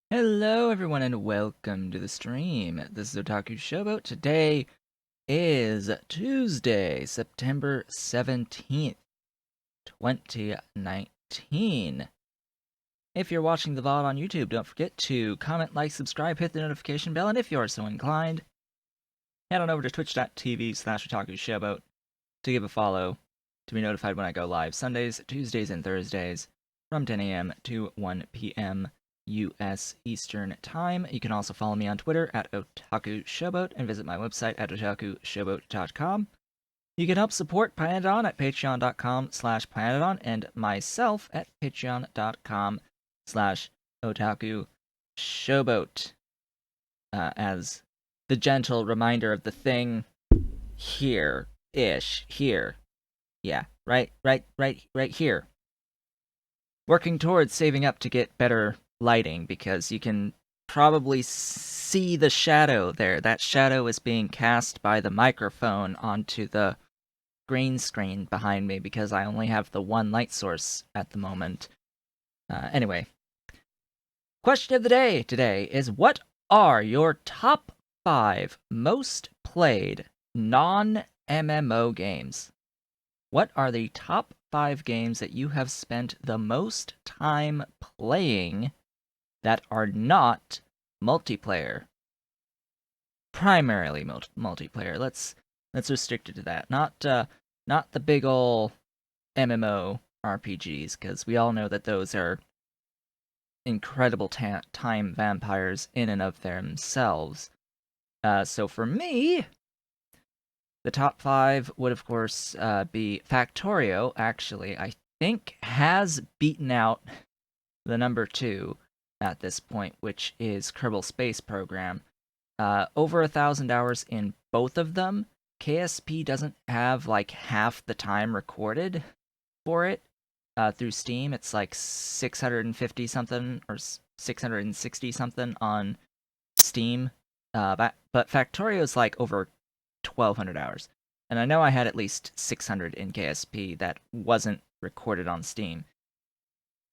Hello everyone and welcome to the stream. This is Otaku Showboat. Today is Tuesday, September 17th, 2019. If you're watching the VOD on YouTube, don't forget to comment, like, subscribe, hit the notification bell, and if you are so inclined, head on over to twitch.tv/Otaku to give a follow to be notified when I go live Sundays, Tuesdays, and Thursdays from 10 a.m. to 1 p.m. US Eastern Time. You can also follow me on Twitter at Otaku Showboat and visit my website at otakushowboat.com. You can help support Pyanodon at patreon.com/Pyanodon and myself at patreon.com/Otaku Showboat. As the gentle reminder of the thing here. Yeah, right here. Working towards saving up to get better lighting because you can probably see the shadow there. That shadow is being cast by the microphone onto the green screen behind me because I only have the one light source at the moment. Anyway, question of the day today is, what are your top 5 most played non-MMO games? What are the top 5 games that you have spent the most time playing that are not multiplayer? Primarily multiplayer. Let's restrict it to that. Not the big ol' MMO RPGs, because we all know that those are incredible time vampires in and of themselves. So for me, the top 5 would, of course, be Factorio. Actually, I think has beaten out the number 2 at this point, which is Kerbal Space Program. Over 1,000 hours in both of them. KSP doesn't have like half the time recorded for it through Steam. It's like 650 something or 660 something on Steam. But Factorio is like over 1,200 hours. And I know I had at least 600 in KSP that wasn't recorded on Steam.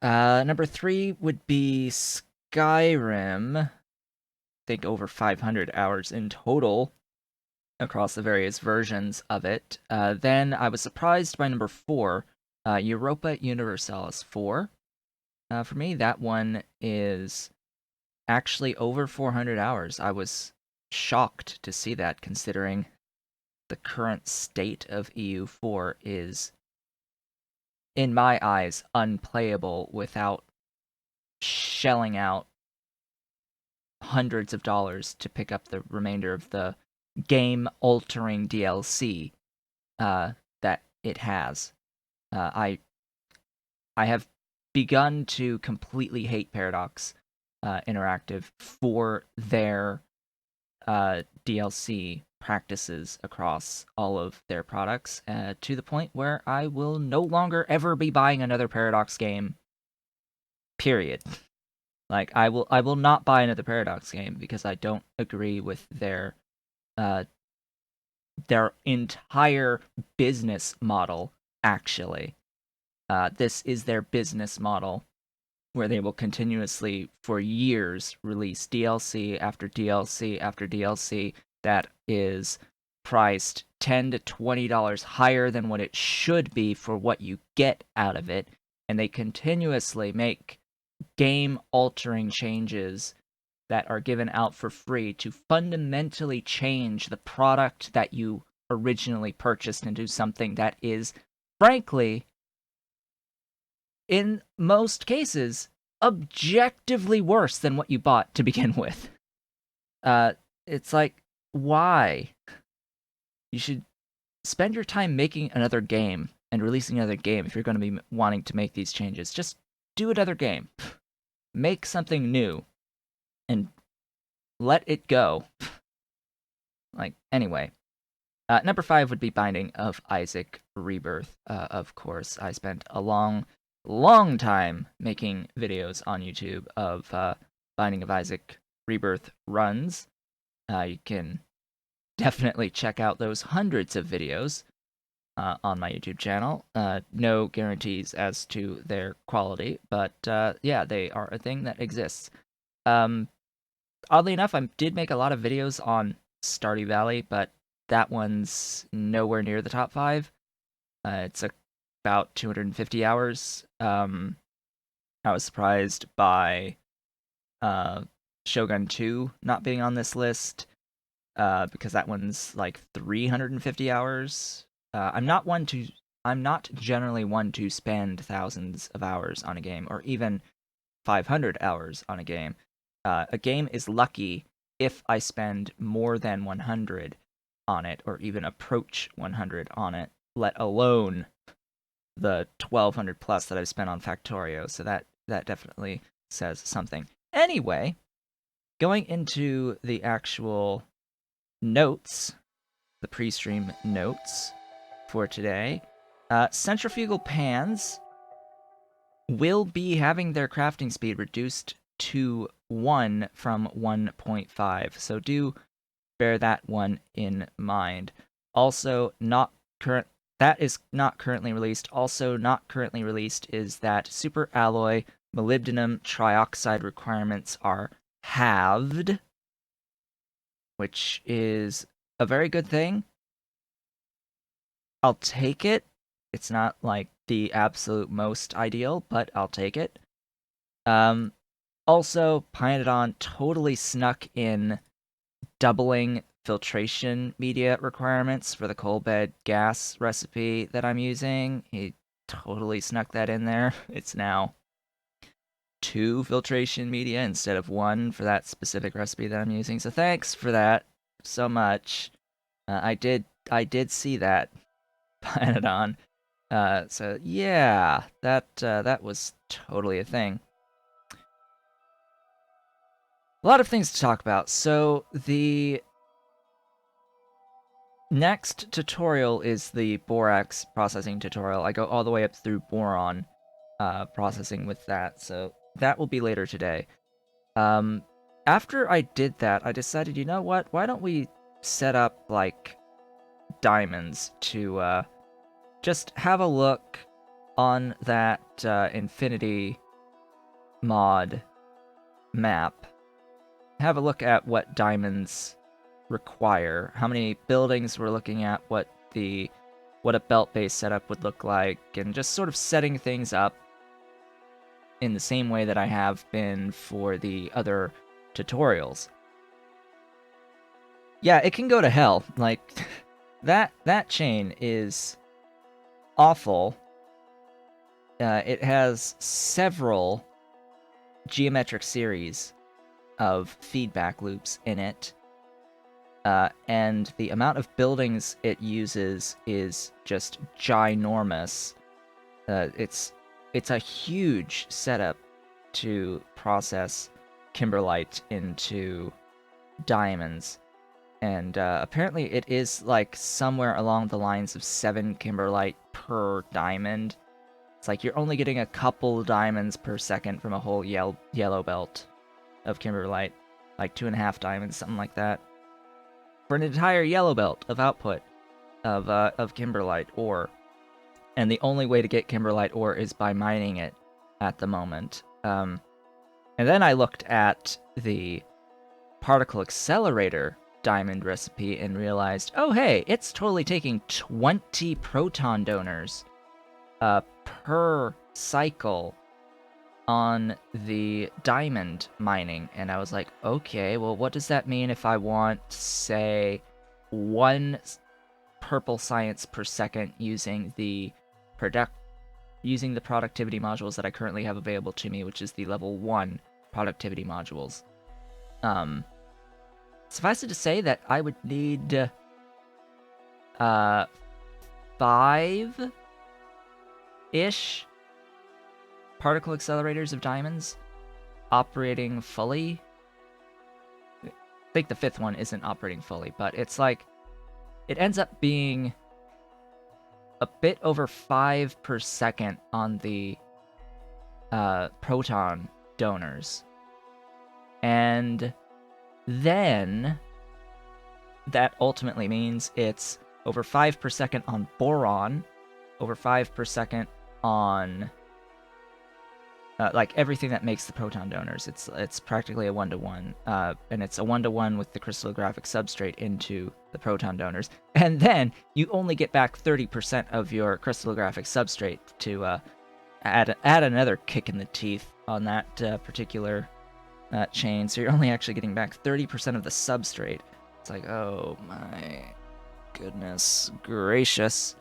Number 3 would be Skyrim. I think over 500 hours in total across the various versions of it. Then I was surprised by number 4, Europa Universalis 4. For me, that one is actually over 400 hours. I was shocked to see that, considering the current state of EU4 is, in my eyes, unplayable without shelling out hundreds of dollars to pick up the remainder of the game-altering DLC that it has. I have begun to completely hate Paradox Interactive for their DLC practices across all of their products, to the point where I will no longer ever be buying another Paradox game. Period. Like, I will not buy another Paradox game because I don't agree with their entire business model. Actually, this is their business model, where they will continuously, for years, release DLC after DLC after DLC that is priced $10 to $20 higher than what it should be for what you get out of it, and they continuously make game-altering changes that are given out for free to fundamentally change the product that you originally purchased into something that is, frankly, in most cases, objectively worse than what you bought to begin with. It's like, why? You should spend your time making another game and releasing another game if you're going to be wanting to make these changes. Just do another game. Make something new and let it go. Like, anyway. Number 5 would be Binding of Isaac Rebirth. Of course, I spent a long time making videos on YouTube of Binding of Isaac Rebirth runs. You can definitely check out those hundreds of videos on my YouTube channel. No guarantees as to their quality, but yeah, they are a thing that exists. Oddly enough, I did make a lot of videos on Stardew Valley, but that one's nowhere near the top 5. It's about 250 hours. I was surprised by Shogun 2 not being on this list, because that one's like 350 hours. I'm not generally one to spend thousands of hours on a game, or even 500 hours on a game. A game is lucky if I spend more than 100 on it, or even approach 100 on it, let alone the 1200 plus that I've spent on Factorio. So that definitely says something. Anyway, going into the actual notes, the pre-stream notes for today, centrifugal pans will be having their crafting speed reduced to 1 from 1.5, so do bear that one in mind. Also, that is not currently released. Also, not currently released is that super alloy molybdenum trioxide requirements are halved, which is a very good thing. I'll take it. It's not like the absolute most ideal, but I'll take it. Also, Pyanodon totally snuck in doubling filtration media requirements for the coal bed gas recipe that I'm using. He totally snuck that in there. It's now 2 filtration media instead of 1 for that specific recipe that I'm using. So thanks for that so much. I did see that, Pyanodon. So yeah, that was totally a thing. A lot of things to talk about. So the next tutorial is the borax processing tutorial. I go all the way up through boron processing with that, so that will be later today. After I did that, I decided, you know what? Why don't we set up like diamonds to just have a look on that Infinity mod map. Have a look at what diamonds require, how many buildings we're looking at, what a belt-based setup would look like, and just sort of setting things up in the same way that I have been for the other tutorials. Yeah, it can go to hell. Like, that chain is awful. It has several geometric series of feedback loops in it. And the amount of buildings it uses is just ginormous. It's a huge setup to process kimberlite into diamonds. And apparently it is like somewhere along the lines of 7 kimberlite per diamond. It's like you're only getting a couple diamonds per second from a whole yellow belt of kimberlite. Like 2.5 diamonds, something like that. For an entire yellow belt of output of kimberlite ore. And the only way to get kimberlite ore is by mining it at the moment. And then I looked at the particle accelerator diamond recipe and realized, oh hey, it's totally taking 20 proton donors per cycle on the diamond mining. And I was like, okay, well, what does that mean if I want, say, 1 purple science per second using the productivity modules that I currently have available to me, which is the level 1 productivity modules. Suffice it to say that I would need 5-ish particle accelerators of diamonds operating fully. I think the 5th one isn't operating fully, but it's like, it ends up being a bit over 5 per second on the proton donors. And then that ultimately means it's over 5 per second on boron, over 5 per second on like everything that makes the proton donors. It's practically a 1-to-1, and it's a 1-to-1 with the crystallographic substrate into the proton donors. And then you only get back 30% of your crystallographic substrate to add another kick in the teeth on that particular chain. So you're only actually getting back 30% of the substrate. It's like, oh my goodness gracious.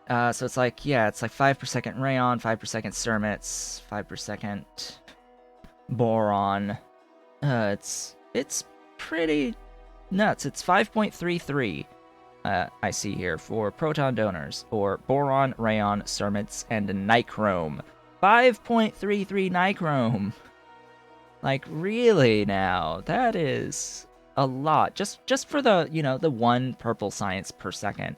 So it's like, yeah, it's like 5 per second rayon, 5 per second cermets, 5 per second boron. It's pretty nuts. It's 5.33, I see here, for proton donors, or boron, rayon, cermets, and nichrome. 5.33 nichrome! Like, really now? That is a lot. Just for the, the one purple science per second.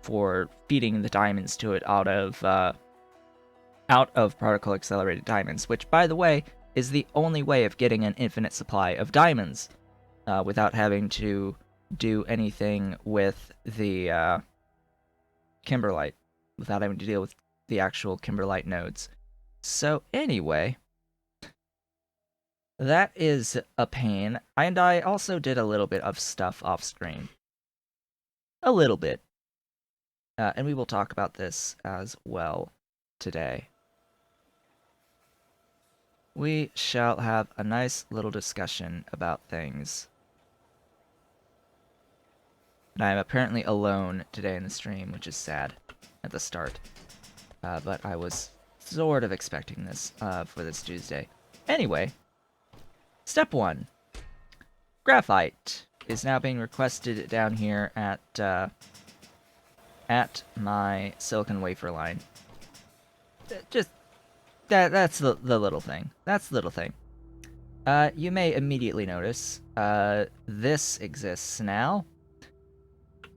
For feeding the diamonds to it out of particle accelerated diamonds, which, by the way, is the only way of getting an infinite supply of diamonds without having to do anything with the kimberlite, without having to deal with the actual kimberlite nodes. So anyway, that is a pain. And I also did a little bit of stuff off screen. A little bit. And we will talk about this as well today. We shall have a nice little discussion about things. And I am apparently alone today in the stream, which is sad at the start. But I was sort of expecting this for this Tuesday. Anyway, step 1. Graphite is now being requested down here at my silicon wafer line. Just that's the little thing. That's the little thing. You may immediately notice this exists now.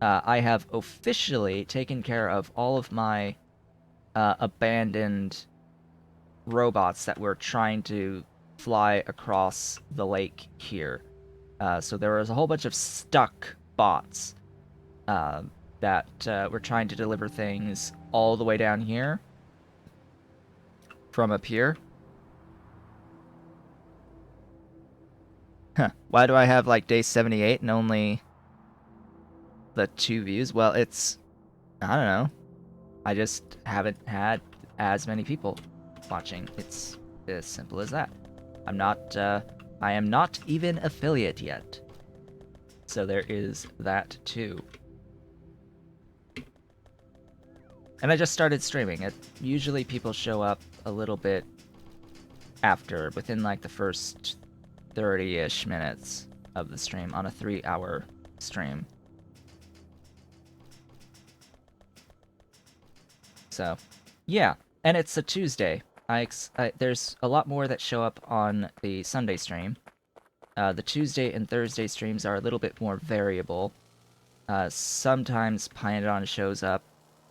I have officially taken care of all of my abandoned robots that were trying to fly across the lake here. So there was a whole bunch of stuck bots that were trying to deliver things all the way down here from up here. Huh. Why do I have, like, day 78 and only the 2 views? Well, it's... I don't know. I just haven't had as many people watching. It's as simple as that. I'm not, I am not even affiliate yet. So there is that, too. And I just started streaming. Usually people show up a little bit after, within like the first 30-ish minutes of the stream on a 3-hour stream. So, yeah. And it's a Tuesday. There's a lot more that show up on the Sunday stream. The Tuesday and Thursday streams are a little bit more variable. Sometimes Pyanodon shows up,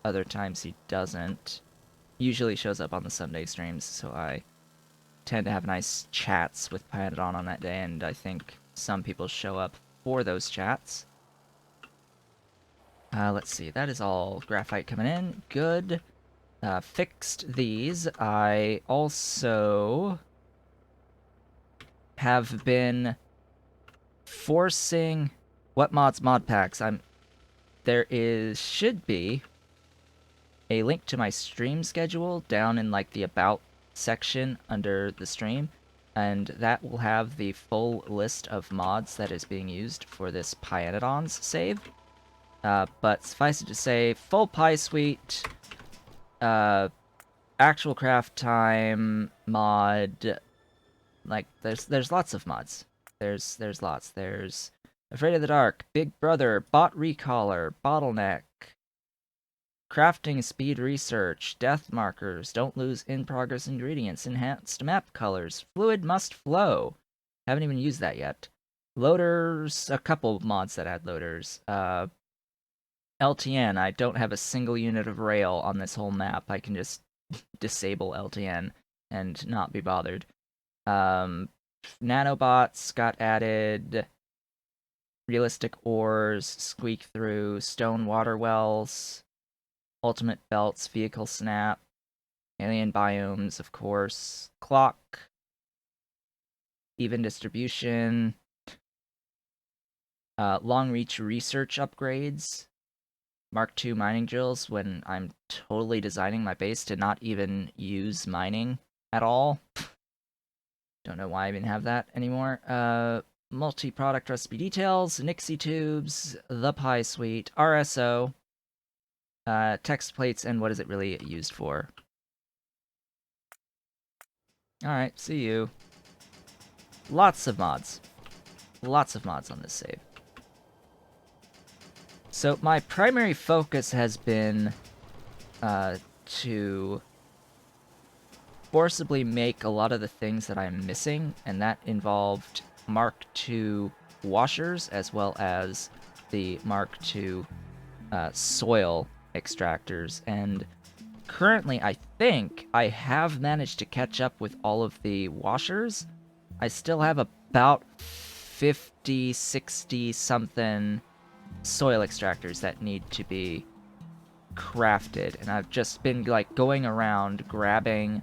other times he doesn't. Usually shows up on the Sunday streams, so I tend to have nice chats with Pyanodon on that day, and I think some people show up for those chats. Let's see, that is all graphite coming in. Good. Fixed these. I also have been forcing... What mods mod packs? Should be a link to my stream schedule down in like the About section under the stream, and that will have the full list of mods that is being used for this Pyanodon's save. But suffice it to say, full Py suite, actual craft time mod, like there's lots of mods. There's lots. There's Afraid of the Dark, Big Brother, Bot Recaller, Bottleneck, Crafting Speed Research, Death Markers, Don't Lose In-Progress Ingredients, Enhanced Map Colors, Fluid Must Flow. Haven't even used that yet. Loaders, a couple mods that add loaders. LTN, I don't have a single unit of rail on this whole map. I can just disable LTN and not be bothered. Nanobots got added. Realistic ores, squeak through, stone water wells, ultimate belts, vehicle snap, Alien biomes, of course. Clock. Even distribution. Long reach research upgrades. Mark II mining drills when I'm totally designing my base to not even use mining at all. Don't know why I even have that anymore. Multi-product recipe details, Nixie tubes, the pie suite, RSO, text plates, and what is it really used for? Alright, see you. Lots of mods. Lots of mods on this save. So my primary focus has been to forcibly make a lot of the things that I'm missing, and that involved Mark II washers as well as the Mark II soil extractors. And currently, I think I have managed to catch up with all of the washers. I still have about 50, 60 something soil extractors that need to be crafted, and I've just been like going around grabbing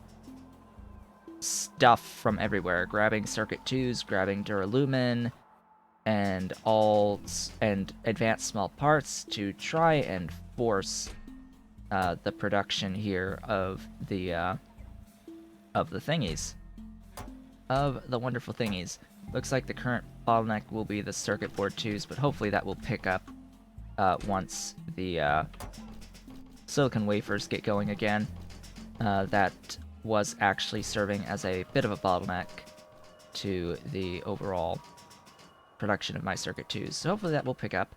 stuff from everywhere, grabbing circuit 2s, grabbing duralumin, and and advanced small parts to try and force the production here of the thingies, of the wonderful thingies. Looks like the current bottleneck will be the circuit board 2s, but hopefully that will pick up once the silicon wafers get going again. That was actually serving as a bit of a bottleneck to the overall production of my circuit 2s. So hopefully that will pick up,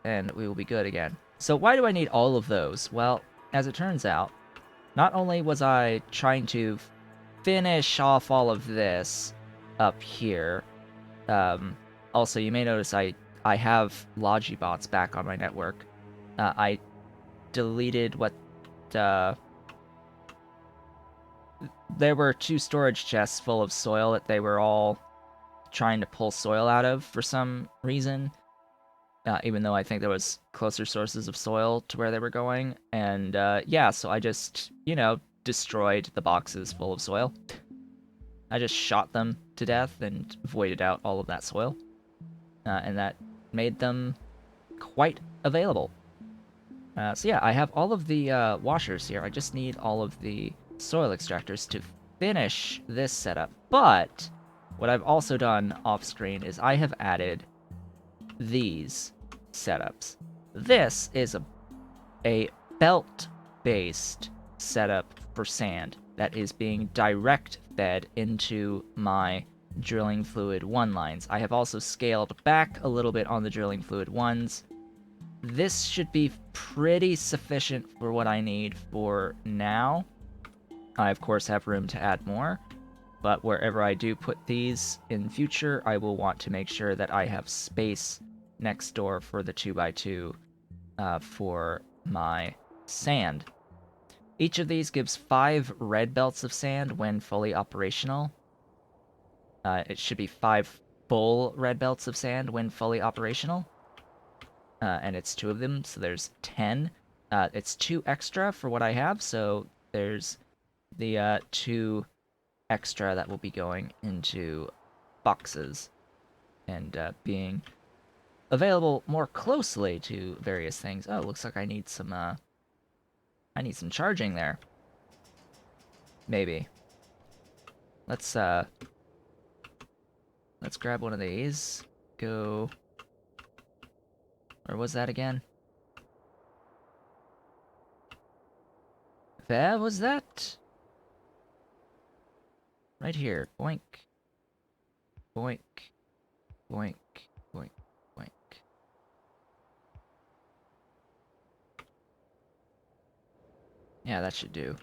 and we will be good again. So why do I need all of those? Well, as it turns out, not only was I trying to finish off all of this up here, also you may notice I have Logibots back on my network. I deleted what there were 2 storage chests full of soil that they were all trying to pull soil out of for some reason, even though I think there was closer sources of soil to where they were going. And yeah, so I just, destroyed the boxes full of soil. I just shot them to death and voided out all of that soil. And that made them quite available. So yeah, I have all of the washers here. I just need all of the soil extractors to finish this setup. But what I've also done off screen is I have added these setups. This is a belt-based setup for sand that is being direct fed into my drilling fluid 1 lines. I have also scaled back a little bit on the drilling fluid 1s. This should be pretty sufficient for what I need for now. I, of course, have room to add more, but wherever I do put these in future, I will want to make sure that I have space next door for the 2x2 for my sand. Each of these gives 5 red belts of sand when fully operational. It should be 5 full red belts of sand when fully operational. And it's 2 of them, so there's 10. It's 2 extra for what I have, so there's the 2 extra that will be going into boxes and being available more closely to various things. Oh, looks like I need some charging there. Maybe. Let's grab one of these. Go. Where was that again? Where was that? Right here. Boink. Boink. Boink. Boink. Boink. Yeah, that should do.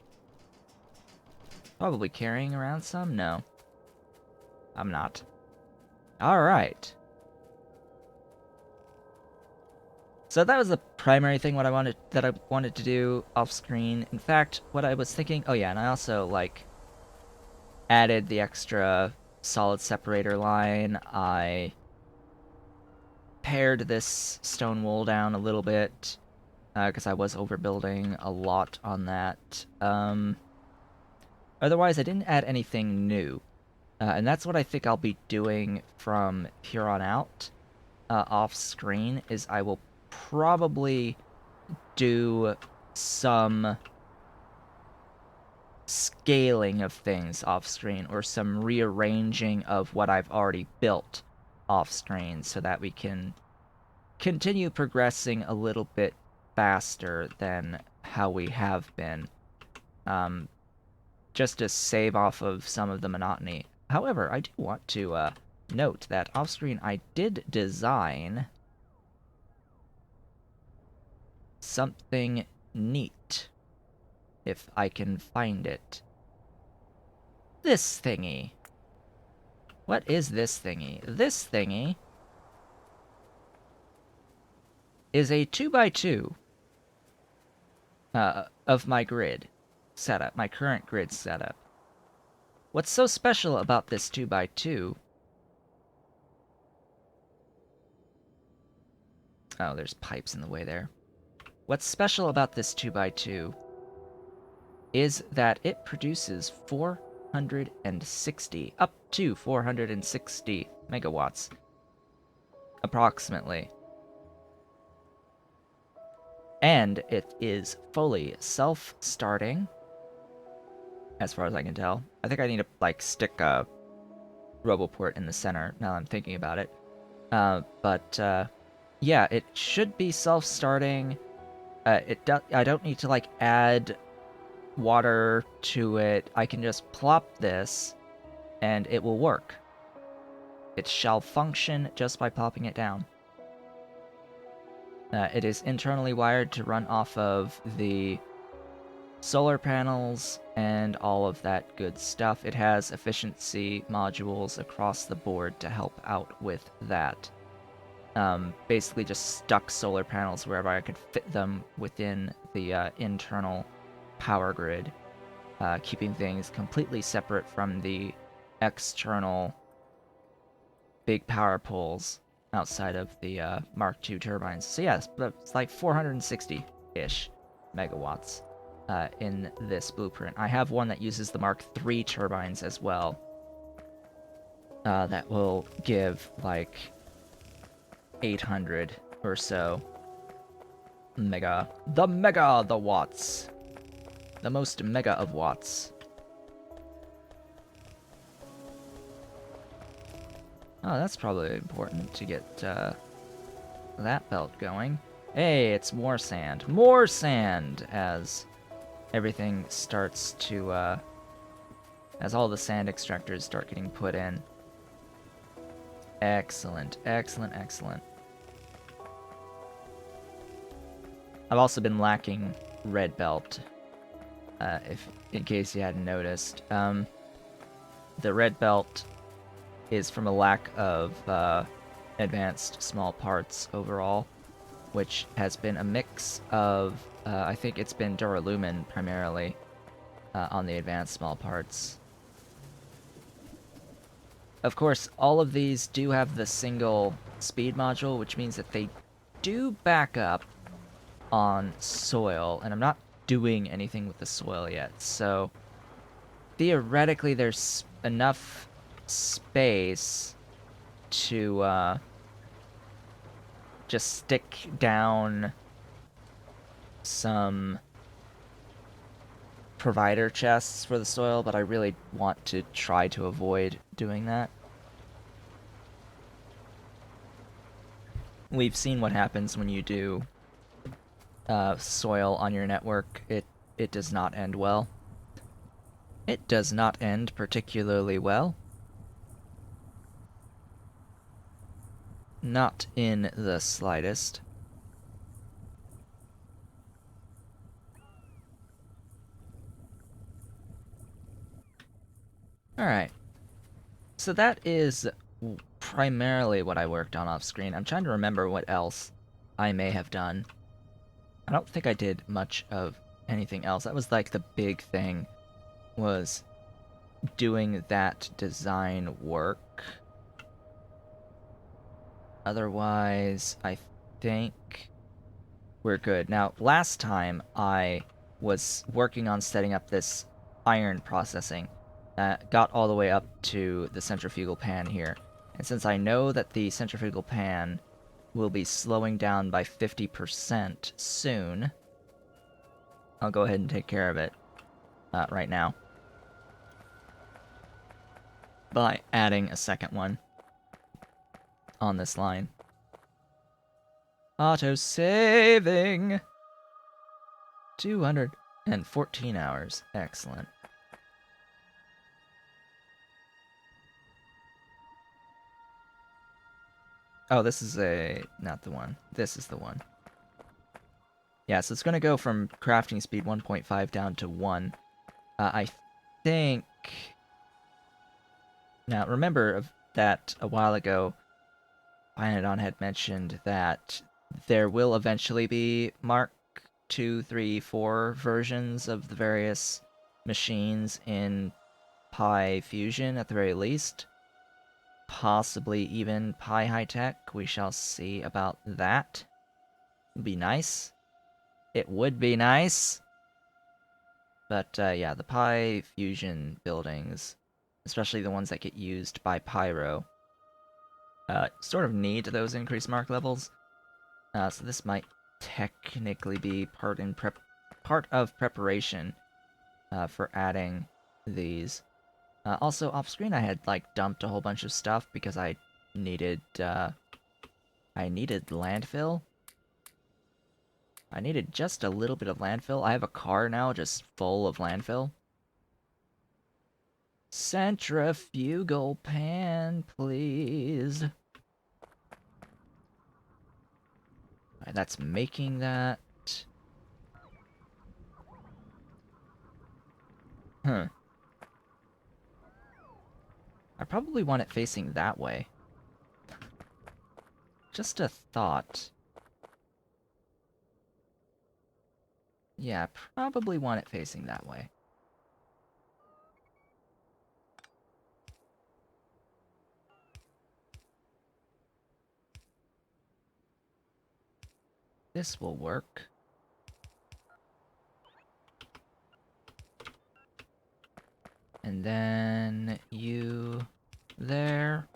Probably carrying around some? No. I'm not. Alright. So that was the primary thing I wanted to do off screen. In fact, what I was thinking, oh yeah, and I also added the extra solid separator line. I pared this stone wool down a little bit because I was overbuilding a lot on that. Otherwise, I didn't add anything new. And that's what I think I'll be doing from here on out, off screen, is I will probably do some scaling of things off screen or some rearranging of what I've already built off screen so that we can continue progressing a little bit faster than how we have been. Just to save off of some of the monotony. However, I do want to note that off screen I did design something neat, if I can find it. This thingy. What is this thingy? This thingy is a 2x2 of my grid setup, my current grid setup. What's so special about this 2x2? Oh, there's pipes in the way there. What's special about this 2x2 is that it produces 460, up to 460 megawatts, approximately. And it is fully self-starting, as far as I can tell. I think I need to, like, stick a RoboPort in the center, now I'm thinking about it. Yeah, it should be self-starting. I don't need to, like, add water to it. I can just plop this, and it will work. It shall function just by plopping it down. It is internally wired to run off of the solar panels and all of that good stuff. It has efficiency modules across the board to help out with that. Basically just stuck solar panels wherever I could fit them within the internal power grid, keeping things completely separate from the external big power poles outside of the Mark II turbines. So yeah, it's like 460-ish megawatts in this blueprint. I have one that uses the Mark III turbines as well. That will give like 800 or so mega. The watts. The most mega of watts. Oh, that's probably important to get that belt going. Hey, it's more sand. More sand! As everything starts to, as all the sand extractors start getting put in. Excellent, excellent, excellent. I've also been lacking red belt, in case you hadn't noticed. The red belt is from a lack of advanced small parts overall, which has been a mix of, I think it's been duralumin primarily on the advanced small parts. Of course, all of these do have the single speed module, which means that they do back up on soil, and I'm not doing anything with the soil yet, so theoretically there's enough space to just stick down some provider chests for the soil, but I really want to try to avoid doing that. We've seen what happens when you do soil on your network. It does not end well. It does not end particularly well. Not in the slightest. Alright. So that is primarily what I worked on off screen. I'm trying to remember what else I may have done. I don't think I did much of anything else. That was like the big thing, was doing that design work. Otherwise, I think we're good. Now, last time I was working on setting up this iron processing that got all the way up to the centrifugal pan here. And since I know that the centrifugal pan will be slowing down by 50% soon, I'll go ahead and take care of it right now by adding a second one on this line. Auto-saving! 214 hours. Excellent. Oh, this is not the one. This is the one. Yeah, so it's going to go from crafting speed 1.5 down to 1. I think... Now, remember that a while ago, Pyanodon had mentioned that there will eventually be Mark 2, 3, 4 versions of the various machines in Pi Fusion at the very least. Possibly even Pi High Tech. We shall see about that. It'd be nice. It would be nice. But yeah, the Pi Fusion buildings, especially the ones that get used by Pyro, sort of need those increased mark levels. So this might technically be part of preparation for adding these. Also, off screen, I had like dumped a whole bunch of stuff because I needed landfill. I needed just a little bit of landfill. I have a car now just full of landfill. Centrifugal pan, please. Alright, that's making that. Huh. I probably want it facing that way. Just a thought. Yeah, probably want it facing that way. This will work. And then you there.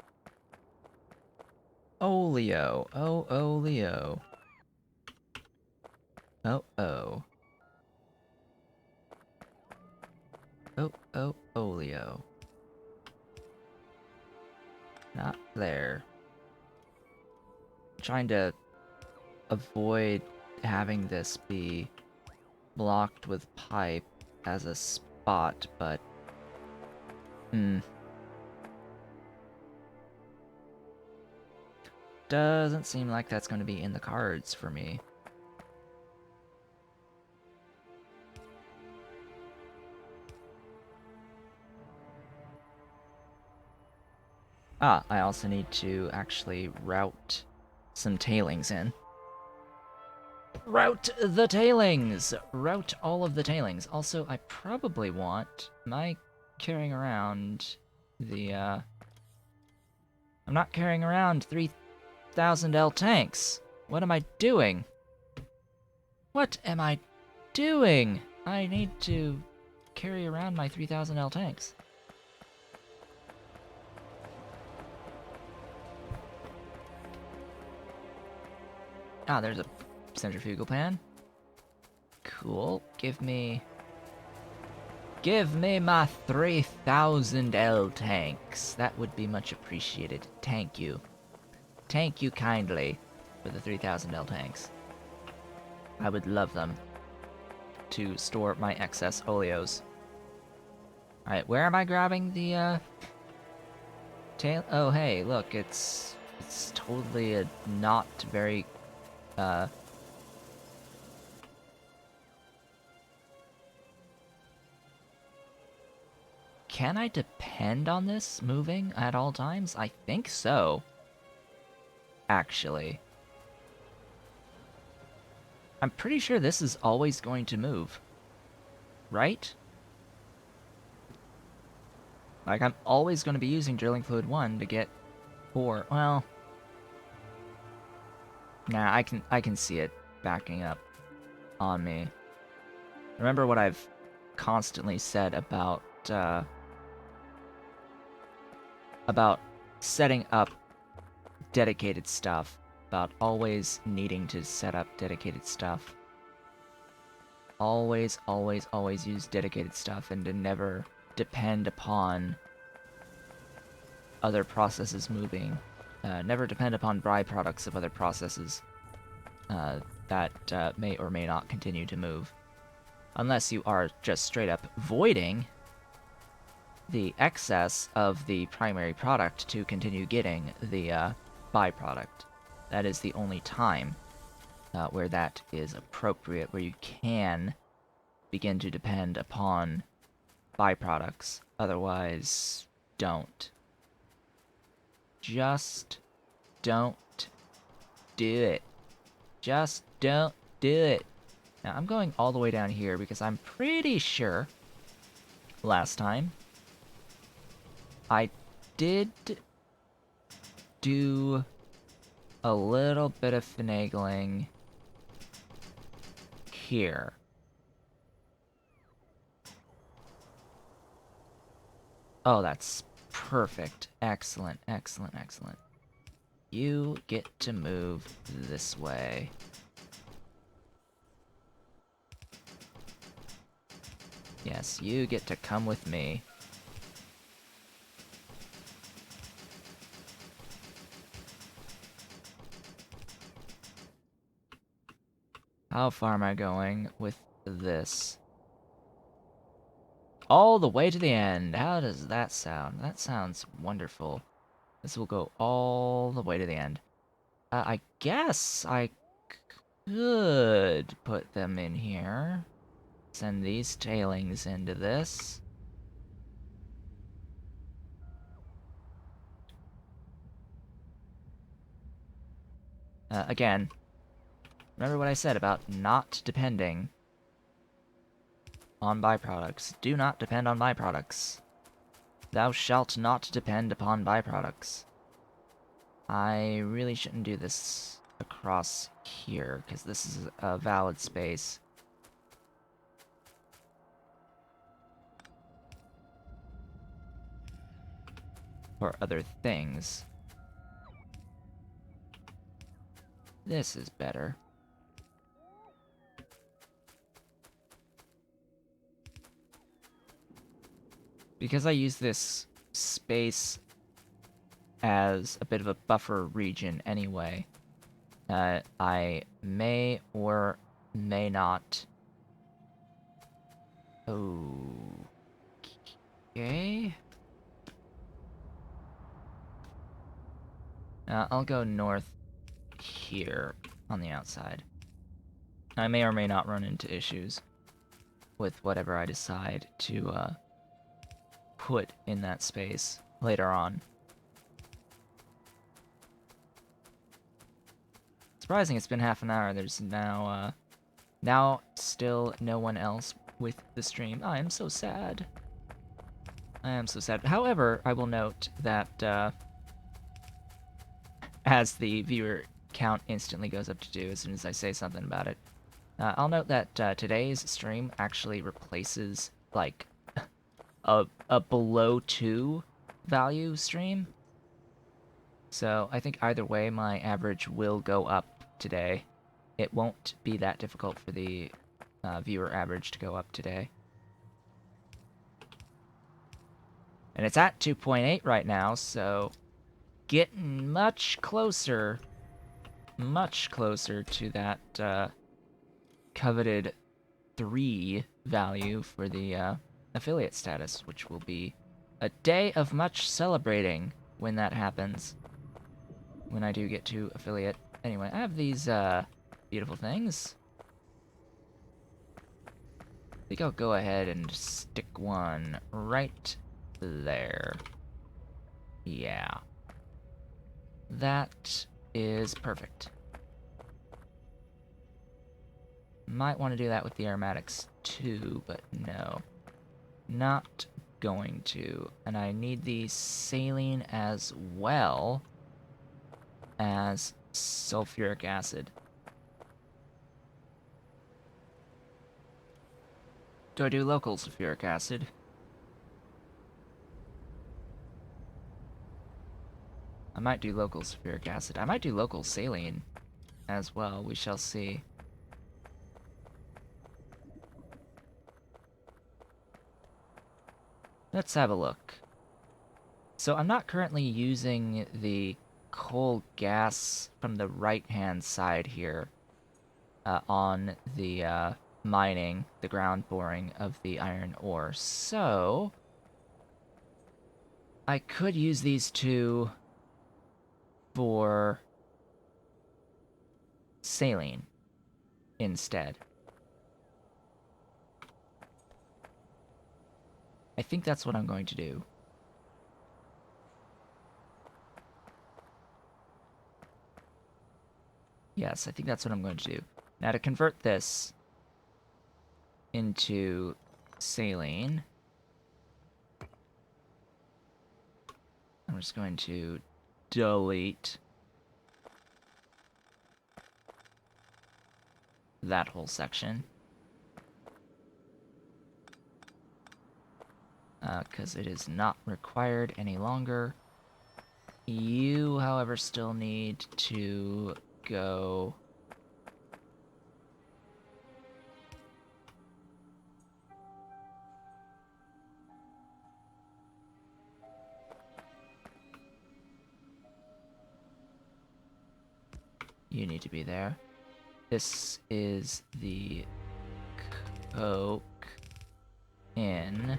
Oleo. Oh, Oleo. Oh, oh. Oh, oh, Oleo. Not there. Trying to avoid having this be blocked with pipe as a spot, but... Doesn't seem like that's going to be in the cards for me. Ah, I also need to actually route some tailings in. Route the tailings! Route all of the tailings. Also, I probably want... Am I carrying around the, I'm not carrying around 3,000L tanks. What am I doing? What am I doing? I need to carry around my 3,000L tanks. Ah, there's a centrifugal pan. Cool. Give me my 3,000L tanks. That would be much appreciated. Thank you. Thank you kindly for the 3,000L tanks. I would love them to store my excess oleos. Alright, where am I grabbing the, tail? Oh, hey, look, it's totally a not very, Can I depend on this moving at all times? I think so. Actually. I'm pretty sure this is always going to move. Right? Like, I'm always going to be using Drilling Fluid 1 to get 4. Well... Nah, I can see it backing up on me. Remember what I've constantly said about setting up dedicated stuff, about always needing to set up dedicated stuff. Always, always, always use dedicated stuff and to never depend upon other processes moving. Never depend upon byproducts of other processes that may or may not continue to move. Unless you are just straight up voiding the excess of the primary product to continue getting the byproduct. That is the only time where that is appropriate, where you can begin to depend upon byproducts. Otherwise, don't. Just don't do it. Just don't do it. Now, I'm going all the way down here because I'm pretty sure last time I did do a little bit of finagling here. Oh, that's perfect. Excellent, excellent, excellent. You get to move this way. Yes, you get to come with me. How far am I going with this? All the way to the end. How does that sound? That sounds wonderful. This will go all the way to the end. I guess I could put them in here. Send these tailings into this. Again, remember what I said about not depending on byproducts. Do not depend on byproducts. Thou shalt not depend upon byproducts. I really shouldn't do this across here, because this is a valid space. For other things. This is better. Because I use this space as a bit of a buffer region anyway, I may or may not... Okay... I'll go north here on the outside. I may or may not run into issues with whatever I decide to put in that space later on. Surprising it's been half an hour. There's now still no one else with the stream. I am so sad. I am so sad. However, I will note that as the viewer count instantly goes up to 2 as soon as I say something about it, I'll note that today's stream actually replaces, like, a below 2 value stream. So I think either way, my average will go up today. It won't be that difficult for the viewer average to go up today. And it's at 2.8 right now, so getting much closer to that coveted 3 value for the affiliate status, which will be a day of much celebrating when that happens. When I do get to affiliate. Anyway, I have these beautiful things. I think I'll go ahead and stick one right there. Yeah. That is perfect. Might want to do that with the aromatics too, but no. Not going to. And I need the saline as well as sulfuric acid. Do I do local sulfuric acid? I might do local sulfuric acid. I might do local saline as well. We shall see. Let's have a look. So I'm not currently using the coal gas from the right-hand side here on the mining, the ground boring of the iron ore. So I could use these two for saline instead. I think that's what I'm going to do. Yes, I think that's what I'm going to do. Now to convert this into saline, I'm just going to delete that whole section. Because it is not required any longer. You, however, still need to go... You need to be there. This is the coke in.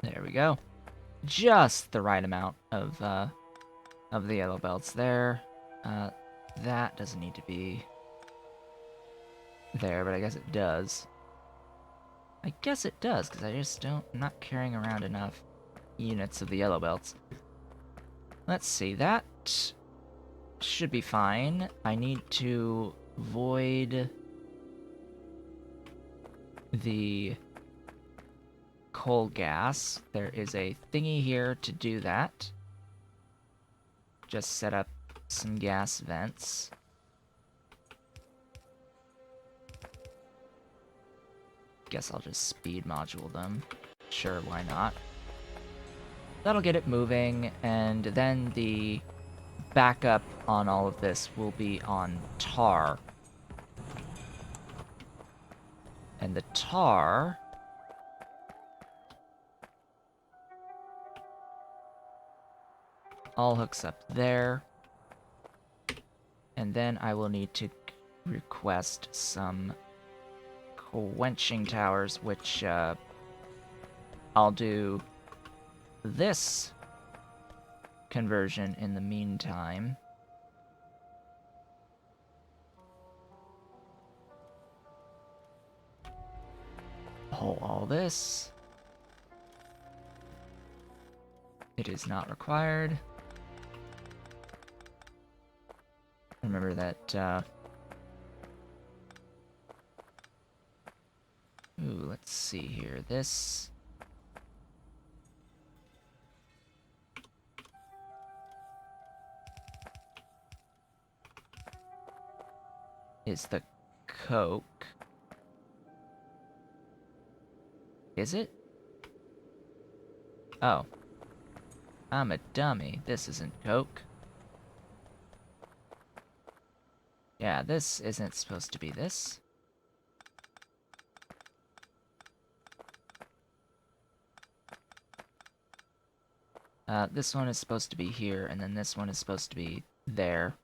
There we go. Just the right amount of the yellow belts there. That doesn't need to be there, but I guess it does. I guess it does, because I just I'm not carrying around enough units of the yellow belts. Let's see, that should be fine. I need to void the coal gas. There is a thingy here to do that. Just set up some gas vents. Guess I'll just speed module them. Sure, why not? That'll get it moving, and then the backup on all of this will be on tar. And the tar... all hooks up there. And then I will need to request some quenching towers, which I'll do this conversion in the meantime. Pull all this. It is not required. Remember that, ooh, let's see here. This... is the coke. Is it? Oh. I'm a dummy. This isn't coke. Yeah, this isn't supposed to be this. This one is supposed to be here, and then this one is supposed to be there.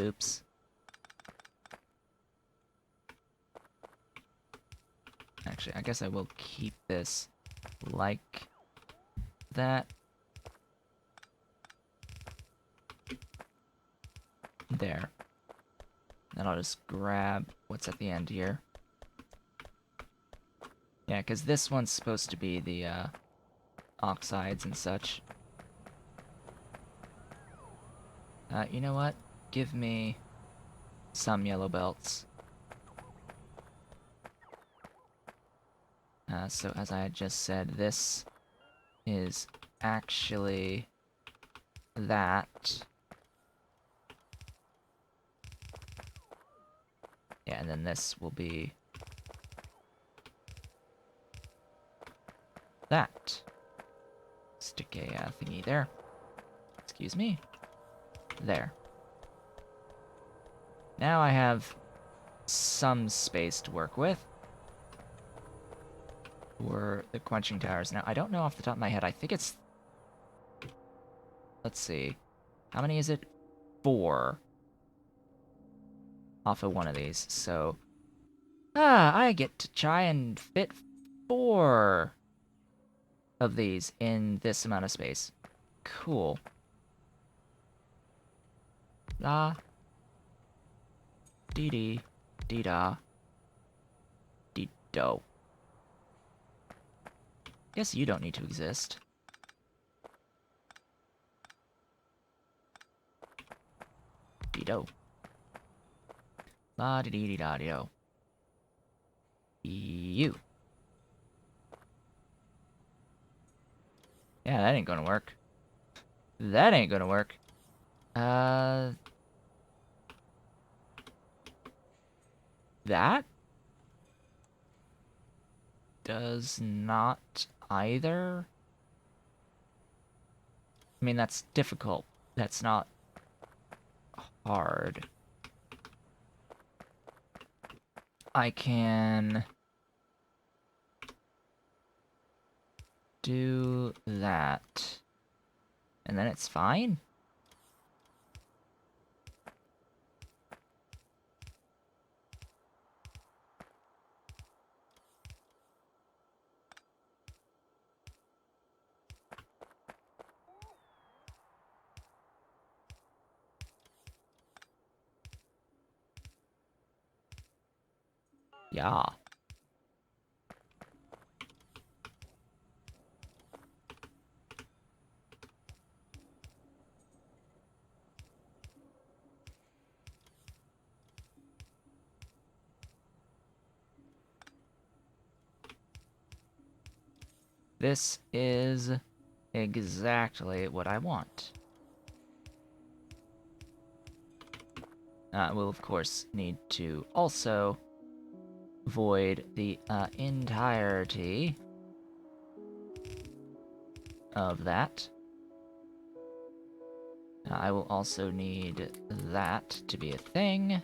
Oops. Actually, I guess I will keep this like that. There. Then I'll just grab what's at the end here. Yeah, because this one's supposed to be the oxides and such. You know what? Give me some yellow belts. So as I had just said, this is actually that. Yeah, and then this will be that. Stick a thingy there. Excuse me. There. Now I have some space to work with for the quenching towers. Now, I don't know off the top of my head. I think it's... Let's see. How many is it? 4 off of one of these. So, I get to try and fit 4 of these in this amount of space. Cool. La. Dee dee. Dee da. Dee do. Guess you don't need to exist. Dee do. La dee dee dee da dee do. You. Yeah, that ain't gonna work. That ain't gonna work. That does not either. I mean, that's difficult. That's not hard. I can do that. And then it's fine? Yeah. This is exactly what I want. We'll of course need to also void the entirety of that. I will also need that to be a thing.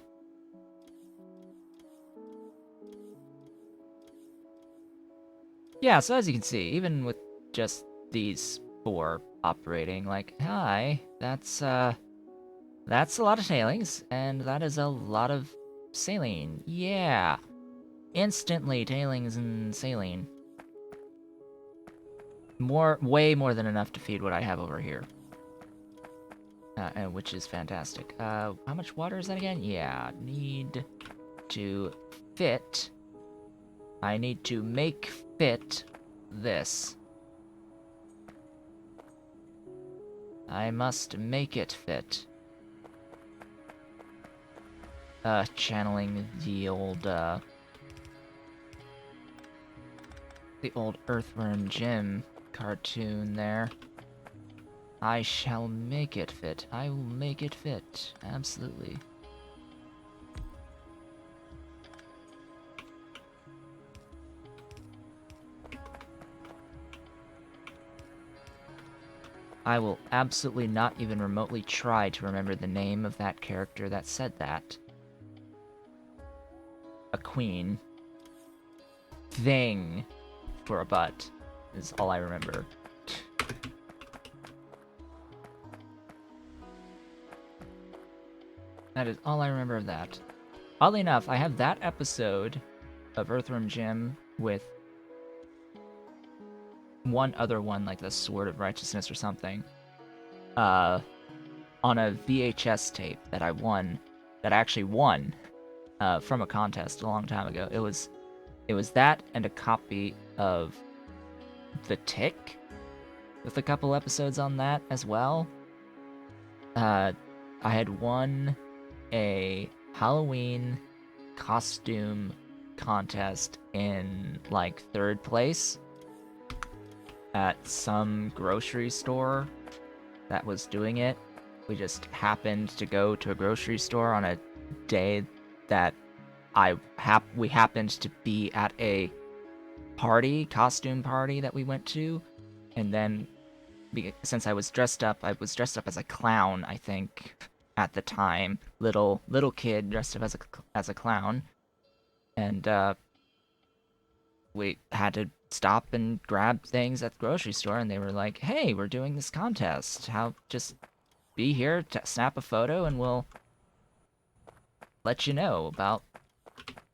Yeah, so as you can see, even with just these 4 operating, like, hi, that's a lot of tailings, and that is a lot of saline. Yeah. Instantly tailings and saline. Way more than enough to feed what I have over here. Which is fantastic. How much water is that again? Yeah, need to fit. I need to make fit this. I must make it fit. Channeling the old Earthworm Jim cartoon there. I shall make it fit. I will make it fit. Absolutely. I will absolutely not even remotely try to remember the name of that character that said that. A queen. Thing for a butt is all I remember. That is all I remember of that. Oddly enough, I have that episode of Earthworm Jim with one other one, like the Sword of Righteousness or something, on a VHS tape that I won, that I actually won, from a contest a long time ago. It was that and a copy of The Tick, with a couple episodes on that as well. I had won a Halloween costume contest in, like, 3rd place. at some grocery store that was doing it. We just happened to go to a grocery store on a day that we happened to be at a costume party that we went to, and then since I was dressed up as a clown, I think, at the time, little kid dressed up as a clown, and we had to stop and grab things at the grocery store, and they were like, "Hey, we're doing this contest. Just be here to snap a photo, and we'll let you know about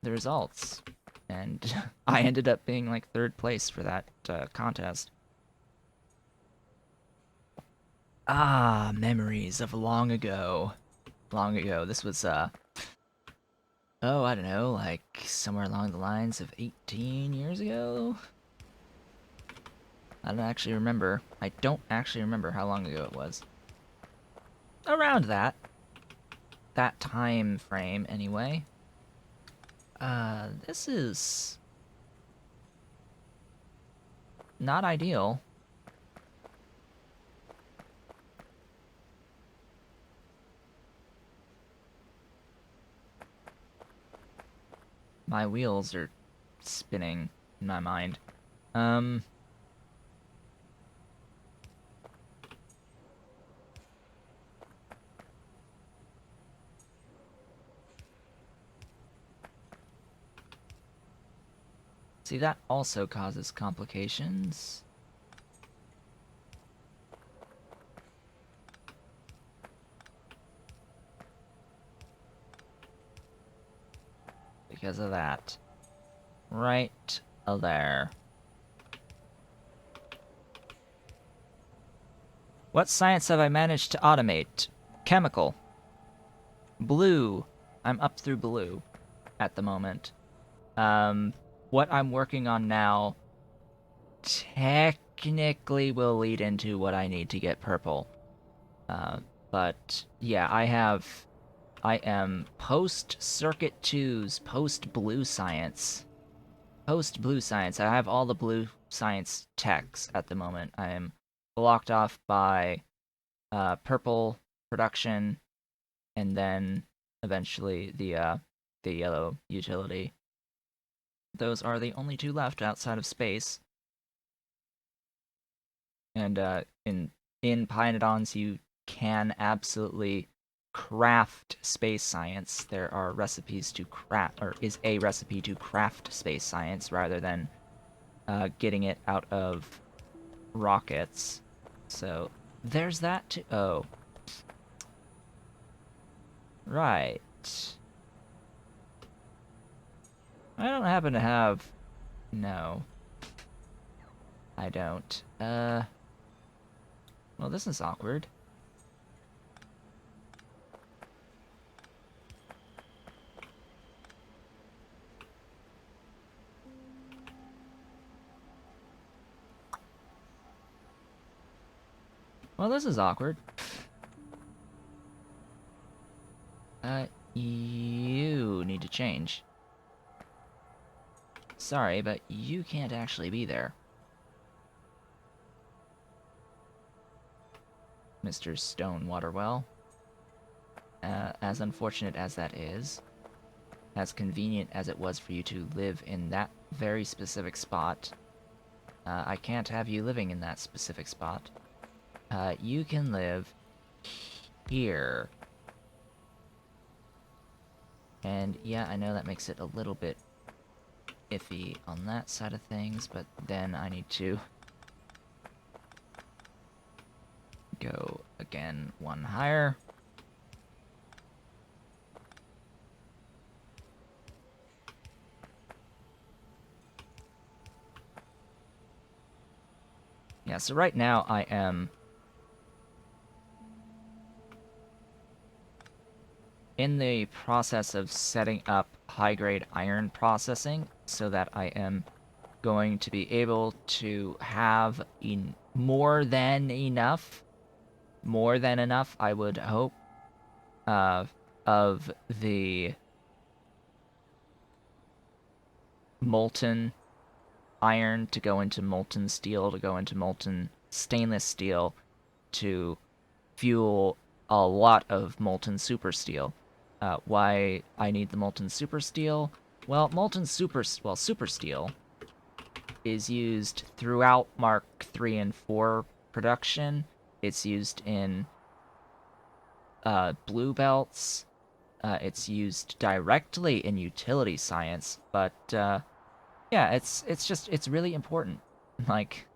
the results." And I ended up being like third place for that contest. Ah, memories of long ago. Long ago. This was oh, I don't know, like somewhere along the lines of 18 years ago? I don't actually remember. I don't actually remember how long ago it was. Around that. That time frame, anyway. This is not ideal. My wheels are spinning in my mind. See, that also causes complications. Because of that. Right there. What science have I managed to automate? Chemical. Blue. I'm up through blue at the moment. What I'm working on now technically will lead into what I need to get purple. But yeah, I am post-Circuit 2's post-blue science. Post-blue science. I have all the blue science techs at the moment. I am blocked off by purple production, and then eventually the yellow utility. Those are the only two left outside of space. And in Pyanodons, you can absolutely craft space science. There are recipes to craft, or is a recipe to craft space science rather than getting it out of rockets. So there's that too. Oh, right. I don't happen to have. No, I don't. Well, this is awkward. Well, this is awkward. You need to change. Sorry, but you can't actually be there. Mr. Stone Waterwell. As unfortunate as that is, as convenient as it was for you to live in that very specific spot, I can't have you living in that specific spot. You can live here. And yeah, I know that makes it a little bit iffy on that side of things, but then I need to go again one higher. Yeah, so right now I am in the process of setting up high-grade iron processing so that I am going to be able to have more than enough, I would hope, of the molten iron to go into molten steel, to go into molten stainless steel, to fuel a lot of molten super steel. Why I need the molten super steel? Well, super steel is used throughout Mark 3 and 4 production. It's used in blue belts. It's used directly in utility science, but yeah, it's really important, like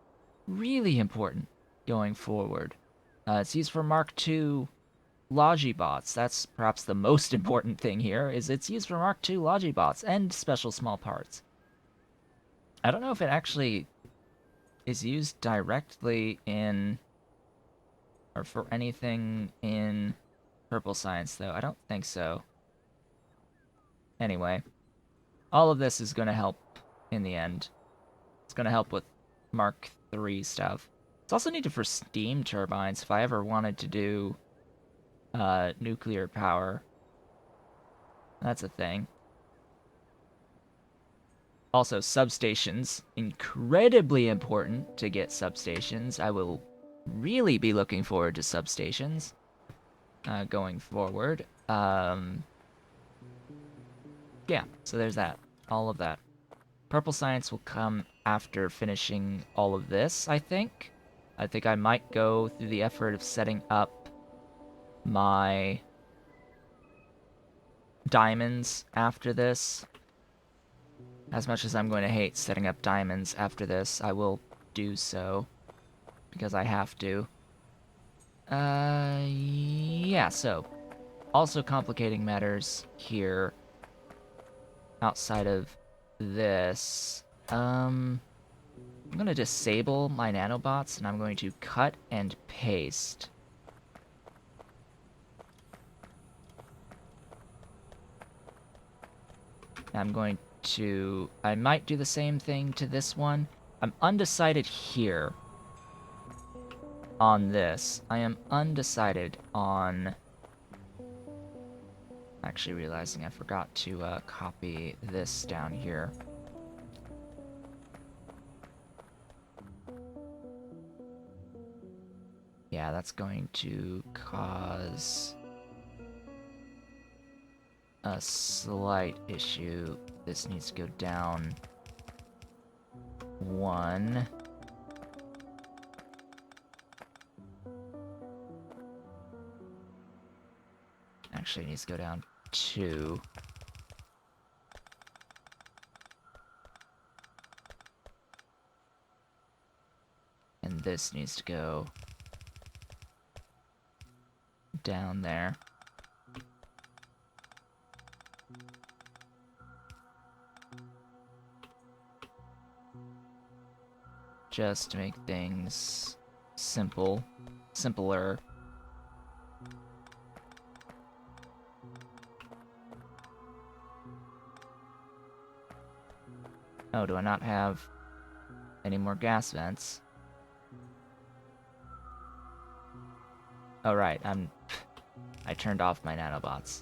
really important going forward. It's used for Mark II Logibots. That's perhaps the most important thing here. Is it's used for Mark II Logibots and special small parts. I don't know if it actually is used directly in or for anything in Purple Science, though. I don't think so. Anyway, all of this is going to help in the end. It's going to help with Mark III stuff. It's also needed for steam turbines if I ever wanted to do nuclear power. That's a thing. Also, substations. Incredibly important to get substations. I will really be looking forward to substations going forward. Yeah, so there's that. All of that. Purple Science will come after finishing all of this, I think. I think I might go through the effort of setting up my diamonds after this. As much as I'm going to hate setting up diamonds after this, I will do so. Because I have to. Yeah, so. Also complicating matters here. Outside of this. I'm going to disable my nanobots, and I'm going to cut and paste. I'm going to... I might do the same thing to this one. I'm undecided here on this. I am undecided on... Actually realizing I forgot to copy this down here. Yeah, that's going to cause a slight issue. This needs to go down 1. Actually, it needs to go down 2. And this needs to go down there. Just to make things simpler. Oh, do I not have any more gas vents? Oh, right, I turned off my nanobots.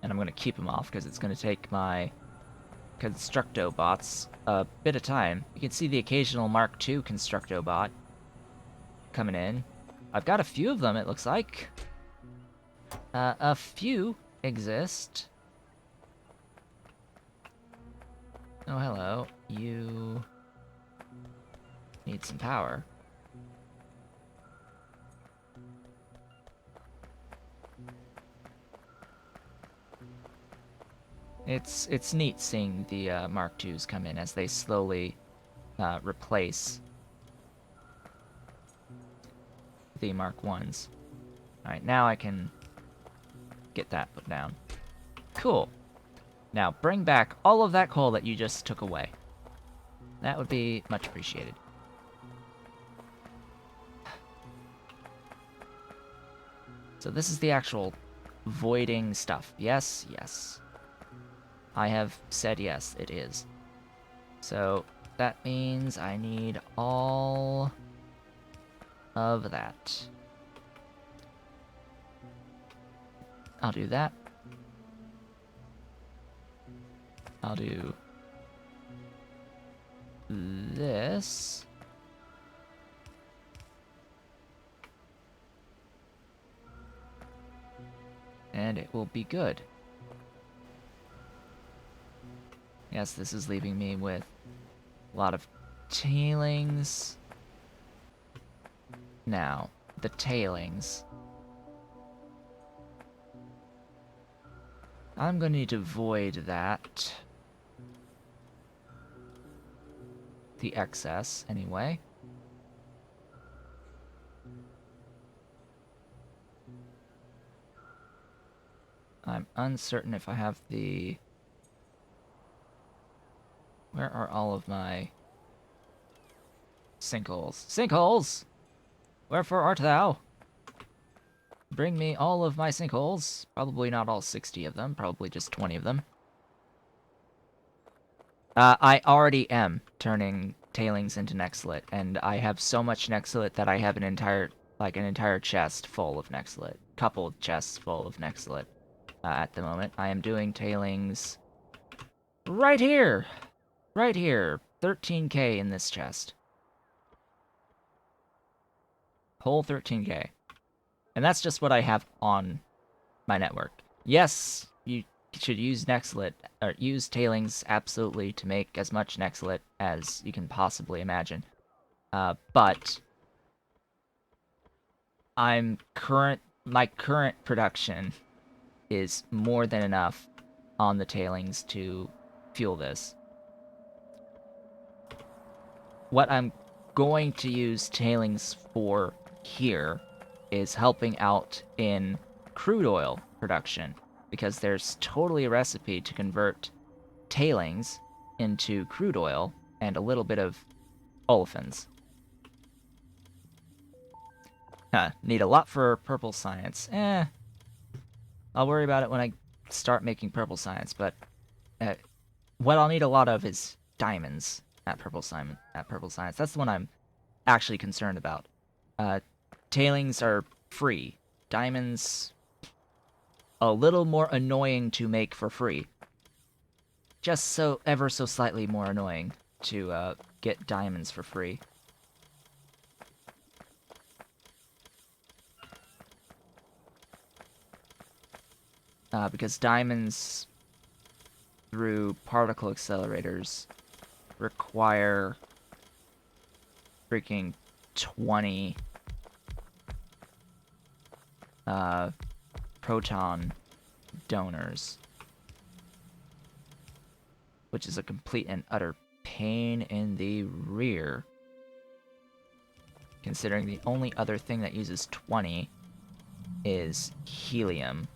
And I'm gonna keep them off, because it's gonna take my Constructo bots a bit of time. You can see the occasional Mark II Constructo bot coming in. I've got a few of them, it looks like. A few exist. Oh, hello. You need some power. It's neat seeing the Mark IIs come in as they slowly replace the Mark I's. Alright, now I can get that put down. Cool. Now, bring back all of that coal that you just took away. That would be much appreciated. So this is the actual voiding stuff. Yes, yes. I have said yes, it is. So that means I need all of that. I'll do that. I'll do this. And it will be good. Yes, this is leaving me with a lot of tailings. Now, the tailings. I'm going to need to void that. The excess, anyway. I'm uncertain if I have the... Where are all of my... sinkholes? Sinkholes! Wherefore art thou? Bring me all of my sinkholes. Probably not all 60 of them, probably just 20 of them. I already am turning tailings into Nextlit, and I have so much Nextlit that I have an entire chest full of Nextlit. Couple chests full of Nextlit at the moment. I am doing tailings right here! Right here. 13k in this chest. Whole 13k. And that's just what I have on my network. Yes, you should use Nextlit, or use tailings absolutely to make as much Nextlit as you can possibly imagine. But my current production is more than enough on the tailings to fuel this. What I'm going to use tailings for here is helping out in crude oil production, because there's totally a recipe to convert tailings into crude oil and a little bit of olefins. Need a lot for purple science. I'll worry about it when I start making purple science, but what I'll need a lot of is diamonds at purple science. That's the one I'm actually concerned about. Tailings are free. Diamonds, a little more annoying to make for free. Just so ever so slightly more annoying to get diamonds for free. Because diamonds through particle accelerators require freaking 20 proton donors, which is a complete and utter pain in the rear, considering the only other thing that uses 20 is helium.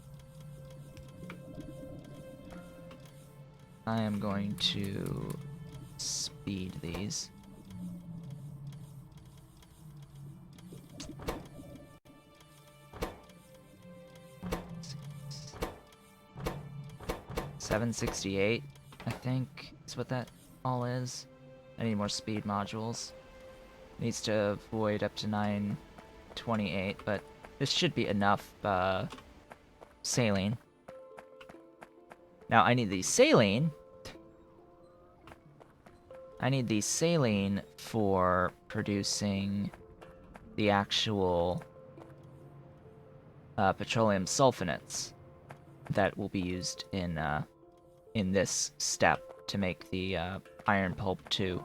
I am going to speed these. $768, I think, is what that all is. I need more speed modules. Needs to void up to 928, but this should be enough saline. Now, I need the saline. I need the saline for producing the actual petroleum sulfonates that will be used in this step to make the iron pulp 2.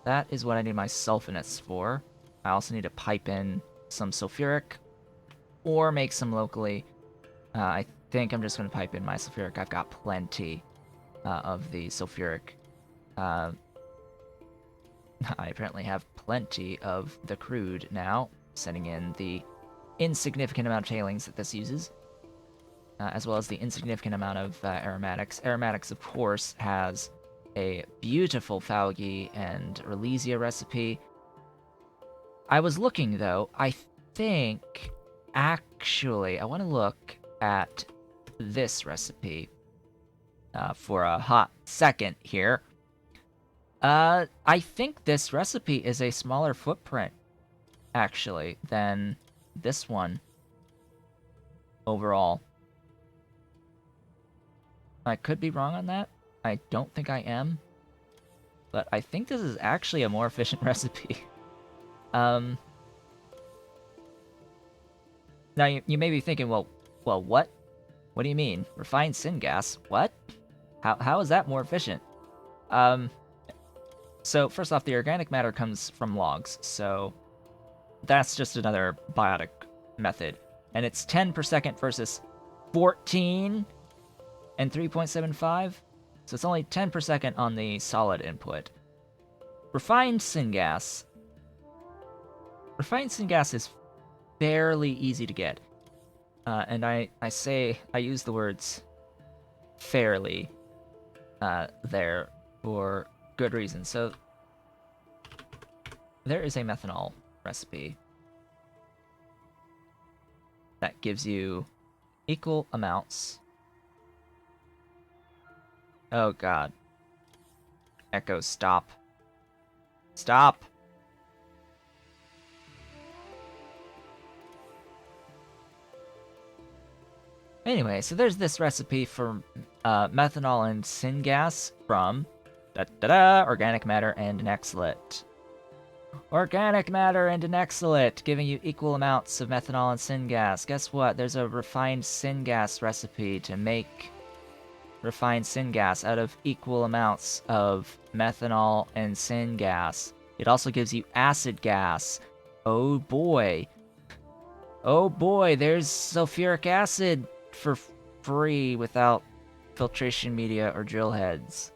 That is what I need my sulfonates for. I also need to pipe in some sulfuric, or make some locally. I think I'm just going to pipe in my sulfuric. I've got plenty of the sulfuric. I apparently have plenty of the crude now, sending in the insignificant amount of tailings that this uses, as well as the insignificant amount of aromatics. Aromatics, of course, has a beautiful Falgi and Relesia recipe. I was looking, though. I think, actually, I want to look at this recipe for a hot second here. I think this recipe is a smaller footprint, actually, than this one overall. I could be wrong on that. I don't think I am. but I think this is actually a more efficient recipe. Now you may be thinking, well, what? What do you mean? Refined syngas? What? How is that more efficient? So first off, the organic matter comes from logs, so that's just another biotic method. And it's 10 per second versus 14 and 3.75. So it's only 10 per second on the solid input. Refined syngas. Refined syngas is fairly easy to get. And I use the words fairly there for good reason. So there is a methanol recipe that gives you equal amounts. Oh god. Echo, stop. Stop! Anyway, so there's this recipe for methanol and syngas from organic matter and an exolate. Organic matter and an exolate, giving you equal amounts of methanol and syngas. Guess what? There's a refined syngas recipe to make refined syngas out of equal amounts of methanol and syngas. It also gives you acid gas. Oh boy. Oh boy, there's sulfuric acid for free without filtration media or drill heads.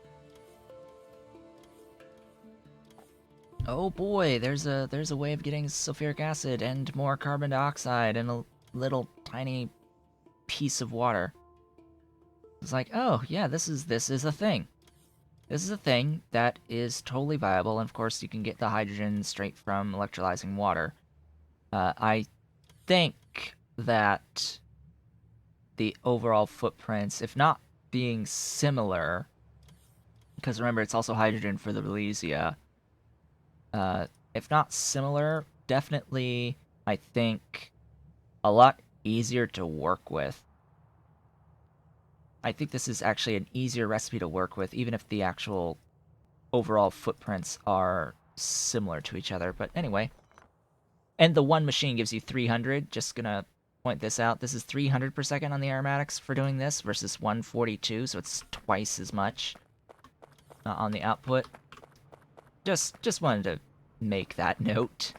Oh boy, there's a way of getting sulfuric acid and more carbon dioxide in a little tiny piece of water. It's like, oh yeah, this is a thing. This is a thing that is totally viable, and of course you can get the hydrogen straight from electrolyzing water. I think that the overall footprints, if not being similar, because remember it's also hydrogen for the Relesia, if not similar, definitely, I think, a lot easier to work with. I think this is actually an easier recipe to work with, even if the actual overall footprints are similar to each other. But anyway. And the one machine gives you 300. Just gonna point this out. This is 300 per second on the aromatics for doing this versus 142, so it's twice as much on the output. Just wanted to make that note.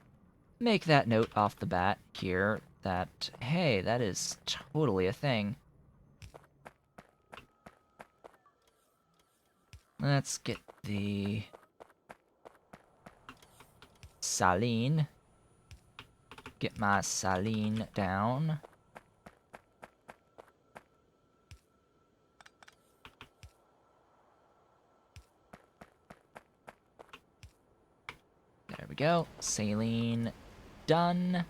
Make that note off the bat here that, hey, that is totally a thing. Let's get the saline. Get my saline down. There we go. Saline done.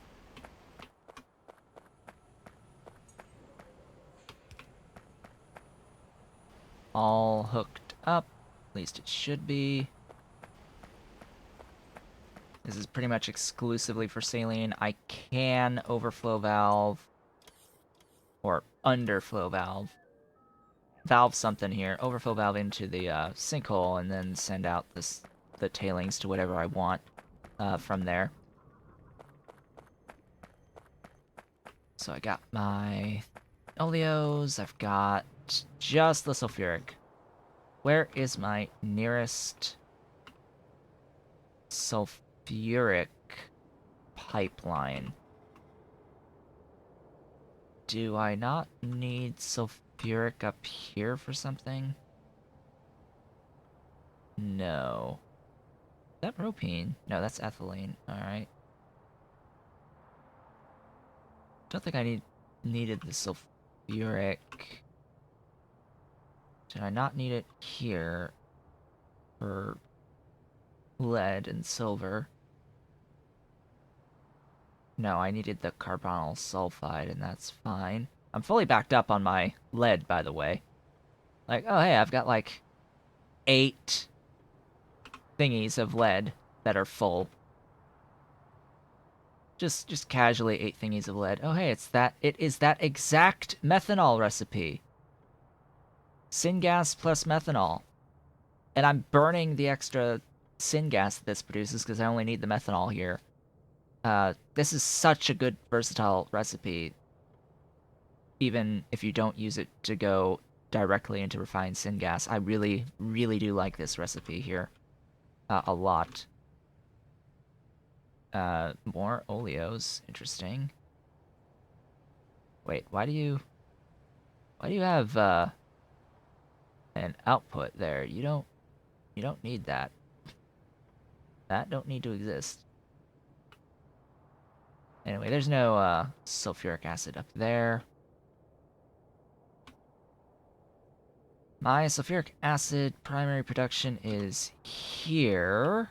All hooked up. At least it should be. This is pretty much exclusively for saline. I can overflow valve or underflow valve something here, overflow valve into the sinkhole, and then send out the tailings to whatever I want from there. So I got my oleos, I've got just the sulfuric. Where is my nearest sulfuric pipeline? Do I not need sulfuric up here for something? No. Is that propene? No, that's ethylene. Alright. Don't think I needed the sulfuric. Did I not need it here for lead and silver? No, I needed the carbonyl sulfide, and that's fine. I'm fully backed up on my lead, by the way. Like, oh hey, I've got like 8 thingies of lead that are full. Just casually 8 thingies of lead. Oh hey, it is that exact methanol recipe. Syngas plus methanol. And I'm burning the extra syngas that this produces because I only need the methanol here. This is such a good versatile recipe, even if you don't use it to go directly into refined syngas. I really, really do like this recipe here a lot. More oleos, interesting. Wait, why do you have an output there? You don't need that. That don't need to exist. Anyway, there's no sulfuric acid up there. My sulfuric acid primary production is here.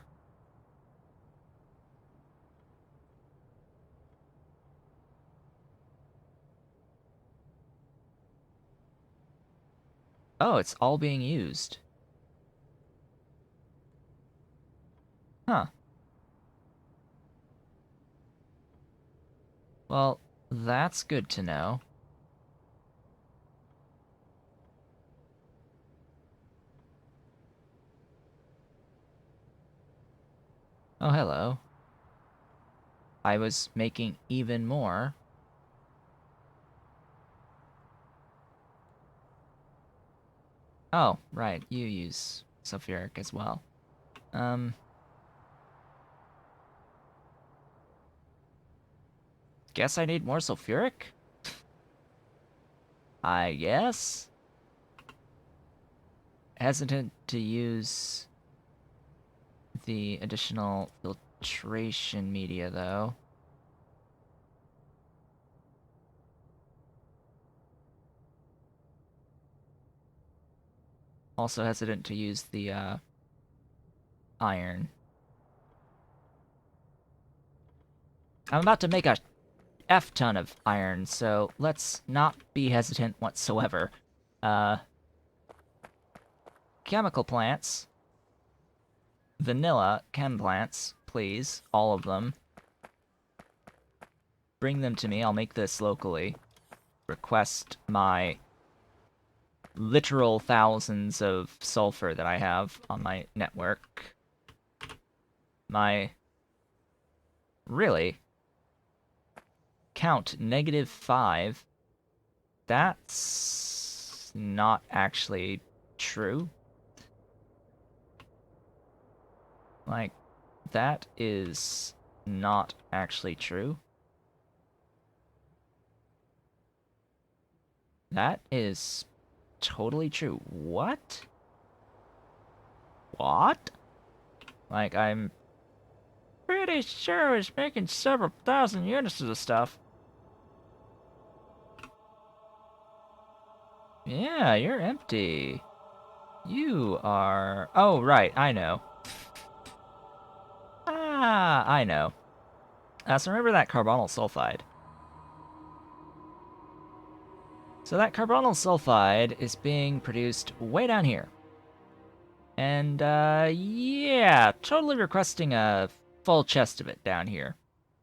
Oh, it's all being used. Huh. Well, that's good to know. Oh, hello. I was making even more. Oh, right, you use sulfuric as well. Guess I need more sulfuric? I guess? Hesitant to use the additional filtration media, though. Also hesitant to use the iron. I'm about to make a F-ton of iron, so let's not be hesitant whatsoever. Chemical plants. Vanilla chem plants, please. All of them. Bring them to me. I'll make this locally. Request my literal thousands of sulfur that I have on my network. My... Really? Count -5. That's not actually true. Like, that is not actually true. That is totally true. What? What? Like, I'm pretty sure it's making several thousand units of the stuff. Yeah, you're empty. You are... Oh, right, I know. Ah, I know. So remember that carbonyl sulfide. So that carbonyl sulfide is being produced way down here. And, yeah, totally requesting a full chest of it down here,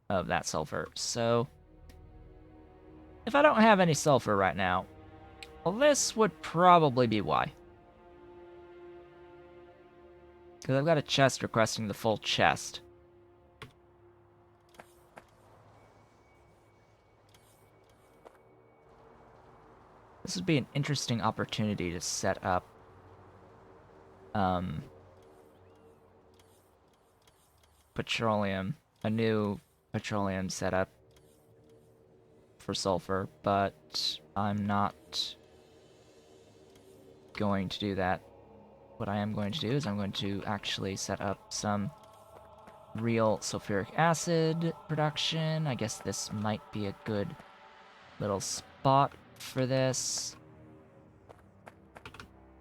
of that sulfur. So, if I don't have any sulfur right now, well, this would probably be why. Because I've got a chest requesting the full chest. This would be an interesting opportunity to set up petroleum, a new petroleum setup for sulfur, but I'm not going to do that. What I am going to do is I'm going to actually set up some real sulfuric acid production. I guess this might be a good little spot for this.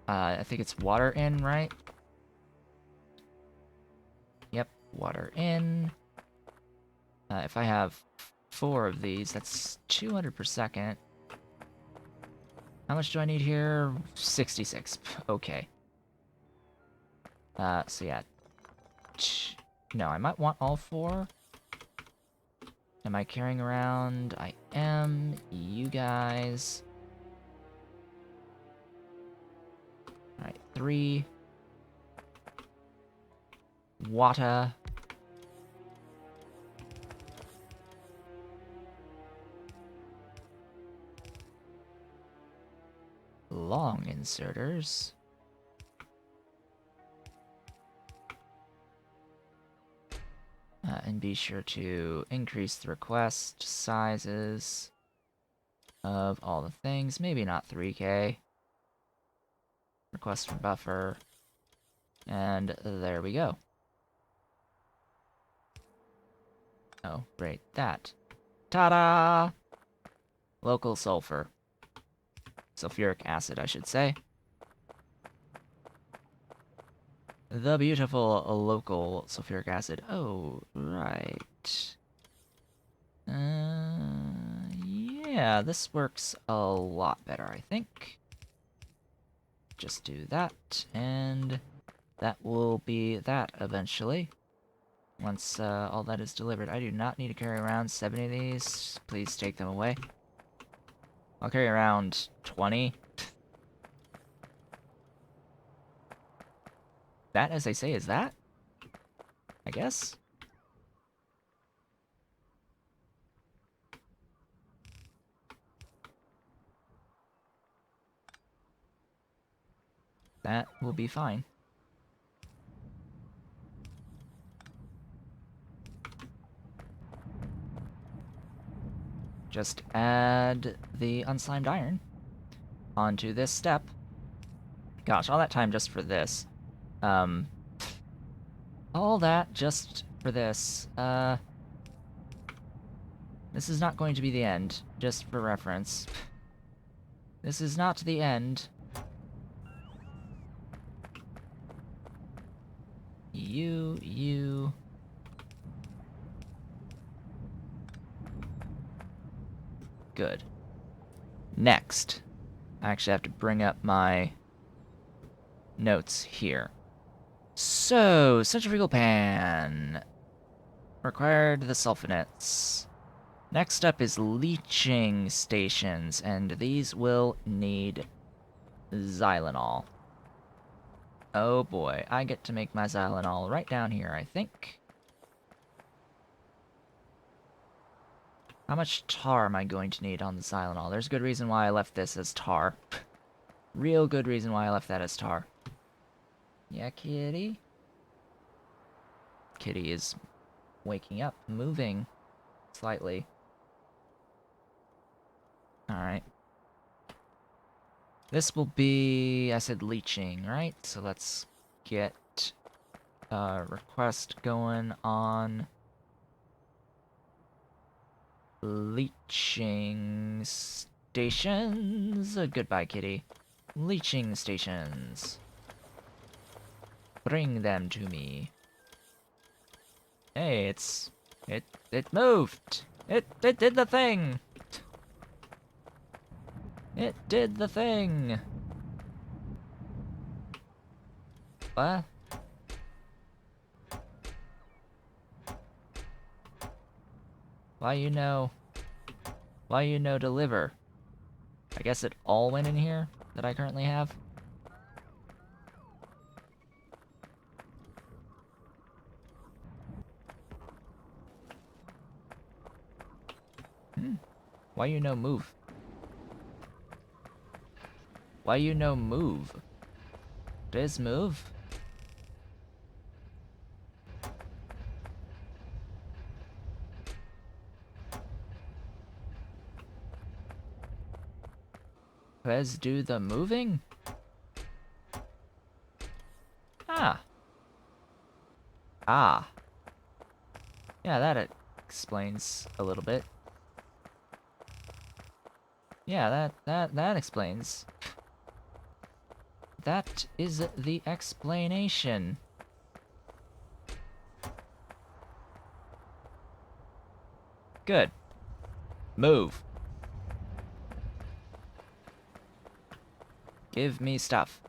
I think it's water in, right? Yep, water in. If I have 4 of these, that's 200 per second. How much do I need here? 66. Okay. So yeah. No, I might want all 4. Am I carrying around? I am. You guys. Alright, 3. water. Long inserters. And be sure to increase the request sizes of all the things. Maybe not 3K. Request from buffer. And there we go. Oh, great. That. Ta-da! Local sulfur. Sulfuric acid, I should say. The beautiful local sulfuric acid. Oh, right. Yeah, this works a lot better, I think. Just do that, and that will be that eventually. Once all that is delivered. I do not need to carry around 70 of these. Please take them away. I'll carry around 20. That, as they say, is that? I guess? That will be fine. Just add the unslimed iron onto this step. Gosh, all that time just for this. All that just for this. This is not going to be the end, just for reference. This is not the end. You... Good. Next. I actually have to bring up my notes here. So, centrifugal pan. Required the sulfonates. Next up is leaching stations, and these will need xylanol. Oh boy, I get to make my xylanol right down here, I think. How much tar am I going to need on the xylanol? There's a good reason why I left this as tar. Real good reason why I left that as tar. Yeah, kitty? Kitty is waking up, moving slightly. Alright. This will be, I said leaching, right? So let's get a request going on leaching stations. Goodbye, kitty. Leaching stations. Bring them to me. Hey, it moved. It did the thing. It did the thing. What? Why you know deliver? I guess it all went in here that I currently have. Why you no move? Why you no move? This move? Let's do the moving? Ah. Ah. Yeah, that explains a little bit. Yeah, that explains. That is the explanation. Good. Move. Give me stuff.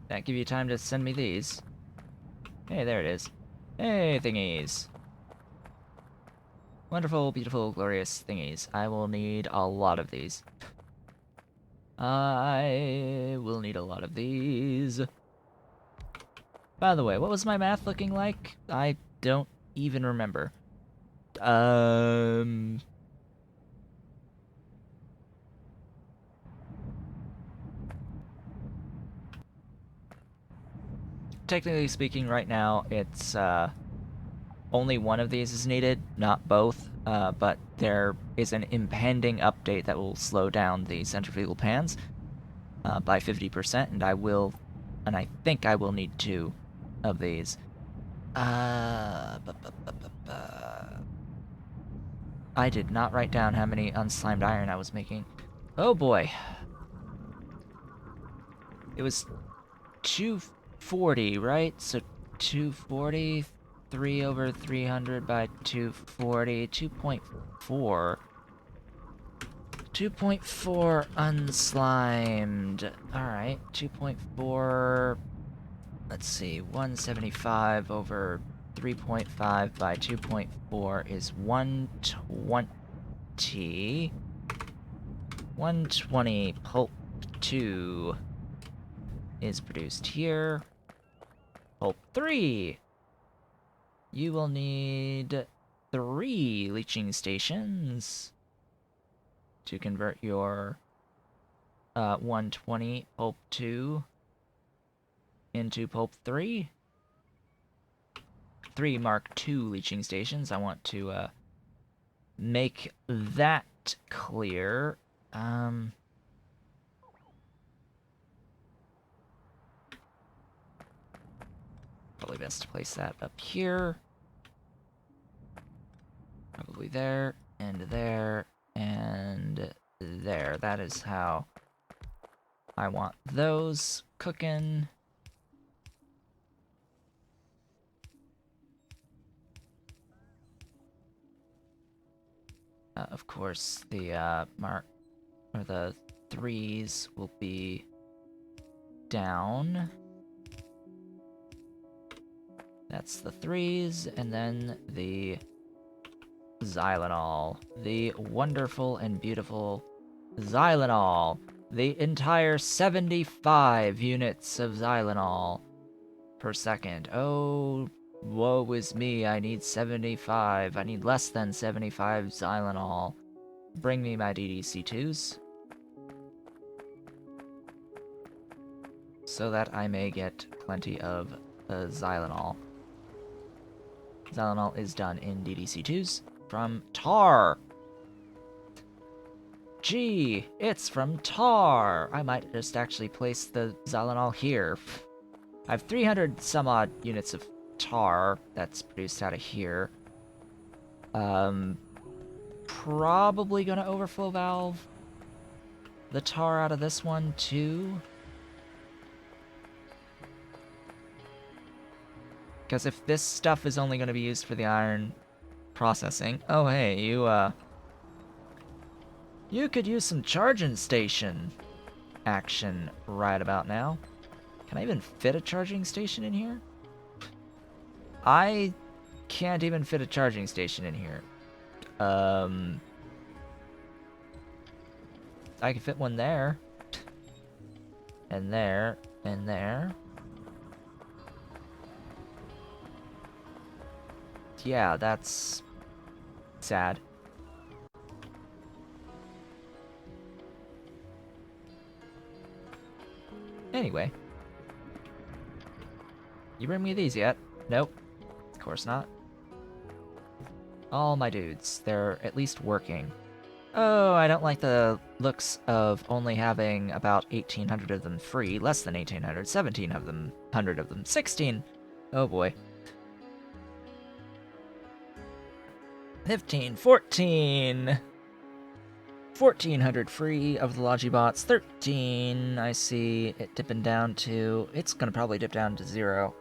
That give you time to send me these? Hey, there it is. Hey, thingies. Wonderful, beautiful, glorious thingies. I will need a lot of these. I will need a lot of these. By the way, what was my math looking like? I don't even remember. Technically speaking, right now, it's, only one of these is needed, not both, but there is an impending update that will slow down the centrifugal pans by 50%, and I think I will need 2 of these. I did not write down how many unslimed iron I was making. Oh boy. It was 240, right? So 240, 3 over 300 by 240, 2.4. 2.4 unslimed. Alright, 2.4. Let's see, 175 over 3.5 by 2.4 is 120. 120 pulp 2 is produced here. Pulp 3. You will need 3 leaching stations to convert your 120 pulp 2 into pulp 3. 3 Mark II leaching stations. I want to make that clear. Probably best to place that up here. Probably there, and there, and there. That is how I want those cooking. Of course, the the 3s will be down. That's the 3s, and then the Xylanol. The wonderful and beautiful Xylanol. The entire 75 units of Xylanol per second. Oh, woe is me, I need 75. I need less than 75 Xylanol. Bring me my DDC2s. So that I may get plenty of Xylanol. Xylanol is done in DDC2s from tar. Gee, it's from tar. I might just actually place the Xylanol here. I have 300 some odd units of tar that's produced out of here. Probably gonna overflow valve the tar out of this one too. Because if this stuff is only gonna be used for the iron processing... Oh hey, you could use some charging station action right about now. Can I even fit a charging station in here? I can't even fit a charging station in here. I can fit one there. And there. And there. Yeah, that's sad. Anyway. You bring me these yet? Nope. Of course not. All my dudes. They're at least working. Oh, I don't like the looks of only having about 1,800 of them free. Less than 1,800. 17 of them. 100 of them. 16! Oh boy. 15, 14! 1,400 free of the Logibots. 13, I see it dipping down to... It's gonna probably dip down to 0.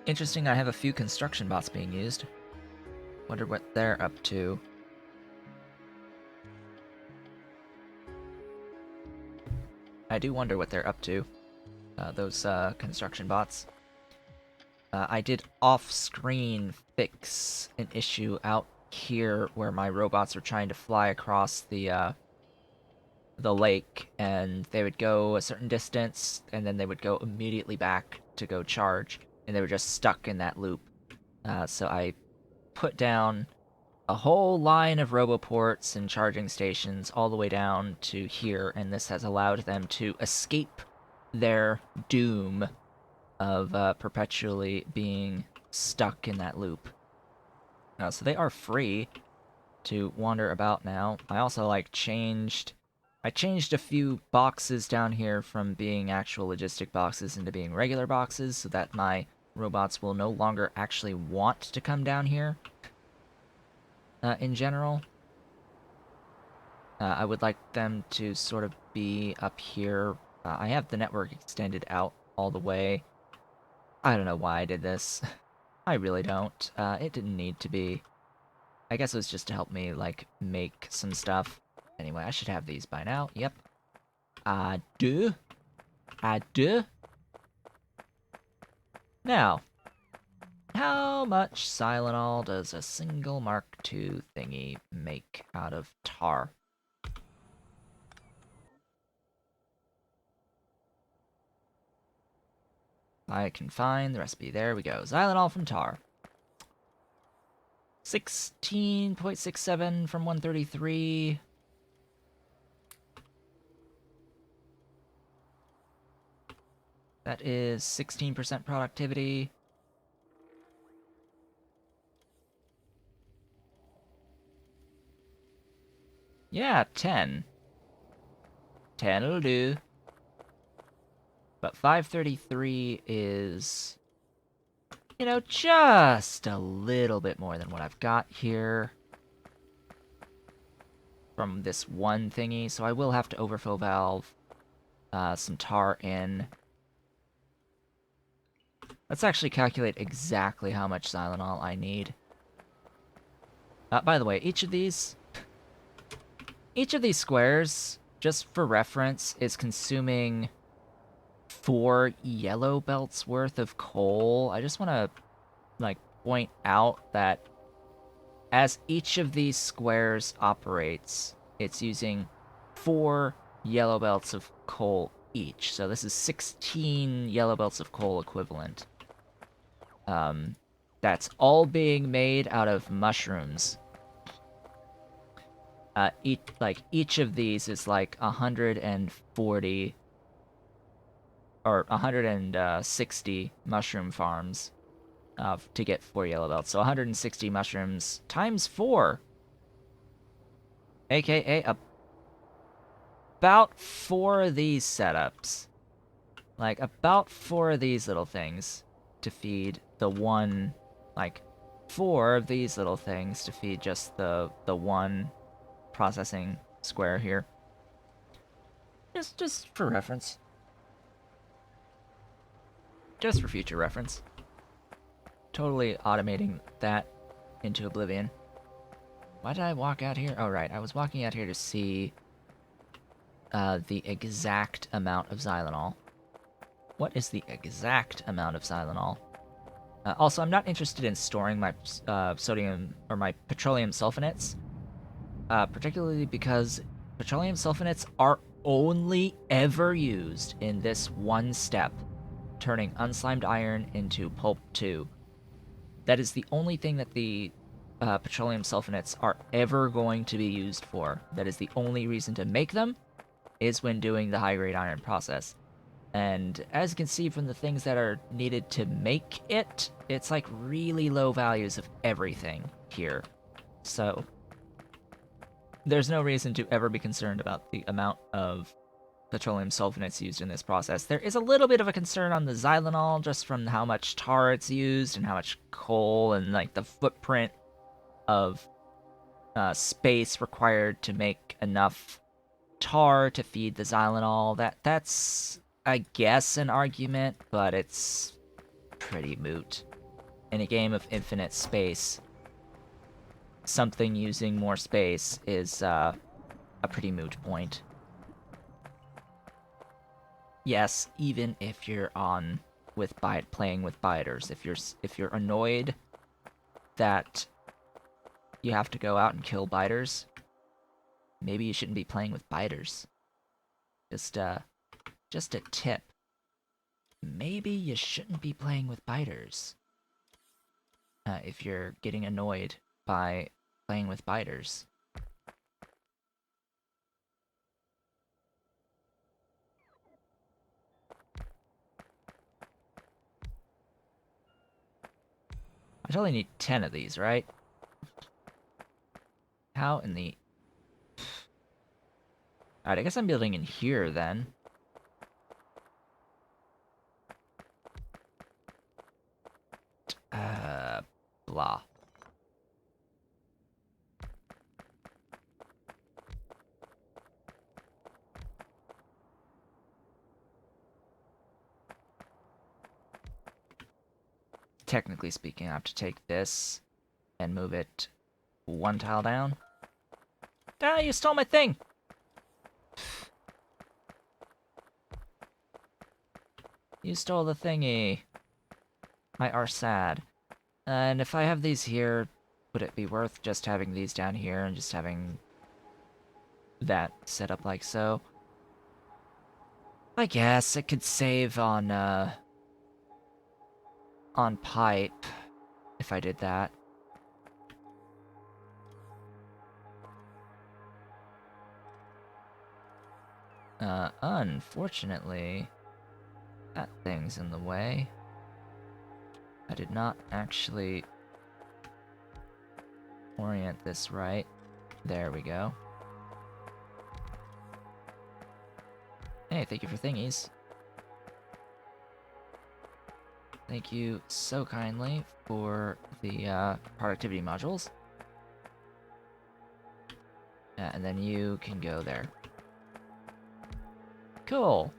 Interesting, I have a few construction bots being used. Wonder what they're up to. I do wonder what they're up to. Those construction bots. I did off-screen fix an issue out here where my robots were trying to fly across the lake, and they would go a certain distance, and then they would go immediately back to go charge, and they were just stuck in that loop. So I put down a whole line of roboports and charging stations all the way down to here, and this has allowed them to escape their doom of perpetually being stuck in that loop. So they are free to wander about now. I also I changed a few boxes down here from being actual logistic boxes into being regular boxes so that my robots will no longer actually want to come down here. In general, I would like them to sort of be up here. I have the network extended out all the way. I don't know why I did this. I really don't. It didn't need to be. I guess it was just to help me, like, make some stuff. Anyway, I should have these by now. Yep. I do. I do. Now, how much Silenol does a single Mark II thingy make out of tar? I can find the recipe. There we go. Xylanol from tar. 16.67 from 133. That is 16% productivity. Yeah, 10. 10'll do. But 533 is, you know, just a little bit more than what I've got here from this one thingy, so I will have to overfill valve some tar in. Let's actually calculate exactly how much Xylanol I need. By the way, each of these squares, just for reference, is consuming 4 yellow belts worth of coal. I just want to, like, point out that as each of these squares operates, it's using 4 yellow belts of coal each. So this is 16 yellow belts of coal equivalent. That's all being made out of mushrooms. Each of these is like 140 or 160 mushroom farms to get 4 yellow belts. So 160 mushrooms times 4, aka about 4 of these setups. Like, about 4 of these little things to feed the one, like, 4 of these little things to feed just the one processing square here. Just for reference. Just for future reference. Totally automating that into oblivion. Why did I walk out here? Oh, right. I was walking out here to see the exact amount of Xylanol. What is the exact amount of Xylanol? Also, I'm not interested in storing my sodium or my petroleum sulfonates, particularly because petroleum sulfonates are only ever used in this one step, turning unslimed iron into pulp 2. That is the only thing that the petroleum sulfonates are ever going to be used for. That is the only reason to make them, is when doing the high-grade iron process. And as you can see from the things that are needed to make it, it's like really low values of everything here. So there's no reason to ever be concerned about the amount of petroleum sulfonates used in this process. There is a little bit of a concern on the Xylanol, just from how much tar it's used and how much coal and, like, the footprint of space required to make enough tar to feed the Xylanol. That's, I guess, an argument, but it's pretty moot. In a game of infinite space, something using more space is a pretty moot point. Yes, even if you're on with playing with biters. If you're annoyed that you have to go out and kill biters, maybe you shouldn't be playing with biters. Just a tip. Maybe you shouldn't be playing with biters. If you're getting annoyed by playing with biters. I only need 10 of these, right? How in the... Alright, I guess I'm building in here, then. Blah. Technically speaking, I have to take this and move it one tile down. Ah, you stole my thing! You stole the thingy. My are sad. And if I have these here, would it be worth just having these down here and just having that set up like so? I guess it could save on pipe if I did that. Unfortunately, that thing's in the way. I did not actually orient this right. There we go. Hey, thank you for thingies. Thank you so kindly for the productivity modules. And then you can go there. Cool.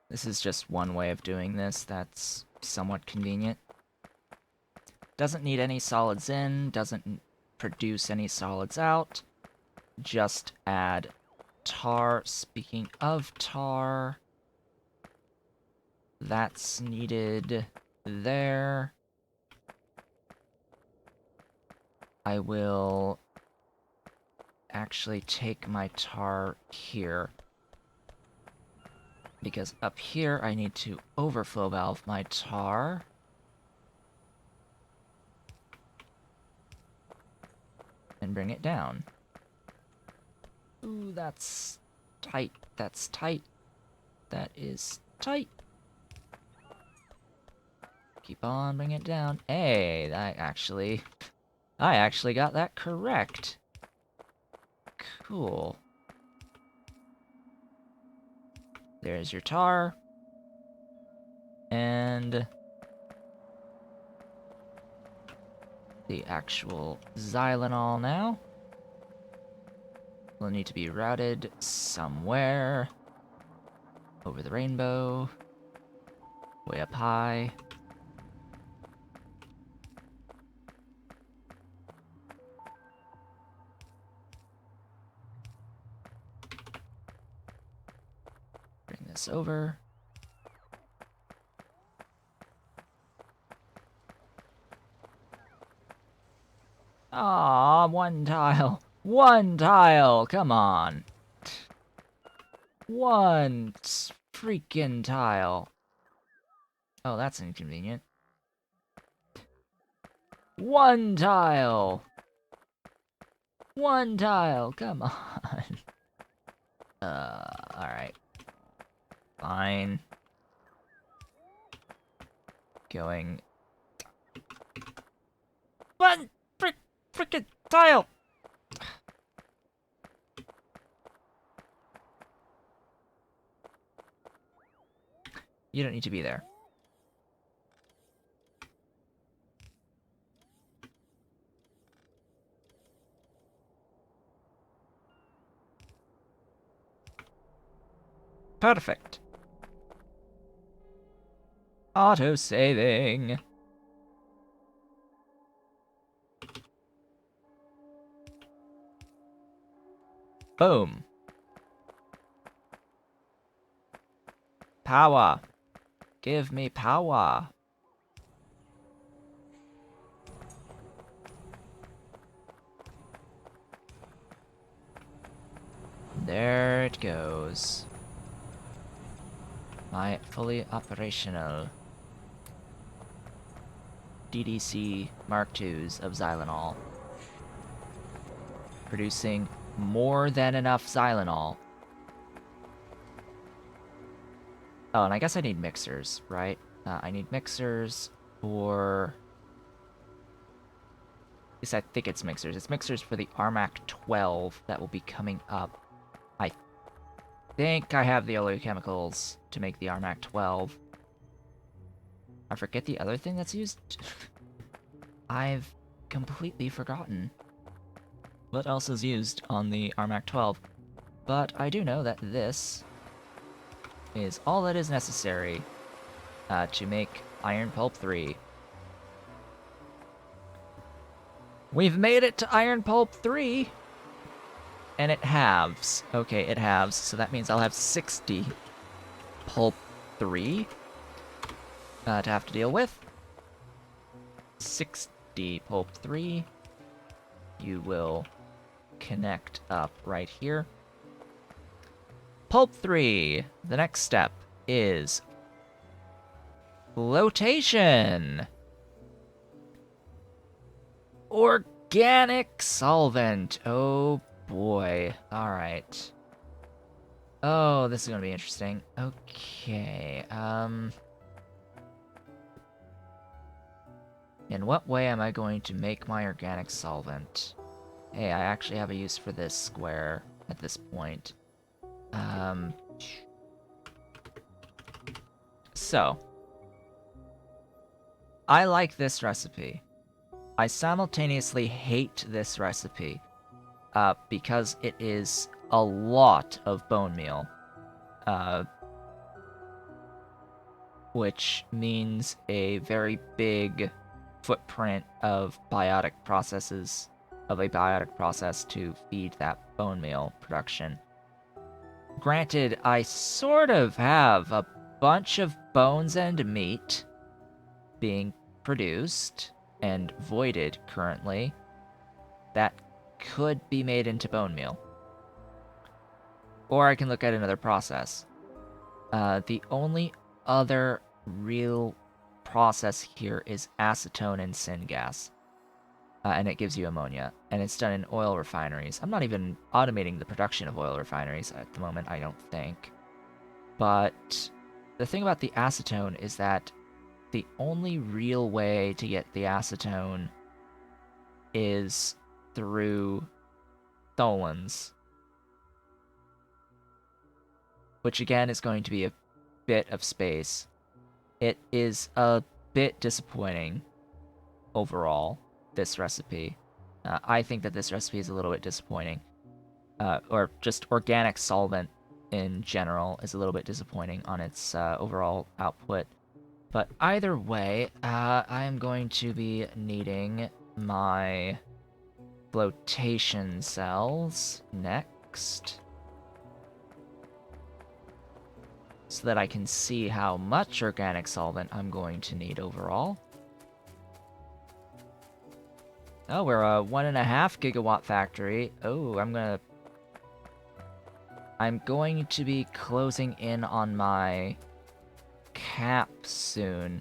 This is just one way of doing this that's somewhat convenient. Doesn't need any solids in, doesn't produce any solids out. Just add tar. Speaking of tar, that's needed there. I will actually take my tar here, because up here I need to overflow valve my tar. And bring it down. Ooh, that's tight. That's tight. That is tight. Keep on, bring it down. Hey, I actually got that correct. Cool. There's your tar. And the actual xylenol now will need to be routed somewhere over the rainbow, way up high. Bring this over. Aw, one tile. One tile! Come on. One freaking tile. Oh, that's inconvenient. One tile! One tile, come on. Alright. Fine. Going. One frickin' tile! You don't need to be there. Perfect. Auto-saving. Boom. Power. Give me power. There it goes. My fully operational DDC Mark IIs of Xylenol. Producing more than enough Xylenol. Oh, and I guess I need mixers, right? I need mixers for... At least I think it's mixers. It's mixers for the Armac 12 that will be coming up. I think I have the oleochemicals to make the Armac 12. I forget the other thing that's used. I've completely forgotten what else is used on the Armac 12. But I do know that this is all that is necessary to make Iron Pulp 3. We've made it to Iron Pulp 3! And it halves. Okay, it halves, so that means I'll have 60 Pulp 3 to have to deal with. 60 Pulp 3. You will connect up right here. Pulp 3. The next step is flotation. Organic solvent. Oh boy. Alright. Oh, this is gonna be interesting. Okay, in what way am I going to make my organic solvent? Hey, I actually have a use for this square at this point. So, I like this recipe. I simultaneously hate this recipe, because it is a lot of bone meal, which means a very big footprint of biotic processes, of a biotic process to feed that bone meal production. Granted, I sort of have a bunch of bones and meat being produced and voided currently that could be made into bone meal. Or I can look at another process. The only other real process here is acetone and syngas. And it gives you ammonia, and it's done in oil refineries. I'm not even automating the production of oil refineries at the moment, I don't think. But the thing about the acetone is that the only real way to get the acetone is through tholins. Which again is going to be a bit of space. It is a bit disappointing overall, this recipe. I think that this recipe is a little bit disappointing. Or just organic solvent in general is a little bit disappointing on its overall output. But either way, I am going to be needing my flotation cells next, so that I can see how much organic solvent I'm going to need overall. Oh, we're a 1.5 gigawatt factory. Oh, I'm going to be closing in on my cap soon.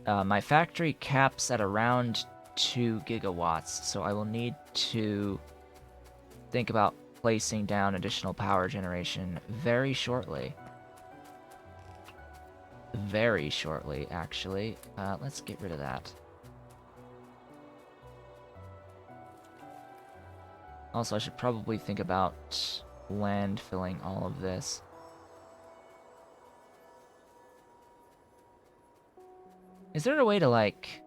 My factory caps at around 2 gigawatts, so I will need to think about placing down additional power generation very shortly. Very shortly, actually. Let's get rid of that. Also, I should probably think about landfilling all of this. Is there a way to, like,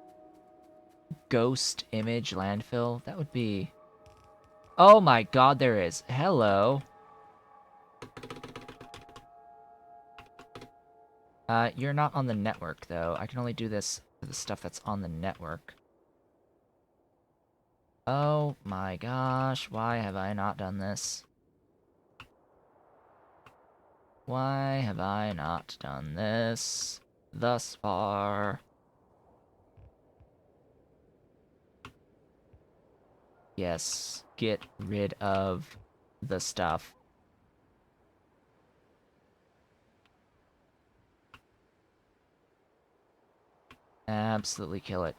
ghost image landfill? That would be... Oh my god, there is. Hello. You're not on the network, though. I can only do this for the stuff that's on the network. Oh my gosh, why have I not done this? Why have I not done this thus far? Yes, get rid of the stuff. Absolutely kill it.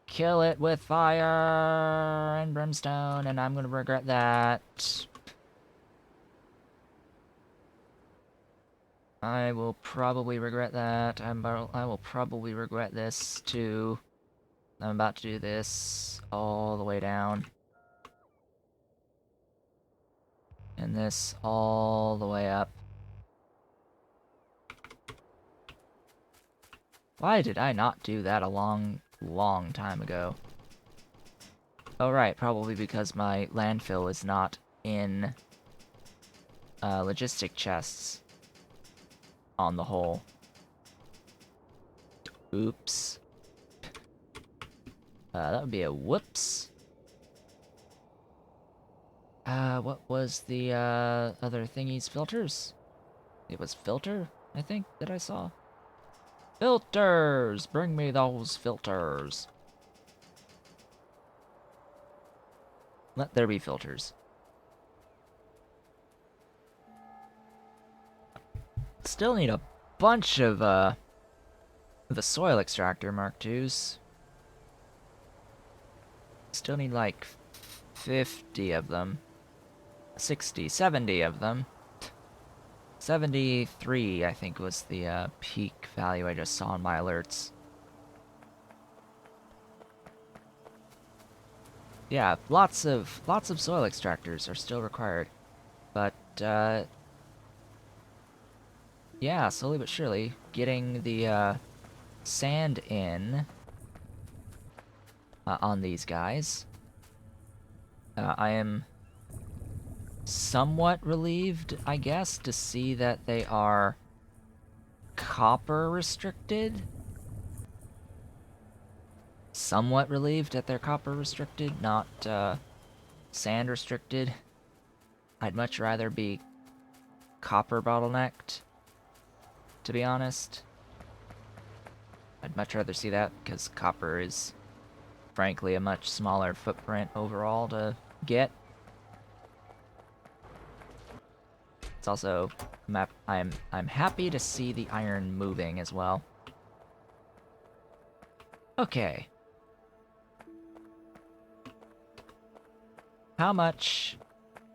Kill it with fire and brimstone, and I'm gonna regret that. I will probably regret that. I will probably regret this too. I'm about to do this all the way down. And this all the way up. Why did I not do that a long time ago? Oh right, probably because my landfill is not in logistic chests on the whole. Oops. That would be a whoops. What was the other thingy's filters? It was filter, I think, that I saw. Filters! Bring me those filters. Let there be filters. Still need a bunch of, the soil extractor Mark IIs. Still need, like, 50 of them. 60, 70 of them. 73, I think, was the, peak value I just saw in my alerts. Yeah, lots of soil extractors are still required. But, yeah, slowly but surely, getting the, sand in on these guys. I am somewhat relieved, I guess, to see that they are copper restricted. Somewhat relieved that they're copper restricted, not sand restricted. I'd much rather be copper bottlenecked, to be honest. I'd much rather see that, because copper is, frankly, a much smaller footprint overall to get. It's also, I'm happy to see the iron moving as well. Okay. How much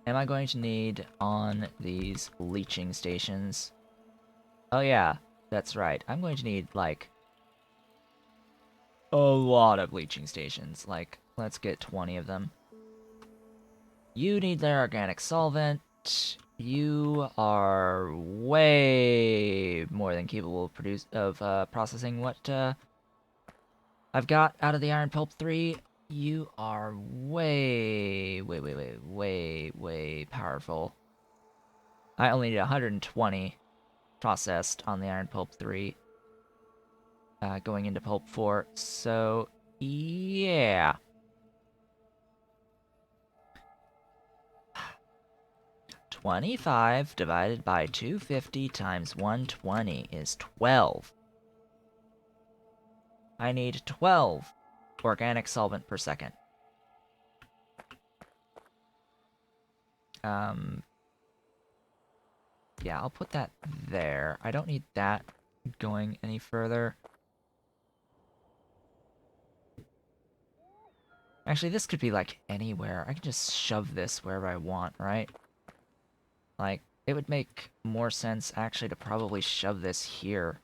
am I going to need on these leaching stations? Oh yeah, that's right. I'm going to need, like, a lot of leaching stations. Like, let's get 20 of them. You need their organic solvent. You are way more than capable of processing what I've got out of the Iron Pulp 3. You are way powerful. I only need 120 processed on the Iron Pulp 3. Going into Pulp 4, so yeah. 25 divided by 250 times 120 is 12. I need 12 organic solvent per second. Yeah, I'll put that there. I don't need that going any further. Actually, this could be, like, anywhere. I can just shove this wherever I want, right? Like, it would make more sense, actually, to probably shove this here.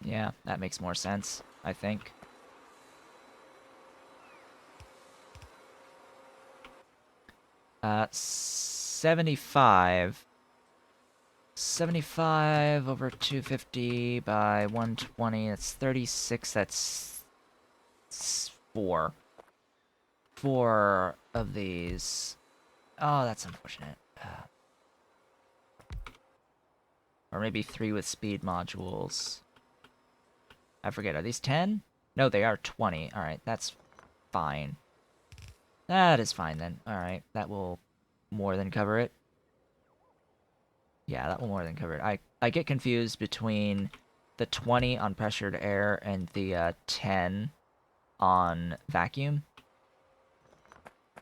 Yeah, that makes more sense, I think. Uh, 75. 75 over 250 by 120, that's 36, that's 4. 4 of these. Oh, that's unfortunate. Or maybe 3 with speed modules. I forget, are these 10? No, they are 20. Alright, that's fine. That is fine then. Alright, that will more than cover it. Yeah, that will more than cover it. I get confused between the 20 on pressured air and the 10 on vacuum.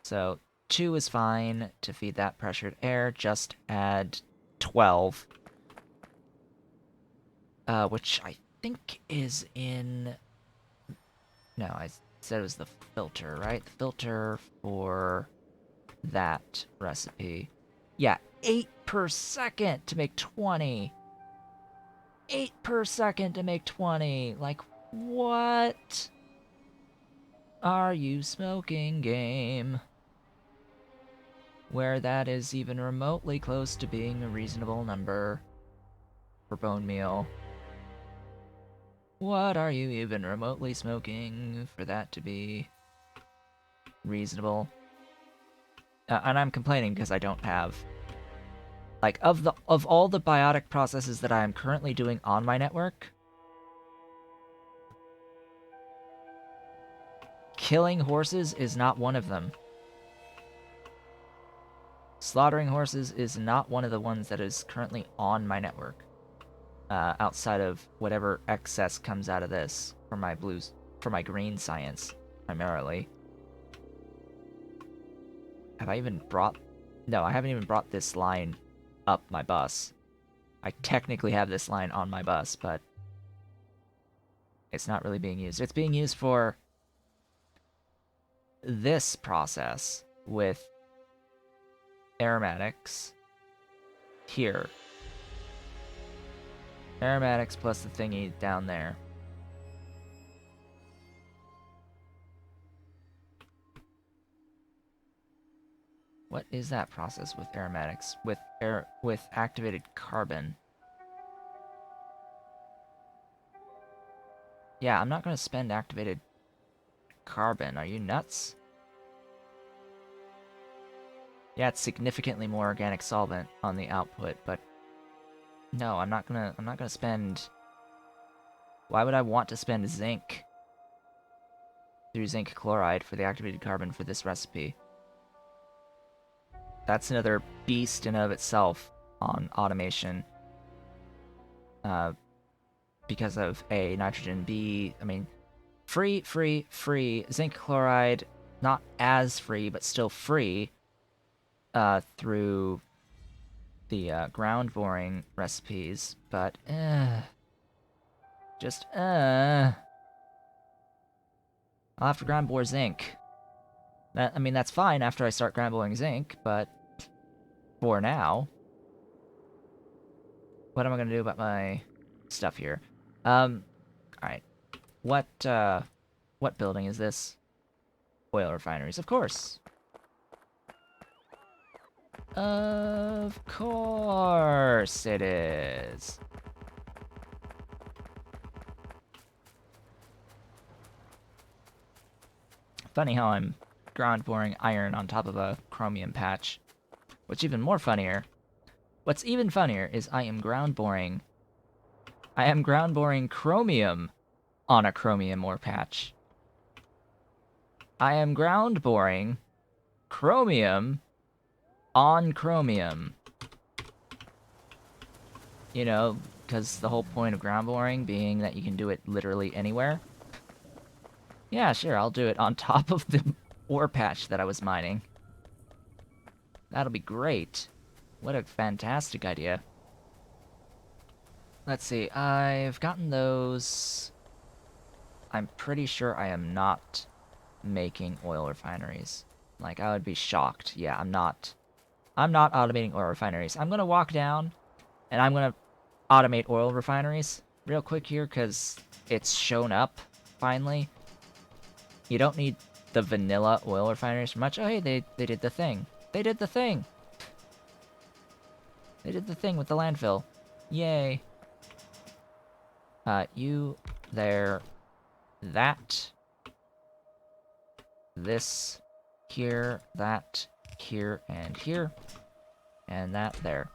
So 2 is fine to feed that pressured air. Just add 12. Which I think is in... No, I said it was the filter, right? The filter for that recipe. Yeah, 8 per second to make 20. 8 per second to make 20. Like, what are you smoking, game? Where that is even remotely close to being a reasonable number for bone meal. What are you even remotely smoking for that to be reasonable? And I'm complaining because I don't have... Like, of all the biotic processes that I am currently doing on my network, killing horses is not one of them. Slaughtering horses is not one of the ones that is currently on my network. Outside of whatever excess comes out of this for my green science, primarily. Have I even brought... No, I haven't even brought this line up my bus. I technically have this line on my bus, but it's not really being used. It's being used for this process with aromatics here. Aromatics plus the thingy down there. What is that process with aromatics? With activated carbon. Yeah, I'm not gonna spend activated carbon. Are you nuts? Yeah, it's significantly more organic solvent on the output, but no, I'm not gonna spend... Why would I want to spend zinc through zinc chloride for the activated carbon for this recipe? That's another beast in and of itself on automation. Because of A, nitrogen, B, I mean, free, zinc chloride, not as free, but still free, through the ground boring recipes, but I'll have to ground bore zinc. I mean, that's fine after I start ground boring zinc, but for now, what am I gonna do about my stuff here? Alright. What building is this? Oil refineries, of course. Of course it is. Funny how I'm ground boring iron on top of a chromium patch. What's even funnier is I am ground boring chromium on a chromium ore patch. I am ground boring chromium on chromium. You know, because the whole point of ground boring being that you can do it literally anywhere. Yeah, sure, I'll do it on top of the ore patch that I was mining. That'll be great. What a fantastic idea. Let's see, I've gotten those... I'm pretty sure I am not making oil refineries. Like, I would be shocked. Yeah, I'm not automating oil refineries. I'm gonna walk down, and I'm gonna automate oil refineries real quick here, because it's shown up, finally. You don't need the vanilla oil refineries for much. Oh, hey, they did the thing. They did the thing! They did the thing with the landfill. Yay. You, there, that. this here, that here, and here. And that there.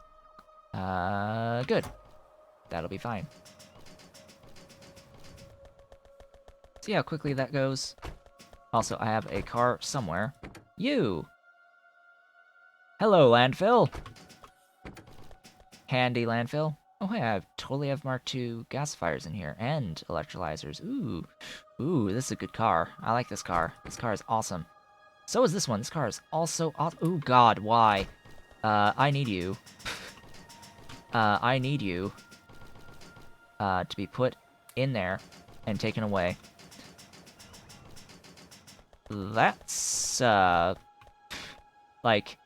Good. That'll be fine. See how quickly that goes? Also, I have a car somewhere. You! Hello, landfill! Handy landfill. Oh, hey, I totally have Mark II gasifiers in here, and electrolyzers. Ooh. Ooh, this is a good car. I like this car. This car is awesome. So is this one. This car is also awesome. Ooh, God, why? I need you. I need you. To be put in there and taken away. That's, like,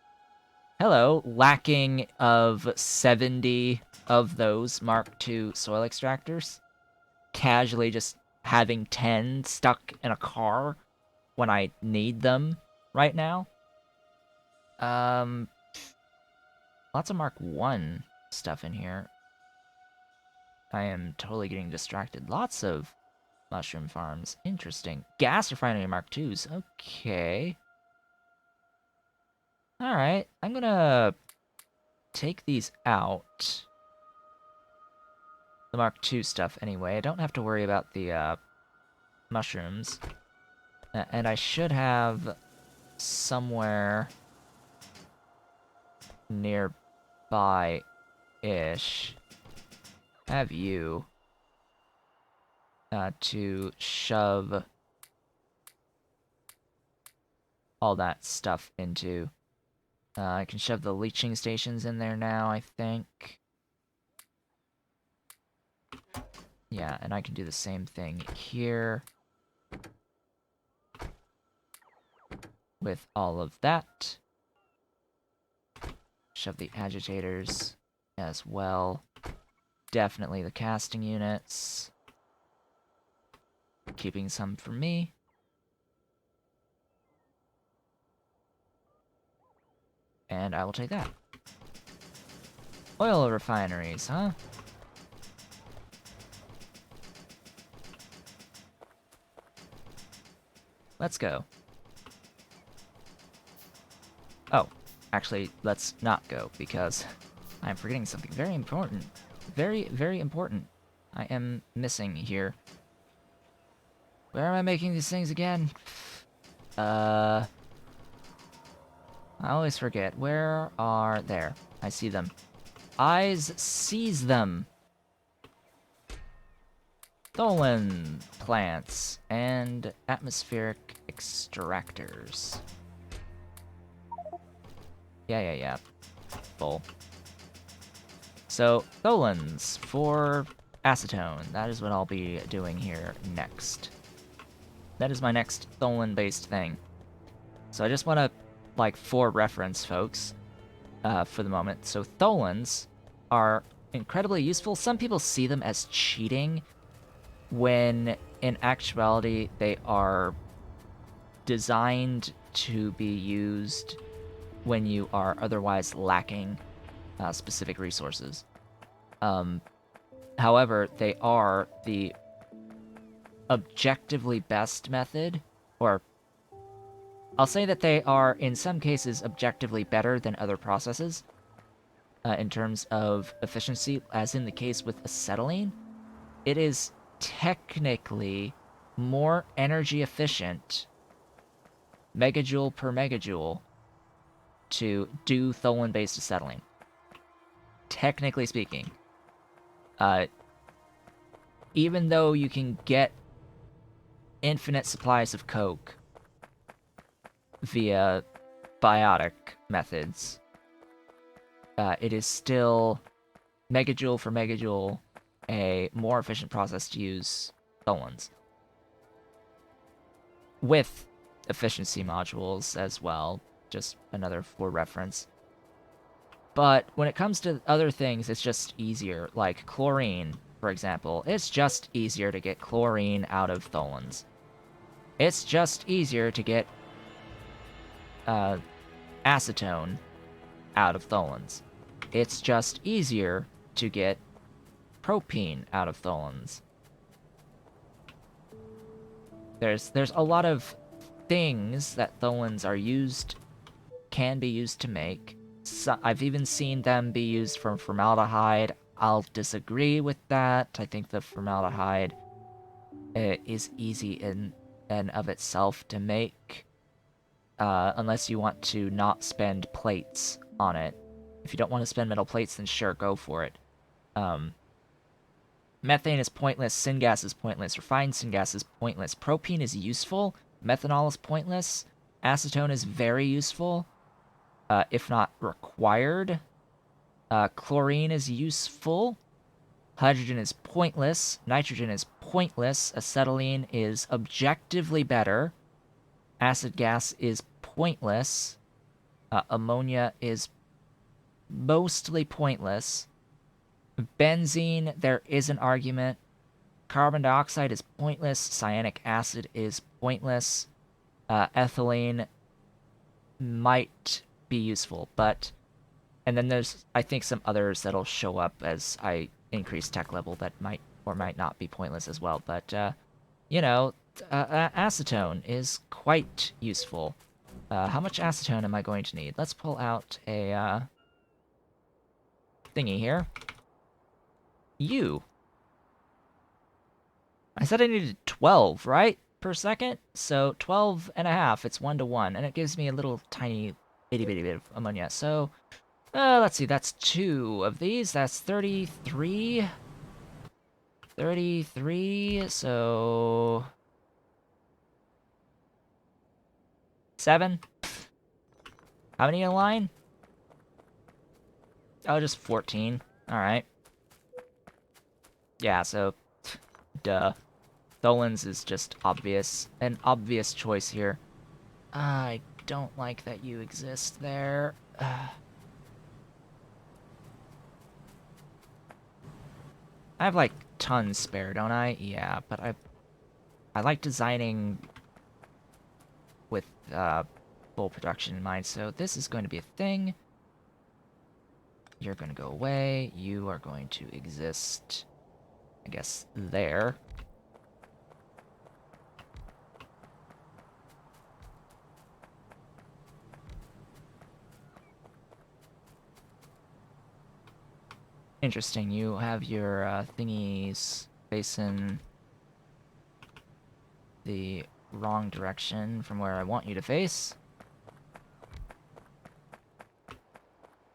hello, lacking of 70 of those Mark II soil extractors. Casually just having 10 stuck in a car when I need them right now. Lots of Mark I stuff in here. I am totally getting distracted. Lots of mushroom farms. Interesting. Gas refinery Mark IIs. Okay. Alright, I'm gonna take these out. The Mark II stuff, anyway. I don't have to worry about the, mushrooms. And I should have somewhere nearby-ish have you to shove all that stuff into. I can shove the leaching stations in there now, I think. Yeah, and I can do the same thing here with all of that. Shove the agitators as well. Definitely the casting units. Keeping some for me. And I will take that. Oil refineries, huh? Let's go. Oh, actually, let's not go, because I'm forgetting something very important. Very, very important. I am missing here. Where am I making these things again? I always forget. Where are... There. I see them. Eyes sees them! Tholen plants and atmospheric extractors. Yeah. Full. So, Tholens for acetone. That is what I'll be doing here next. That is my next Tholen-based thing. So I just want to, like, for reference, folks, for the moment. So Tholens are incredibly useful. Some people see them as cheating, when in actuality they are designed to be used when you are otherwise lacking specific resources. However, they are the objectively best method, or I'll say that they are, in some cases, objectively better than other processes in terms of efficiency, as in the case with acetylene. It is technically more energy efficient, megajoule per megajoule, to do Tholen-based acetylene. Technically speaking. Even though you can get infinite supplies of coke via biotic methods, it is still megajoule for megajoule a more efficient process to use Tholens. With efficiency modules as well, just another for reference. But when it comes to other things, it's just easier, like chlorine, for example. It's just easier to get chlorine out of Tholens. It's just easier to get acetone out of Tholens. It's just easier to get propene out of Tholens. There's a lot of things that tholins are used can be used to make. So, I've even seen them be used from formaldehyde. I'll disagree with that. I think the formaldehyde is easy in and of itself to make, unless you want to not spend plates on it. If you don't want to spend metal plates, then sure, go for it. Methane is pointless, syngas is pointless, refined syngas is pointless, propene is useful, methanol is pointless, acetone is very useful, if not required. Chlorine is useful, hydrogen is pointless, nitrogen is pointless, acetylene is objectively better, acid gas is pointless, ammonia is mostly pointless, benzene, there is an argument, carbon dioxide is pointless, cyanic acid is pointless, ethylene might be useful, but... And then there's, I think, some others that'll show up as I increase tech level that might or might not be pointless as well, but, you know, acetone is quite useful. How much acetone am I going to need? Let's pull out a, thingy here. I said I needed 12, right? Per second? So 12 and a half, it's 1 to 1, and it gives me a little tiny itty bitty bit of ammonia. So, let's see, that's 2 of these, that's 33. 33, so... 7? How many in a line? Oh, just 14. Alright. Yeah, so... Duh. Tholins is just obvious. An obvious choice here. I don't like that you exist there. I have, like, tons spare, don't I? Yeah, but I like designing with, full production in mind, so this is going to be a thing. You're gonna go away. You are going to exist, I guess, there. Interesting, you have your thingies facing the wrong direction from where I want you to face.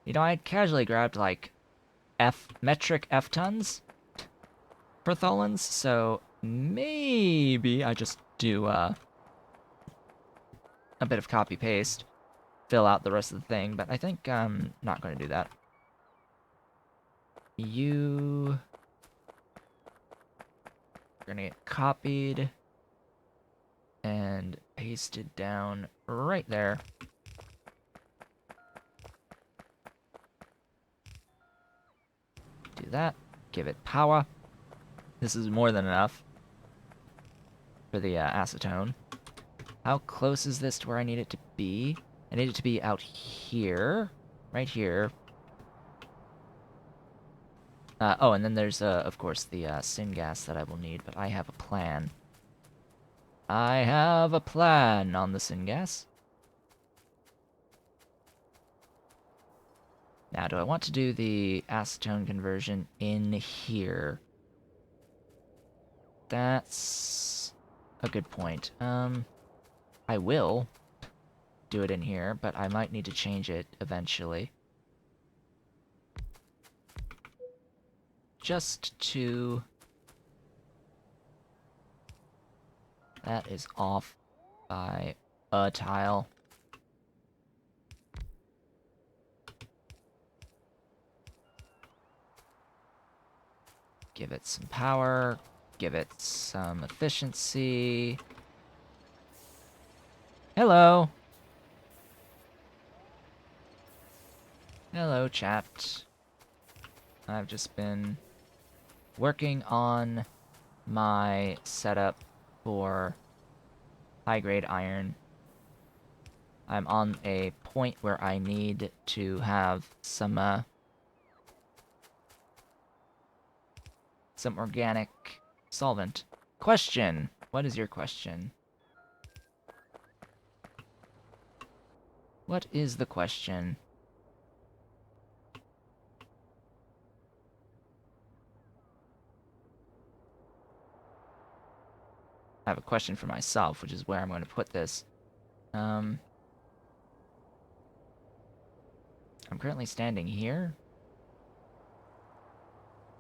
You know, I casually grabbed, like, metric F-tons for tholins, so maybe I just do a bit of copy-paste, fill out the rest of the thing, but I think I'm not going to do that. You are gonna get copied and pasted down right there. Do that. Give it power. This is more than enough for the acetone. How close is this to where I need it to be? I need it to be out here. Right here. Oh, and then there's, of course, the syngas that I will need, but I have a plan. I have a plan on the syngas. Now, do I want to do the acetone conversion in here? That's a good point. I will do it in here, but I might need to change it eventually. Just to... That is off by a tile. Give it some power. Give it some efficiency. Hello. Hello, chat. I've just been working on my setup for high-grade iron. I'm on a point where I need to have some organic solvent. Question! What is your question? What is the question? I have a question for myself, which is where I'm going to put this. I'm currently standing here.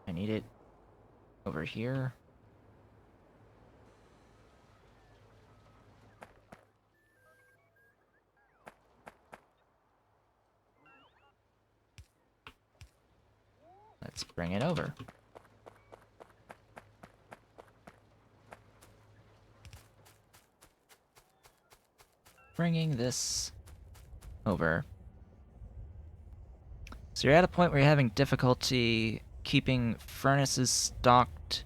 I need it over here. Let's bring it over. Bringing this over. So you're at a point where you're having difficulty keeping furnaces stocked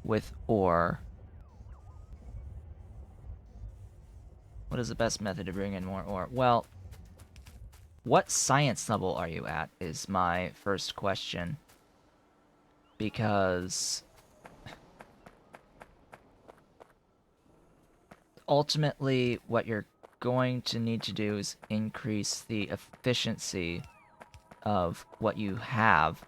with ore. What is the best method to bring in more ore? Well, what science level are you at is my first question. Because ultimately what you're going to need to do is increase the efficiency of what you have.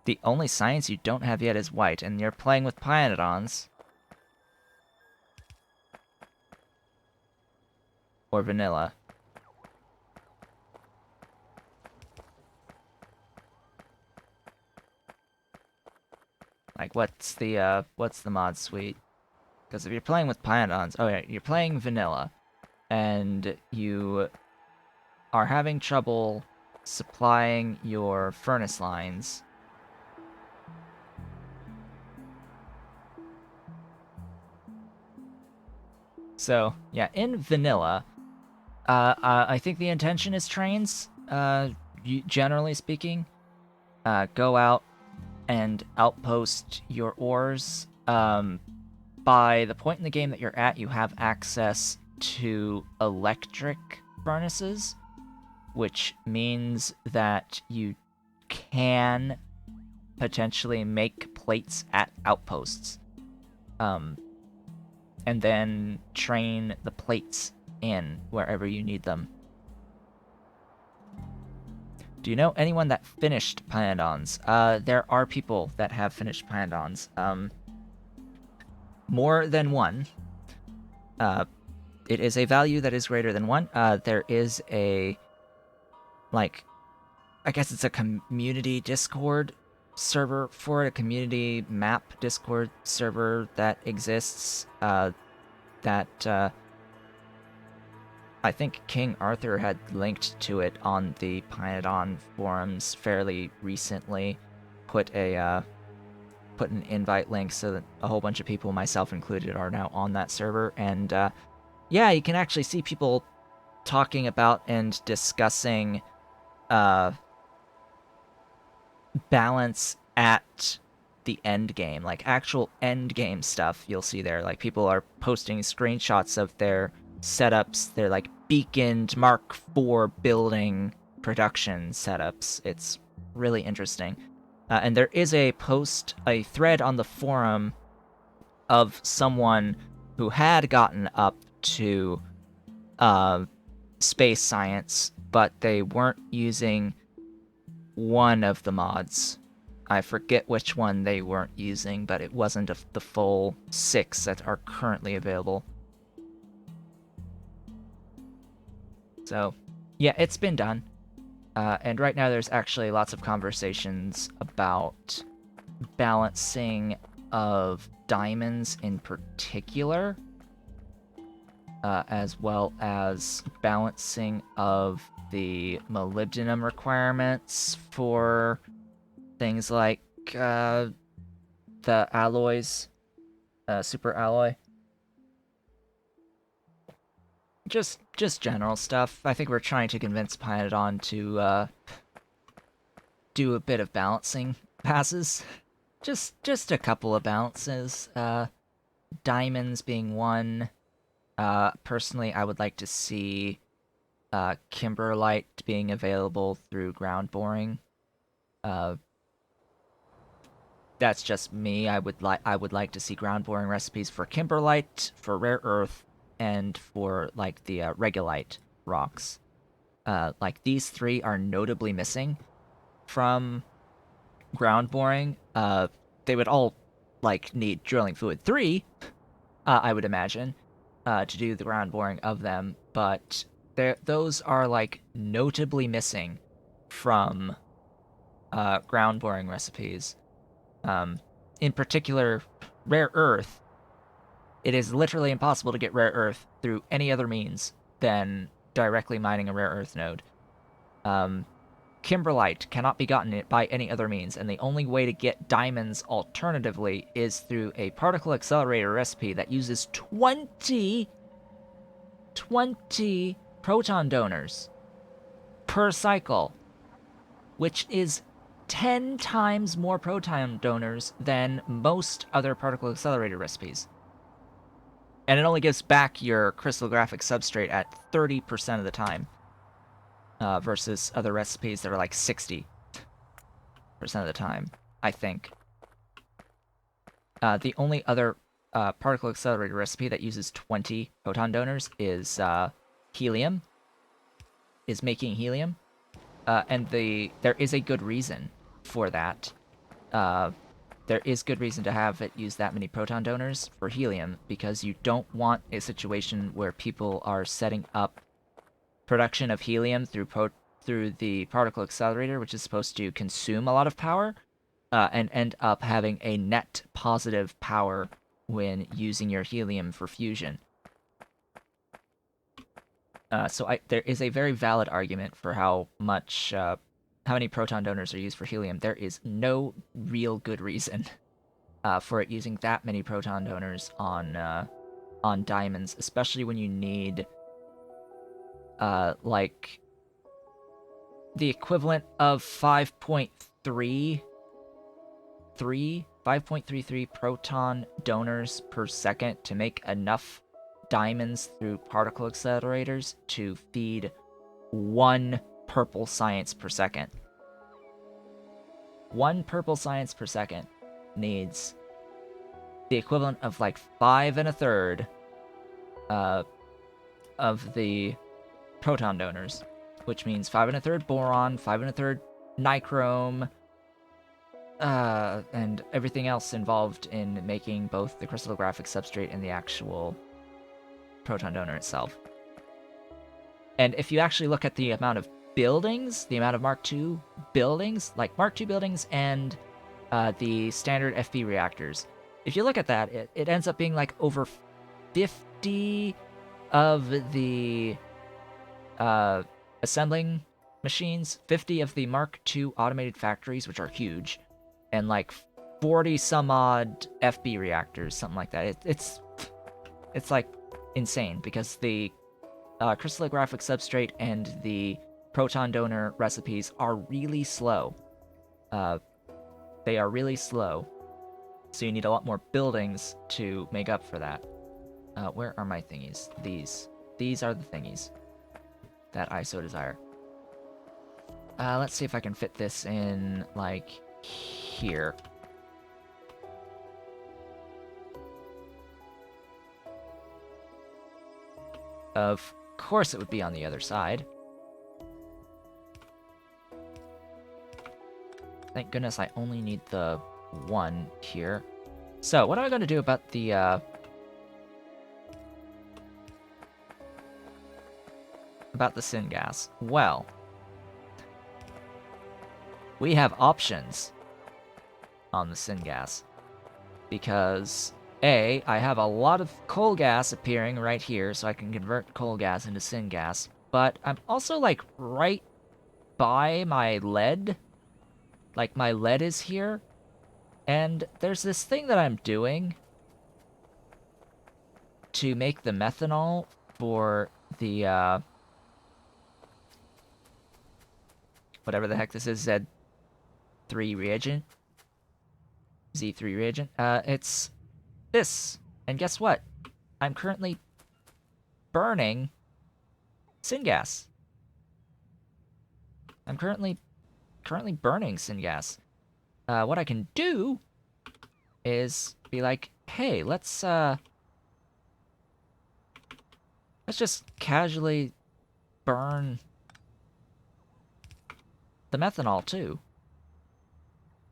The only science you don't have yet is white, and you're playing with Pyanodons. Or vanilla. Like, what's the mod suite? Because if you're playing with Pyanodons, oh yeah, you're playing vanilla, and you are having trouble supplying your furnace lines. So, yeah, in vanilla, I think the intention is trains, generally speaking. Go out and outpost your ores. By the point in the game that you're at, you have access to electric furnaces, which means that you can potentially make plates at outposts. And then train the plates in wherever you need them. Do you know anyone that finished Pyanodons? There are people that have finished Pyanodons. More than one. It is a value that is greater than one. There is a, like, I guess it's a community Discord server for it, a community map Discord server that exists, that I think King Arthur had linked to it on the Pyanodon forums fairly recently. Put an invite link so that a whole bunch of people, myself included, are now on that server. And yeah, you can actually see people talking about and discussing balance at the end game, like actual end game stuff. You'll see there, like, people are posting screenshots of their setups, their like beaconed Mark IV building production setups. It's really interesting. And there is a thread on the forum of someone who had gotten up to space science, but they weren't using one of the mods. I forget which one they weren't using, but it wasn't the full 6 that are currently available. So, yeah, it's been done. And right now there's actually lots of conversations about balancing of diamonds in particular, as well as balancing of the molybdenum requirements for things like the alloys, super alloy. Just general stuff. I think we're trying to convince Pyanodon to do a bit of balancing passes. Just a couple of balances. Diamonds being one. Personally, I would like to see kimberlite being available through ground boring. That's just me. I would like to see ground boring recipes for kimberlite, for rare earth, and for like the regolite rocks. Like these three are notably missing from ground boring. They would all like need drilling fluid 3, I would imagine, to do the ground boring of them, but those are like notably missing from ground boring recipes. In particular, rare earth. It is literally impossible to get rare earth through any other means than directly mining a rare earth node. Kimberlite cannot be gotten by any other means, and the only way to get diamonds alternatively is through a particle accelerator recipe that uses 20 proton donors per cycle, which is 10 times more proton donors than most other particle accelerator recipes. And it only gives back your crystallographic substrate at 30% of the time, versus other recipes that are like 60% of the time, I think. The only other particle accelerator recipe that uses 20 proton donors is helium, is making helium. And there is a good reason for that. There is good reason to have it use that many proton donors for helium, because you don't want a situation where people are setting up production of helium through the particle accelerator, which is supposed to consume a lot of power, and end up having a net positive power when using your helium for fusion. So there is a very valid argument for how many proton donors are used for helium. There is no real good reason for it using that many proton donors on diamonds, especially when you need like the equivalent of 5.33 proton donors per second to make enough diamonds through particle accelerators to feed 1 purple science per second. 1 purple science per second needs the equivalent of like 5 1/3 of the proton donors, which means 5 1/3 boron, 5 1/3 nichrome, and everything else involved in making both the crystallographic substrate and the actual proton donor itself. And if you actually look at the amount of buildings, the amount of Mark II buildings, like Mark II buildings and the standard FP reactors, if you look at that, it ends up being like over 50 of the assembling machines, 50 of the Mark II automated factories, which are huge, and like 40 some odd FB reactors, something like that. It's like insane, because the crystallographic substrate and the proton donor recipes are really slow. They are really slow, so you need a lot more buildings to make up for that. Where are my thingies? These are the thingies that I so desire. Let's see if I can fit this in, like, here. Of course it would be on the other side. Thank goodness I only need the one here. So, what am I going to do about the, syngas? Well, we have options on the syngas, because A, I have a lot of coal gas appearing right here, so I can convert coal gas into syngas, but I'm also, like, right by my lead. Like, my lead is here, and there's this thing that I'm doing to make the methanol for the, whatever the heck this is, Z3 reagent. Z3 reagent. It's this. And guess what? I'm currently burning syngas. I'm currently burning syngas. What I can do is be like, hey, let's Let's just casually burn the methanol, too.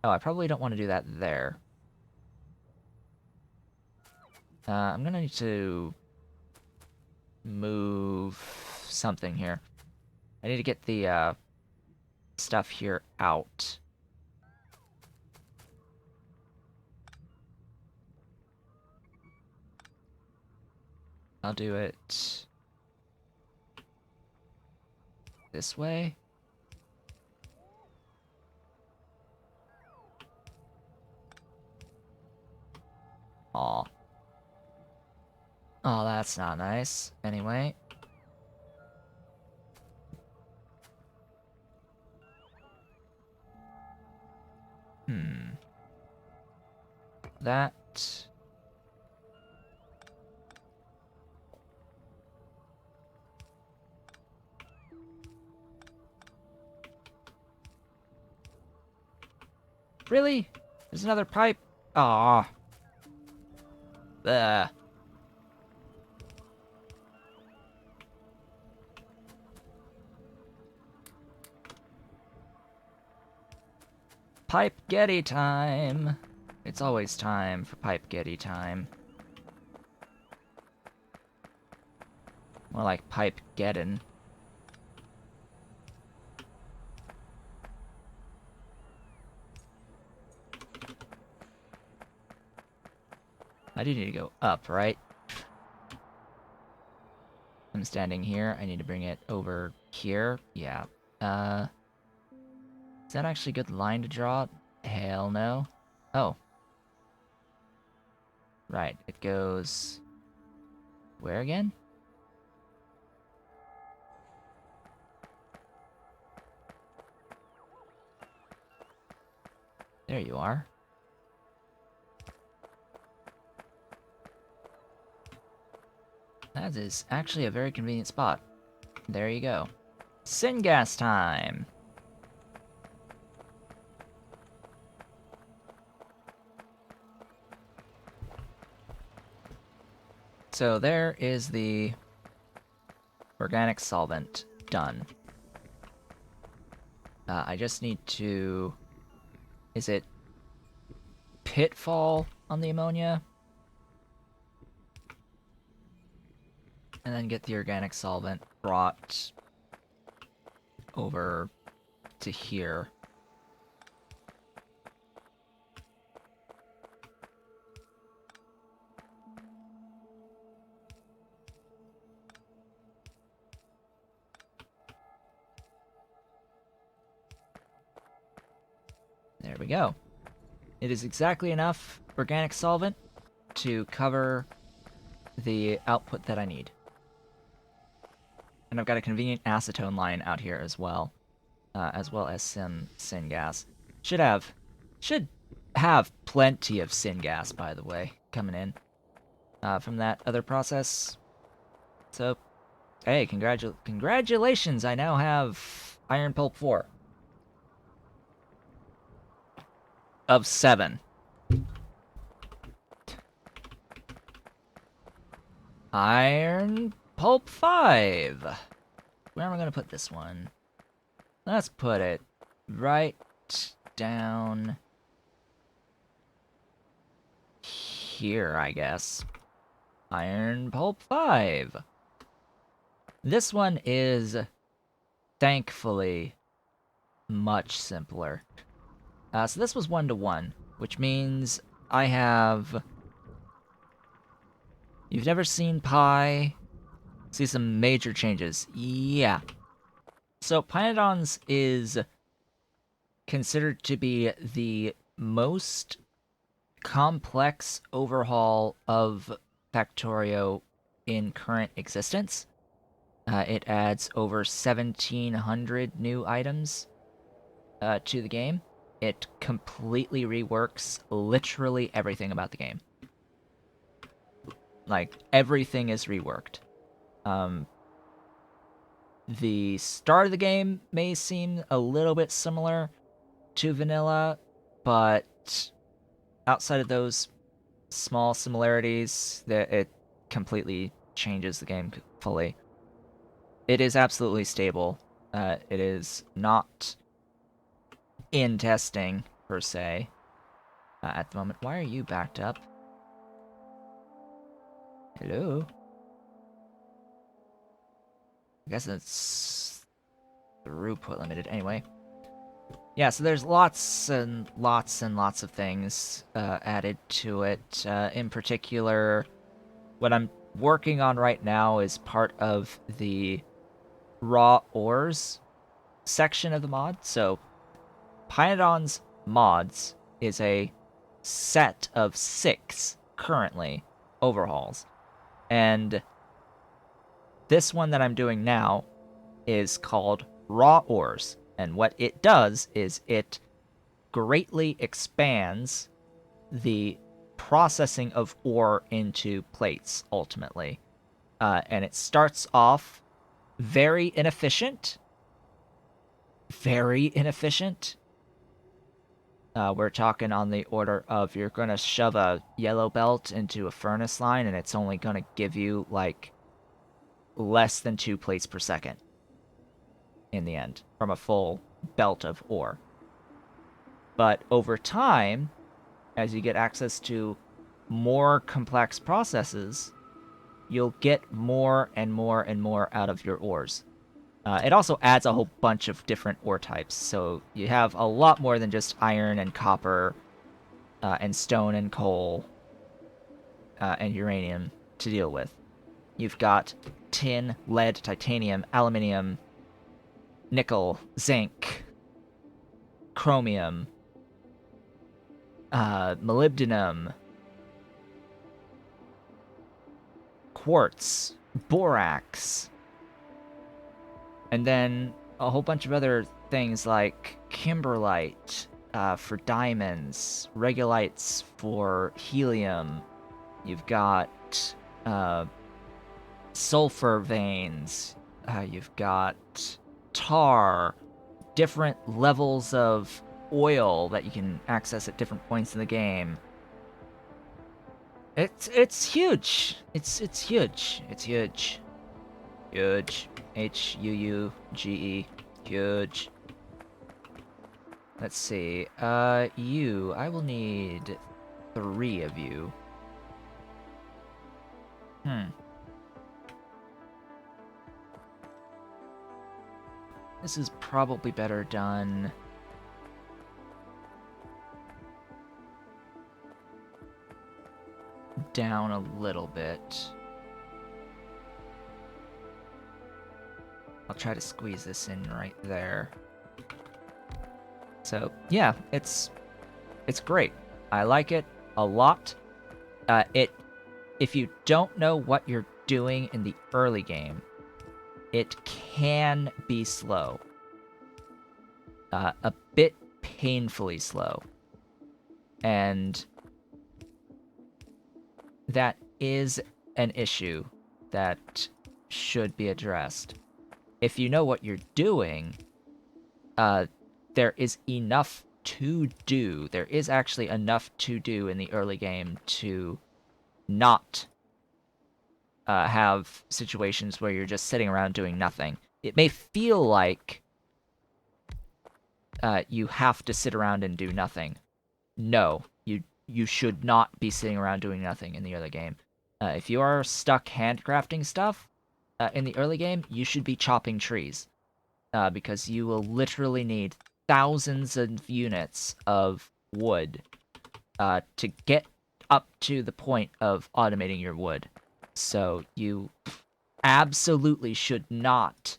Oh, I probably don't want to do that there. I'm gonna need to move something here. I need to get the stuff here out. I'll do it this way. Aw. Oh, that's not nice. Anyway. That... Really? There's another pipe? Aw. Ugh. Pipe Getty time. It's always time for Pipe Getty time. More like Pipe Geddon. I do need to go up, right? I'm standing here. I need to bring it over here. Yeah. Is that actually a good line to draw? Hell no. Oh. Right. It goes... Where again? There you are. That is actually a very convenient spot. There you go. Syngas time! So there is the organic solvent done. I just need to... Is it Pitfall on the ammonia? And then get the organic solvent brought over to here. There we go. It is exactly enough organic solvent to cover the output that I need. And I've got a convenient acetone line out here as well as some syngas. Should have plenty of syngas, by the way, coming in from that other process. So, hey, congratulations! I now have Iron Pulp 4 of 7. Iron Pulp 5. Where am I gonna put this one? Let's put it right down here, I guess. Iron Pulp 5. This one is, thankfully, much simpler. So this was 1-to-1, which means I have... You've never seen Pi? See some major changes. Yeah. So Pyanodons is considered to be the most complex overhaul of Factorio in current existence. It adds over 1,700 new items to the game. It completely reworks literally everything about the game. Like, everything is reworked. The start of the game may seem a little bit similar to vanilla, but outside of those small similarities, it completely changes the game fully. It is absolutely stable. It is not in testing, per se, at the moment. Why are you backed up? Hello? I guess it's throughput limited. Anyway. Yeah, so there's lots and lots and lots of things added to it. In particular, what I'm working on right now is part of the raw ores section of the mod. So Pyanodon's mods is a set of 6 currently overhauls. And this one that I'm doing now is called Raw Ores. And what it does is it greatly expands the processing of ore into plates, ultimately. And it starts off very inefficient. Very inefficient. We're talking on the order of you're going to shove a yellow belt into a furnace line, and it's only going to give you, like, less than 2 plates per second in the end from a full belt of ore. But over time, as you get access to more complex processes, you'll get more and more and more out of your ores. It also adds a whole bunch of different ore types, so you have a lot more than just iron and copper and stone and coal and uranium to deal with. You've got tin, lead, titanium, aluminium, nickel, zinc, chromium, molybdenum, quartz, borax, and then a whole bunch of other things like kimberlite for diamonds, regulites for helium. You've got sulfur veins. You've got tar, different levels of oil that you can access at different points in the game. It's huge. It's huge. It's huge. Huge. H-U-U-G-E. Huge. Let's see. I will need 3 of you. This is probably better done down a little bit. I'll try to squeeze this in right there. So yeah, it's great. I like it a lot. If you don't know what you're doing in the early game, it can be slow. A bit painfully slow. And that is an issue that should be addressed. If you know what you're doing, there is enough to do. There is actually enough to do in the early game to not have situations where you're just sitting around doing nothing. It may feel like you have to sit around and do nothing. No, you should not be sitting around doing nothing in the early game. If you are stuck handcrafting stuff in the early game, you should be chopping trees, because you will literally need thousands of units of wood to get up to the point of automating your wood. So you absolutely should not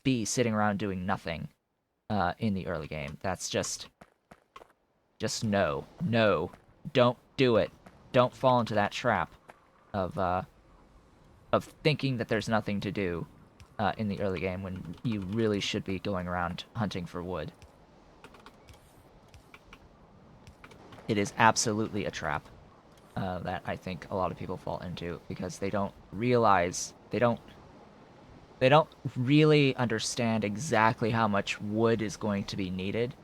be sitting around doing nothing in the early game. That's just no. Don't do it. Don't fall into that trap of thinking that there's nothing to do in the early game when you really should be going around hunting for wood. It is absolutely a trap that I think a lot of people fall into because they don't realize, they don't really understand exactly how much wood is going to be needed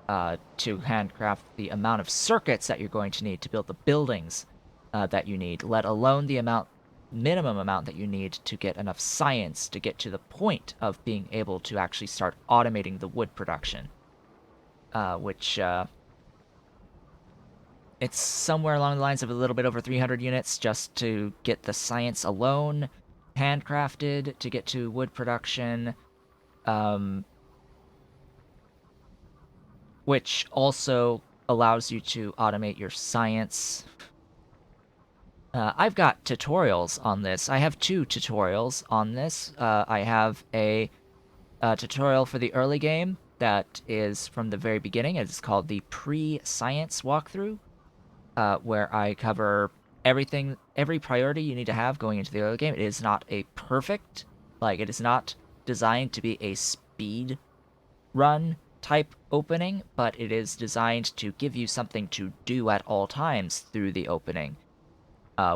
to handcraft the amount of circuits that you're going to need to build the buildings that you need, let alone the amount minimum amount that you need to get enough science to get to the point of being able to actually start automating the wood production. Which it's somewhere along the lines of a little bit over 300 units just to get the science alone handcrafted to get to wood production, which also allows you to automate your science. I've got tutorials on this. I have 2 tutorials on this. I have a tutorial for the early game that is from the very beginning. It's called the pre-science walkthrough, where I cover everything, every priority you need to have going into the early game. It is not a perfect, like, it is not designed to be a speed run type opening, but it is designed to give you something to do at all times through the opening,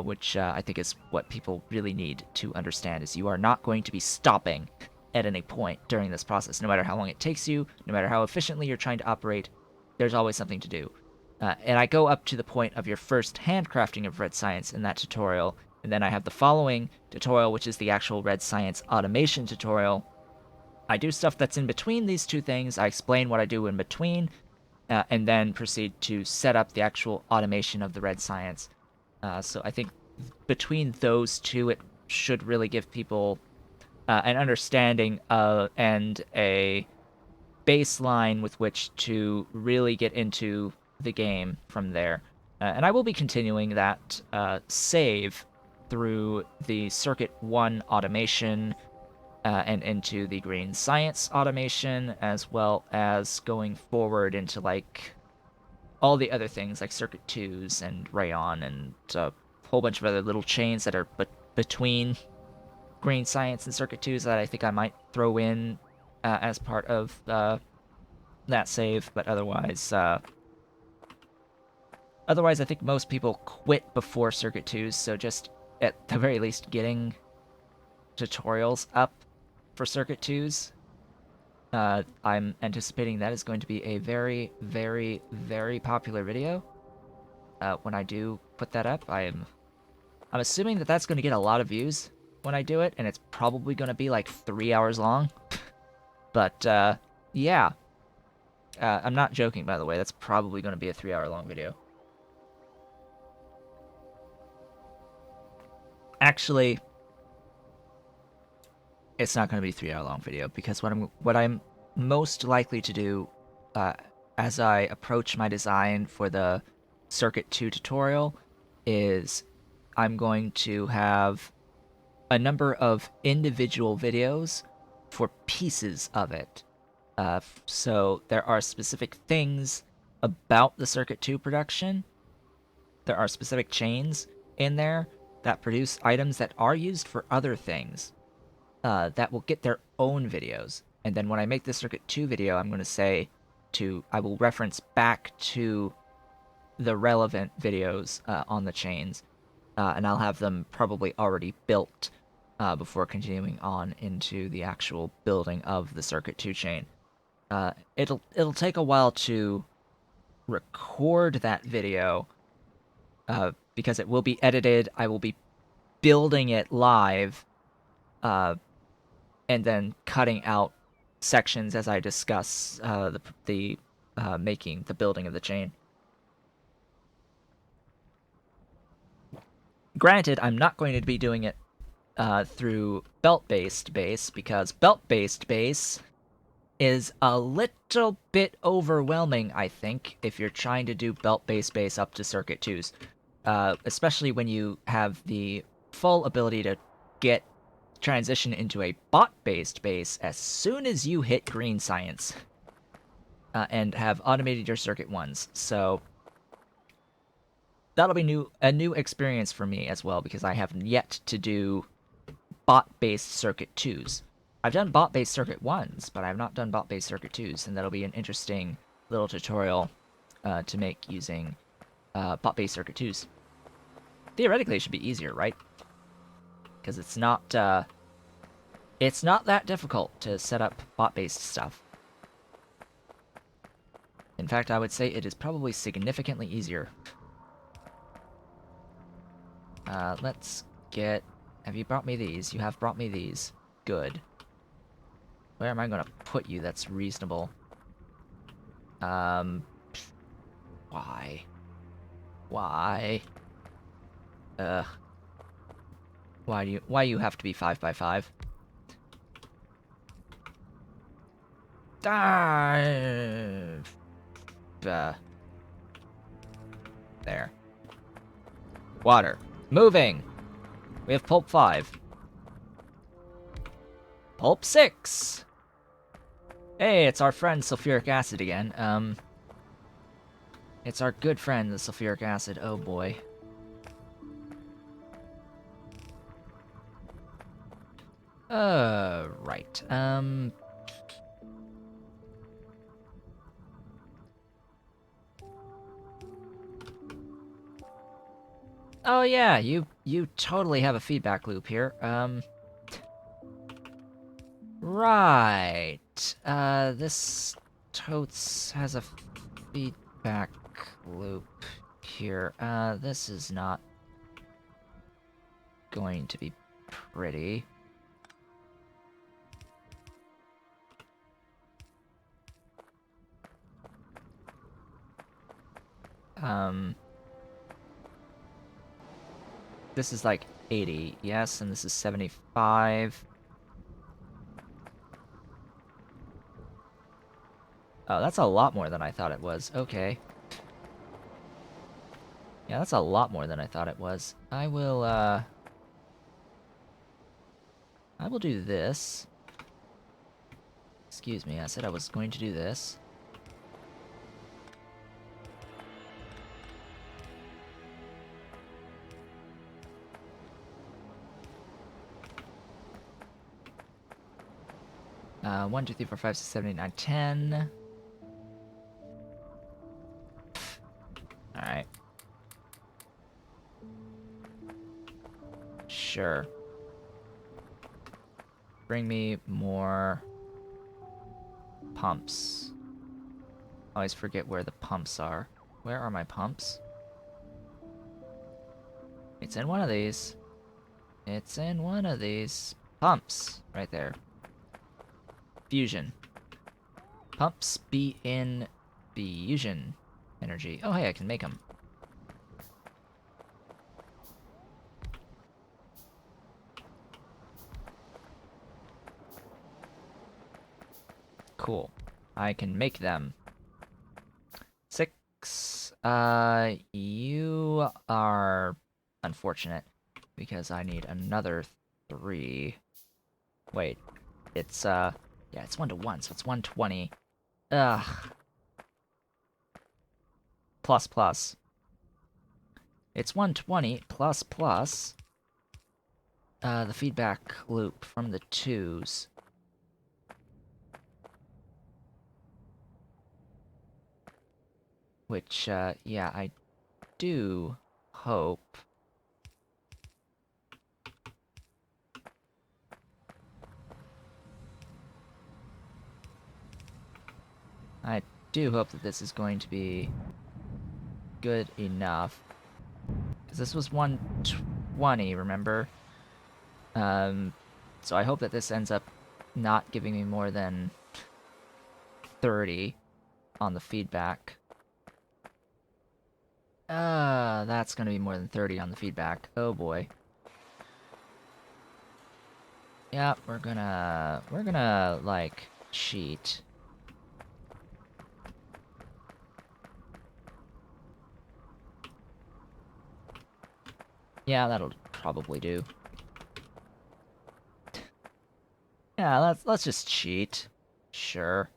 which I think is what people really need to understand, is you are not going to be stopping at any point during this process. No matter how long it takes you, no matter how efficiently you're trying to operate, there's always something to do. And I go up to the point of your first handcrafting of red science in that tutorial, and then I have the following tutorial, which is the actual red science automation tutorial. I do stuff that's in between these 2 things. I explain what I do in between, and then proceed to set up the actual automation of the red science. So I think between those 2, it should really give people an understanding and a baseline with which to really get into the game from there. And I will be continuing that save through the Circuit 1 automation and into the green science automation, as well as going forward into, like, all the other things like Circuit 2s and Rayon and a whole bunch of other little chains that are between green science and Circuit 2s that I think I might throw in as part of that save, but otherwise, I think most people quit before Circuit 2s, so just at the very least getting tutorials up for Circuit 2s. I'm anticipating that is going to be a very, very, very popular video. When I do put that up, I'm assuming that that's going to get a lot of views when I do it, and it's probably going to be like 3 hours long. But yeah, I'm not joking, by the way. That's probably going to be a 3-hour long video. Actually, it's not going to be a 3-hour long video, because what I'm most likely to do as I approach my design for the Circuit 2 tutorial is I'm going to have a number of individual videos for pieces of it. So there are specific things about the Circuit 2 production. There are specific chains in there that produce items that are used for other things that will get their own videos. And then when I make the Circuit 2 video, I'm going to say I will reference back to the relevant videos on the chains, and I'll have them probably already built before continuing on into the actual building of the Circuit 2 chain. It'll take a while to record that video because it will be edited. I will be building it live, and then cutting out sections as I discuss the making the building of the chain. Granted, I'm not going to be doing it through belt-based base, because belt-based base is a little bit overwhelming, I think, if you're trying to do belt-based base up to Circuit 2s. Especially when you have the full ability to transition into a bot-based base as soon as you hit green science. And have automated your Circuit 1s. So that'll be a new experience for me as well, because I have yet to do bot-based Circuit 2s. I've done bot-based Circuit 1s, but I have not done bot-based Circuit 2s, and that'll be an interesting little tutorial to make using bot-based Circuit 2s. Theoretically, it should be easier, right? Because it's not that difficult to set up bot-based stuff. In fact, I would say it is probably significantly easier. Let's get Have you brought me these? You have brought me these. Good. Where am I gonna put you that's reasonable? Why? Why? Why you have to be 5 by 5? Dive! There. Water. Moving! We have pulp 5. Pulp 6! Hey, it's our friend sulfuric acid again. It's our good friend, the sulfuric acid. Oh boy. Right. Oh yeah, you totally have a feedback loop here. Right. This totes has a feedback loop here. This is not going to be pretty. This is like 80, yes, and this is 75. Oh, that's a lot more than I thought it was. Okay. Yeah, that's a lot more than I thought it was. I will do this. Excuse me, I said I was going to do this. One, 2, 3, 4, 5, 6, 7, 8, 9, 10. Alright. Sure. Bring me more pumps. I always forget where the pumps are. Where are my pumps? It's in one of these. It's in one of these. Pumps! Right there. Fusion. Pumps be in fusion energy. Oh, hey, I can make them. Cool. I can make them. 6. You are unfortunate because I need another 3. Wait. It's, yeah, it's 1 to 1, so it's 120. Ugh. Plus plus. It's 120 plus plus. The feedback loop from the 2s. Which, yeah, I do hope. I do hope that this is going to be good enough. Because this was 120, remember? So I hope that this ends up not giving me more than 30 on the feedback. That's gonna be more than 30 on the feedback. Oh boy. Yeah, we're gonna, like, cheat. Yeah, that'll probably do. Yeah, let's just cheat. Sure.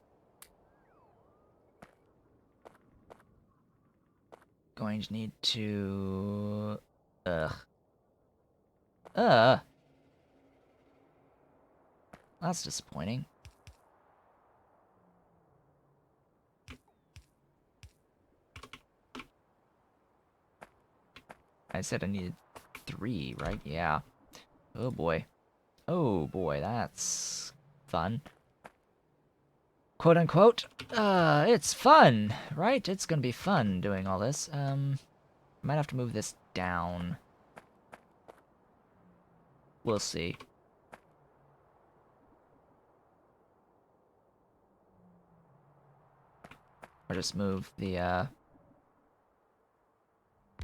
Going to need to... Ugh. That's disappointing. I said I needed 3, right? Yeah. Oh boy. Oh boy, that's fun. Quote unquote. It's fun, right? It's gonna be fun doing all this. Might have to move this down. We'll see. Or just move the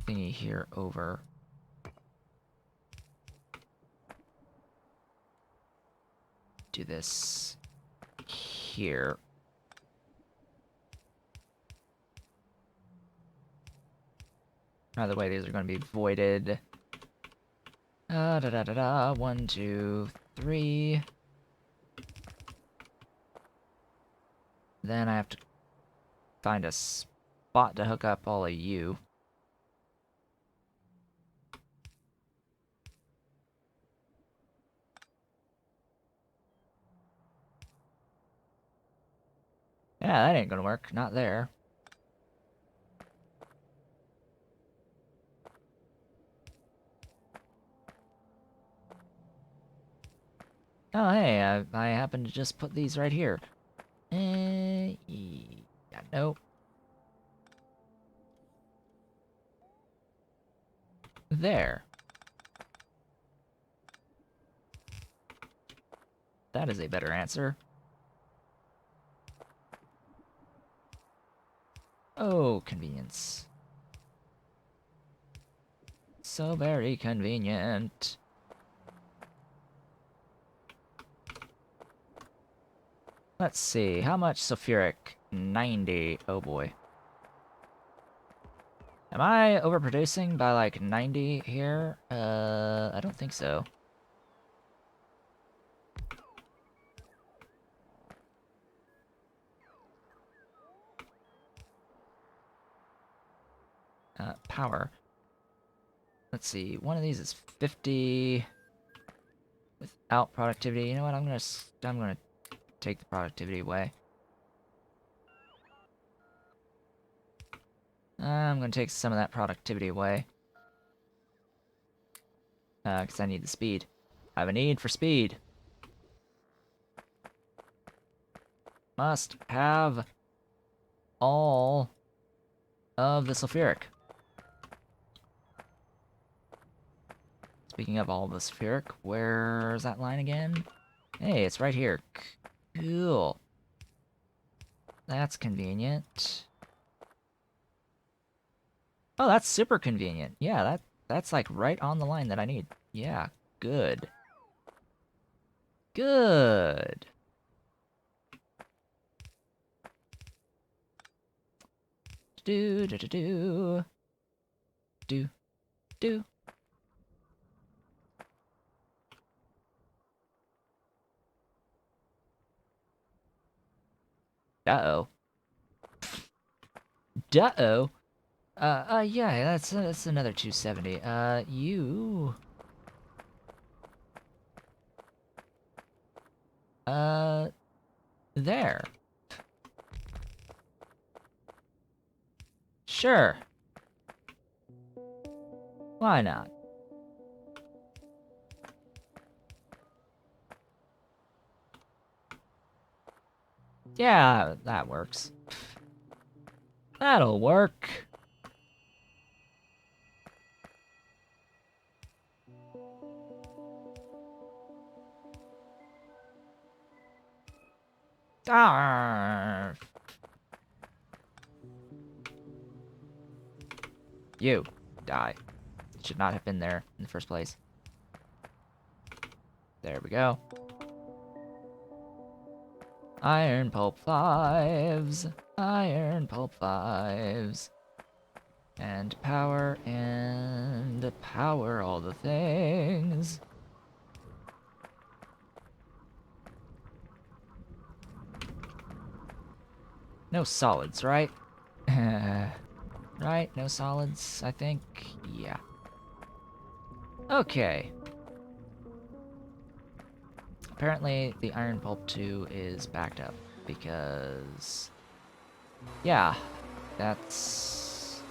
thingy here over. Do this here. By the way, these are going to be voided. Da da da da. 1, 2, 3. Then I have to find a spot to hook up all of you. Yeah, that ain't gonna work. Not there. Oh, hey, I happen to just put these right here. Yeah, nope. There. That is a better answer. Oh, convenience. So very convenient. Let's see, how much sulfuric? 90. Oh boy. Am I overproducing by like 90 here? I don't think so. Power. Let's see, one of these is 50 without productivity. You know what? I'm gonna take the productivity away. I'm gonna take some of that productivity away. Because I need the speed. I have a need for speed. Must have all of the sulfuric. Speaking of all the sulfuric, where's that line again? Hey, it's right here. Cool. That's convenient. Oh, that's super convenient. Yeah, that's like right on the line that I need. Yeah, good. Good. Do do do do. Do do. Uh-oh. Duh-oh. Yeah, that's another 270. You... there. Sure. Why not? Yeah, that works. That'll work. Ah. You die. Should not have been there in the first place. There we go. Iron pulp 5s. Iron pulp 5s. And power all the things. No solids, right? Right? No solids, I think? Yeah. Okay. Apparently, the Iron Pulp 2 is backed up, because... yeah, that's...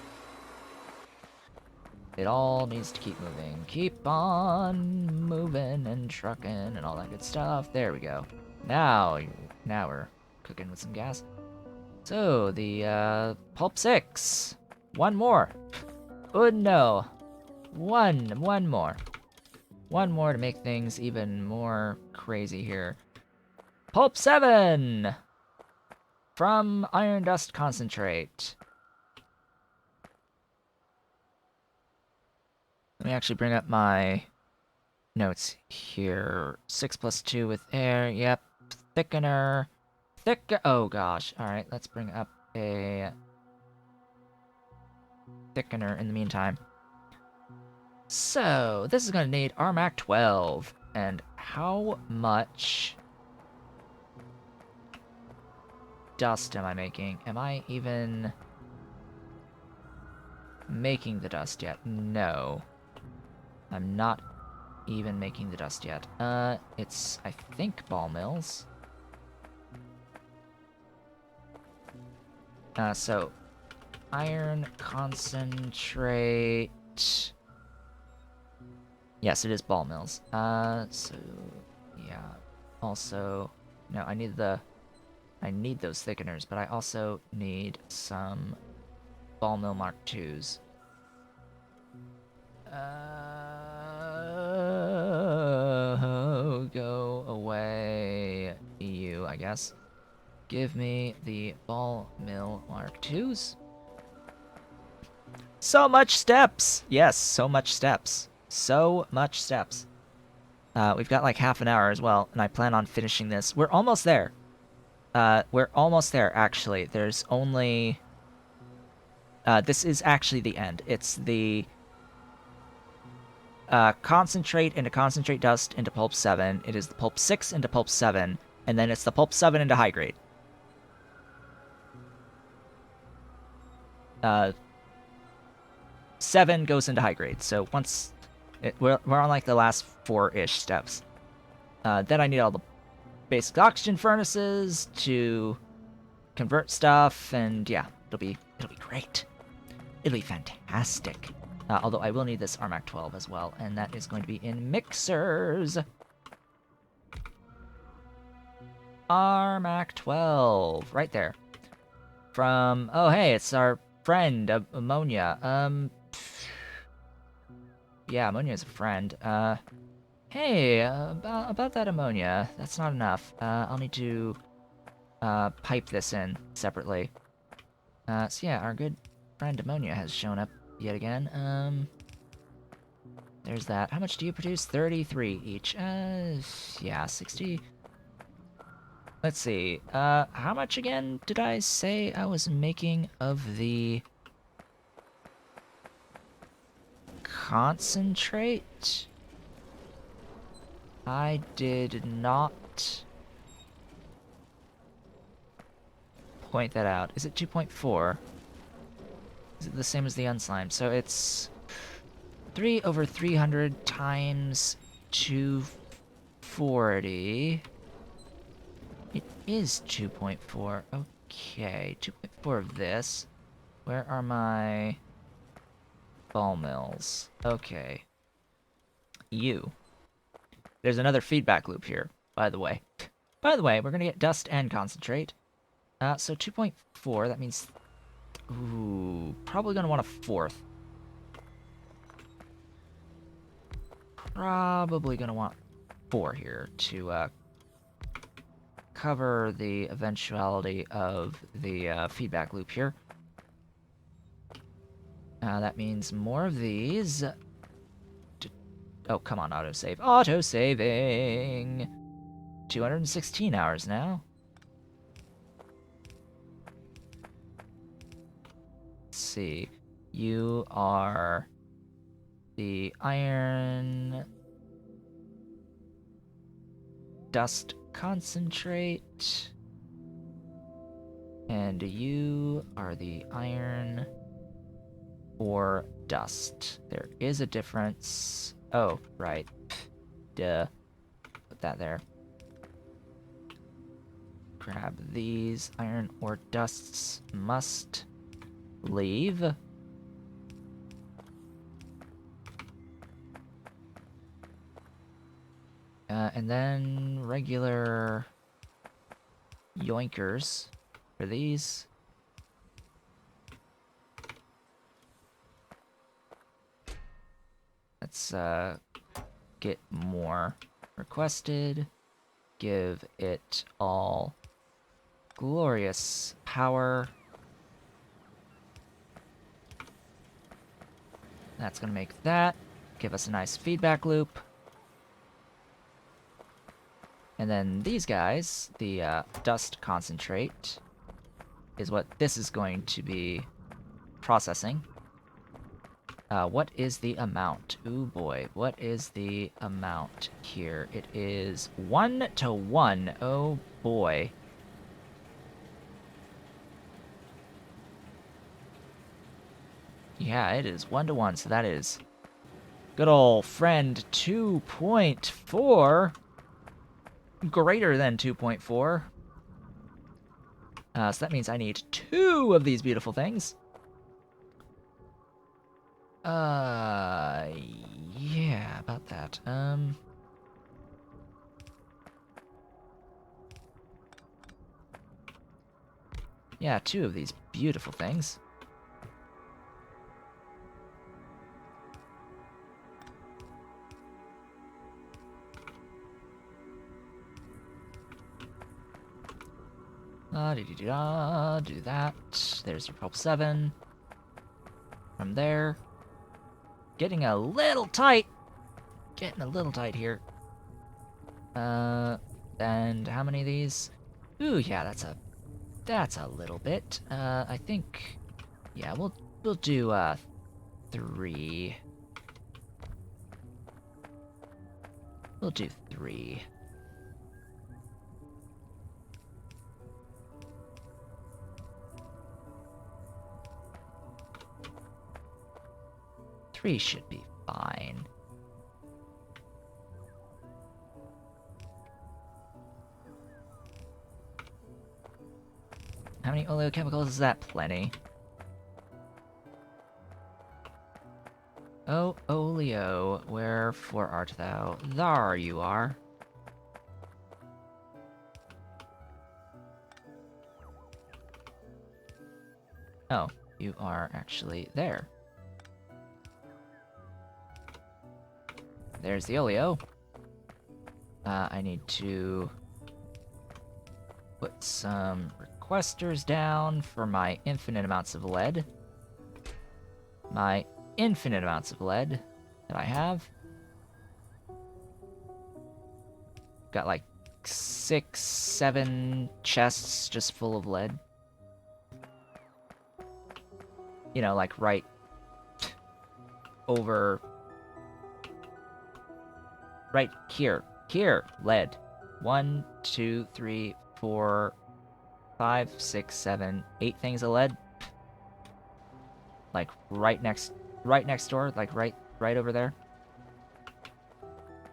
it all needs to keep moving. Keep on moving and trucking and all that good stuff. There we go. Now we're cooking with some gas. So, the, Pulp 6. One more. Oh no. One more. One more to make things even more crazy here. Pulp 7! From Iron Dust Concentrate. Let me actually bring up my notes here. 6 plus 2 with air, yep. Thickener. Oh gosh. Alright, let's bring up a thickener in the meantime. So, this is going to need Armac 12. And how much dust am I making? Am I even making the dust yet? No. I'm not even making the dust yet. It's, I think, ball mills. So, iron concentrate... Yes, it is ball mills. So, yeah. Also, no, I need those thickeners, but I also need some ball mill Mark IIs. Go away, you, I guess. Give me the ball mill Mark IIs. So much steps! Yes, so much steps. So much steps. We've got like half an hour as well, and I plan on finishing this. We're almost there. We're almost there, actually. There's only... this is actually the end. It's the... concentrate into concentrate dust into pulp 7. It is the pulp 6 into pulp 7, and then it's the pulp 7 into high grade. 7 goes into high grade, so once... we're on like the last 4-ish steps. Then I need all the basic oxygen furnaces to convert stuff, and yeah, it'll be great. It'll be fantastic. Although I will need this Armac 12 as well, and that is going to be in mixers. Armac 12, right there. From, oh hey, it's our friend, Ammonia. Yeah, Ammonia's a friend. Hey, about that ammonia, that's not enough. I'll need to, pipe this in separately. So yeah, our good friend Ammonia has shown up yet again. There's that. How much do you produce? 33 each. Yeah, 60. Let's see. How much again did I say I was making of the concentrate? I did not point that out. Is it 2.4? Is it the same as the unslime? So it's 3 over 300 times 240. It is 2.4. Okay, 2.4 of this. Where are my ball mills? Okay. There's another feedback loop here, by the way. By the way, we're gonna get dust and concentrate. So 2.4, that means... Ooh, probably gonna want a fourth. Probably gonna want 4 here to, cover the eventuality of the, feedback loop here. That means more of these. Oh, come on, autosave. Auto-saving! 216 hours now. Let's see. You are the iron dust concentrate. And you are the iron ore dust. There is a difference. Oh, right. Duh. Put that there. Grab these. Iron ore dusts must leave. And then regular yoinkers for these. Let's get more. Requested. Give it all glorious power. That's gonna make that. Give us a nice feedback loop. And then these guys, the dust concentrate, is what this is going to be processing. What is the amount? Ooh boy, what is the amount here? It is 1 to 1. Oh boy. Yeah, it is 1 to 1, so that is good old friend 2.4. Greater than 2.4. So that means I need 2 of these beautiful things. Yeah, about that. Yeah, 2 of these beautiful things. Do that. There's your purple 7. From there. Getting a little tight. Getting a little tight here. And how many of these? Ooh, yeah, that's a little bit. I think, yeah, we'll do 3. We'll do 3. Three should be fine. How many oleochemicals is that? Plenty. Oh, Oleo, wherefore art thou? Thar you are. Oh, you are actually there. There's the Oleo. I need to put some requesters down for my infinite amounts of lead. My infinite amounts of lead that I have. Got like 6, 7 chests just full of lead. You know, like right over... Right here. Here, lead. 1, 2, 3, 4, 5, 6, 7, 8 things of lead. Like right next door, like right over there.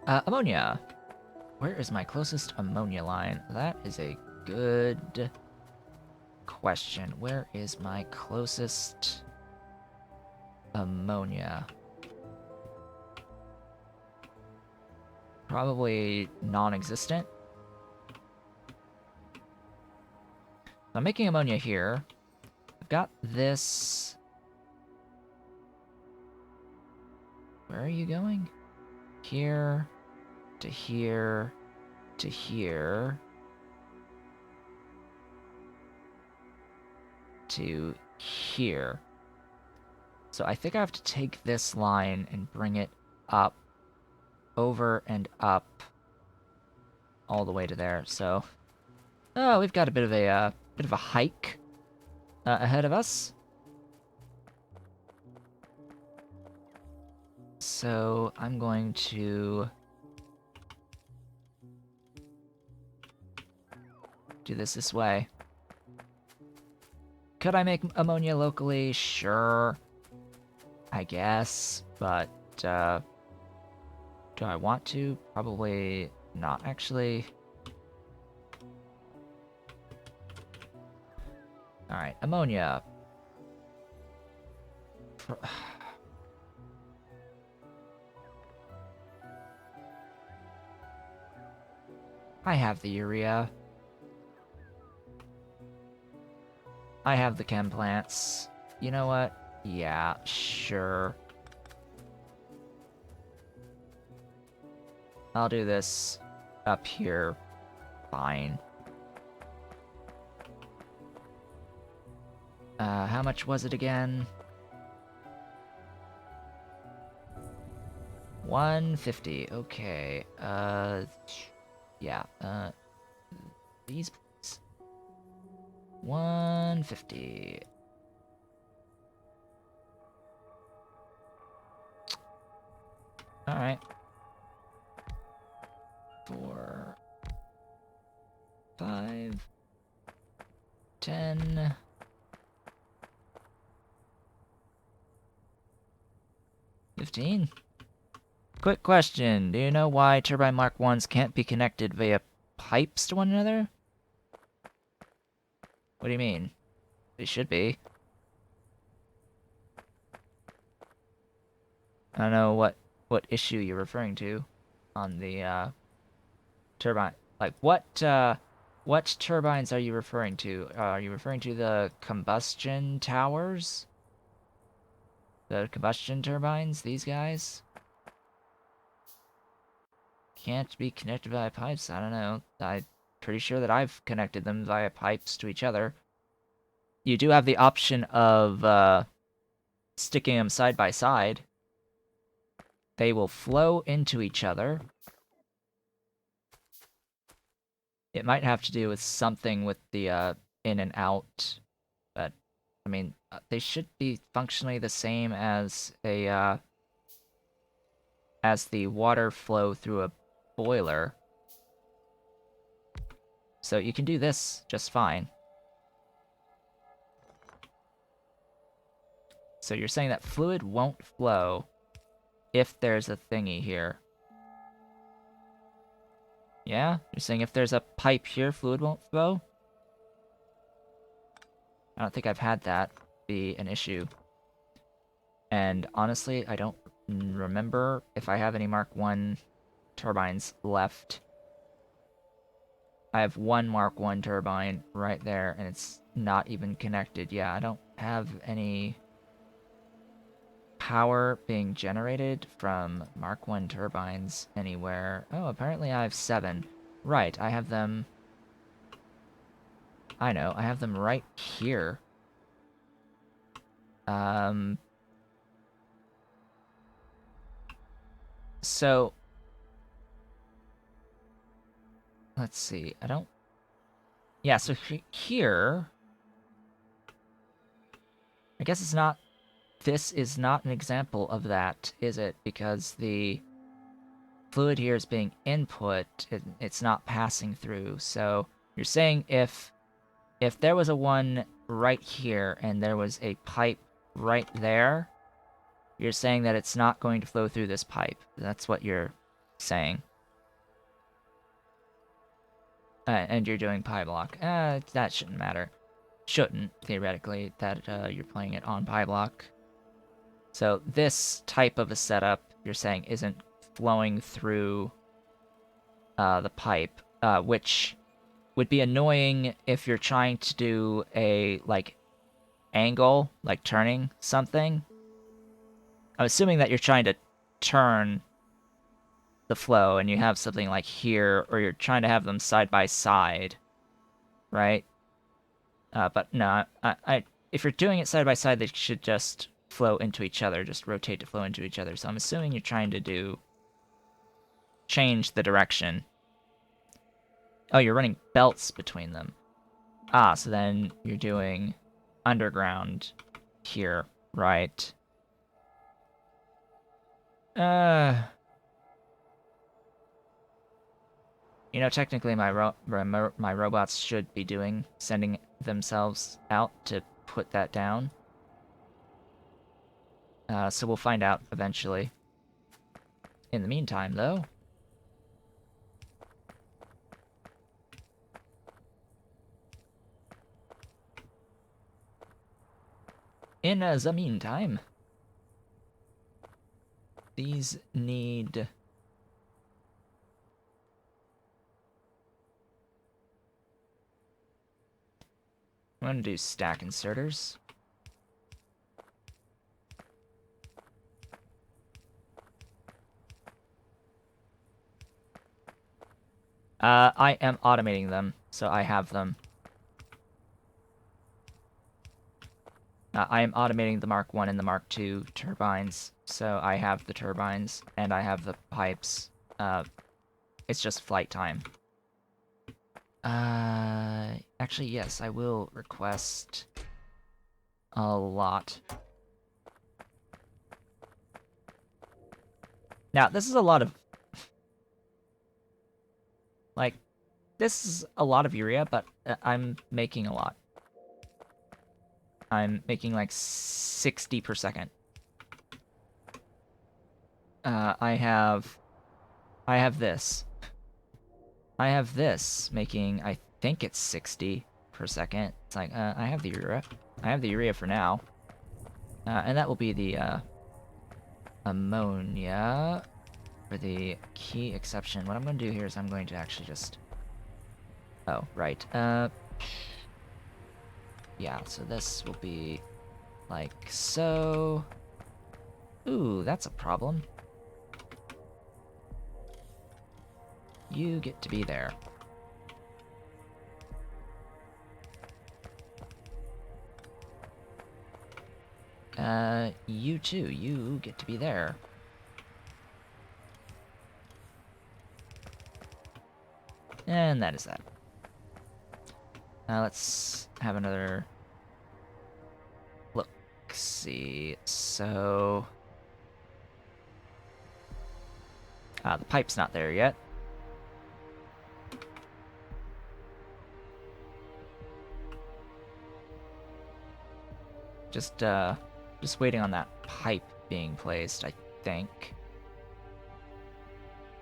Ammonia. Where is my closest ammonia line? That is a good question. Where is my closest ammonia? Probably non-existent. I'm making ammonia here. I've got this. Where are you going? Here, to here, to here, to here. So I think I have to take this line and bring it up, over and up, all the way to there. So, oh, we've got a bit of a hike ahead of us. So I'm going to do this way. Could I make ammonia locally? Sure. I guess, but do I want to? Probably not, actually. Alright, ammonia. I have the urea. I have the chem plants. You know what? Yeah, sure. I'll do this up here. Fine. How much was it again? 150. Okay. Yeah. These please. 150. All right. 4, 5, 10. $15. Quick question. Do you know why Turbine Mark 1s can't be connected via pipes to one another? What do you mean? They should be. I don't know what issue you're referring to on the turbine. Like what turbines are you referring to? Are you referring to the combustion towers? The combustion turbines, these guys? Can't be connected via pipes? I don't know. I'm pretty sure that I've connected them via pipes to each other. You do have the option of sticking them side by side. They will flow into each other. It might have to do with something with the in and out, but I mean, they should be functionally the same as a as the water flow through a boiler. So you can do this just fine. So you're saying that fluid won't flow if there's a thingy here. Yeah? You're saying if there's a pipe here, fluid won't flow? I don't think I've had that be an issue. And honestly, I don't remember if I have any Mark 1 turbines left. I have one Mark 1 turbine right there, and it's not even connected. Yeah, I don't have any power being generated from Mark 1 turbines anywhere. Oh, apparently I have 7. Right, I have them... I know, I have them right here. So... let's see, I don't... yeah, so here... I guess it's not... this is not an example of that, is it? Because the fluid here is being input, it's not passing through. So you're saying if there was a one right here and there was a pipe right there, you're saying that it's not going to flow through this pipe. That's what you're saying. And you're doing pi block. That shouldn't matter. Shouldn't, theoretically, that you're playing it on pi block. So this type of a setup, you're saying, isn't flowing through the pipe, which would be annoying if you're trying to do a, like, angle, like turning something. I'm assuming that you're trying to turn the flow and you have something like here, or you're trying to have them side by side, right? But no, if you're doing it side by side, they should just flow into each other, just rotate to flow into each other. So I'm assuming you're trying to change the direction. Oh, you're running belts between them. Ah, so then you're doing underground here, right? You know, technically my robots should be sending themselves out to put that down. So we'll find out eventually. In the meantime, though... in the meantime... these need... I'm gonna do stack inserters. I am automating them, so I have them. I am automating the Mark 1 and the Mark 2 turbines, so I have the turbines, and I have the pipes. It's just flight time. Actually, yes, I will request a lot. Now, this is a lot of... Like, this is a lot of urea, but I'm making a lot. I'm making like 60 per second. I have this. I have this making, I think it's 60 per second. It's like, I have the urea. I have the urea for now. And that will be the ammonia for the key exception. What I'm going to do here is I'm going to actually just... Oh, right. Yeah, so this will be like so. Ooh, that's a problem. You get to be there. You too, you get to be there. And that is that. Let's have another look. See, so... the pipe's not there yet. Just waiting on that pipe being placed, I think.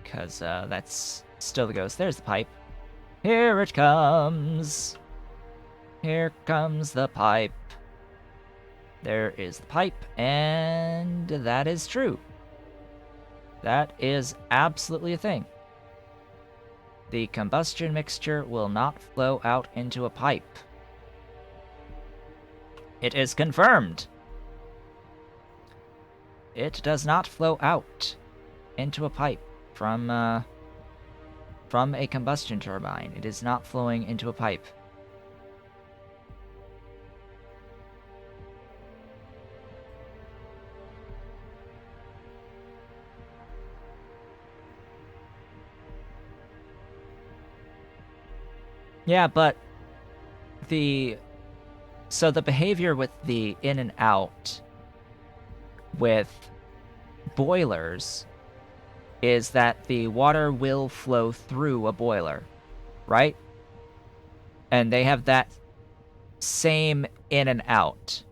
Because, that's still the ghost. There's the pipe. Here it comes! Here comes the pipe. There is the pipe, and that is true. That is absolutely a thing. The combustion mixture will not flow out into a pipe. It is confirmed. It does not flow out into a pipe from a combustion turbine. It is not flowing into a pipe. Yeah, but so the behavior with the in and out with boilers is that the water will flow through a boiler, right? And they have that same in and out.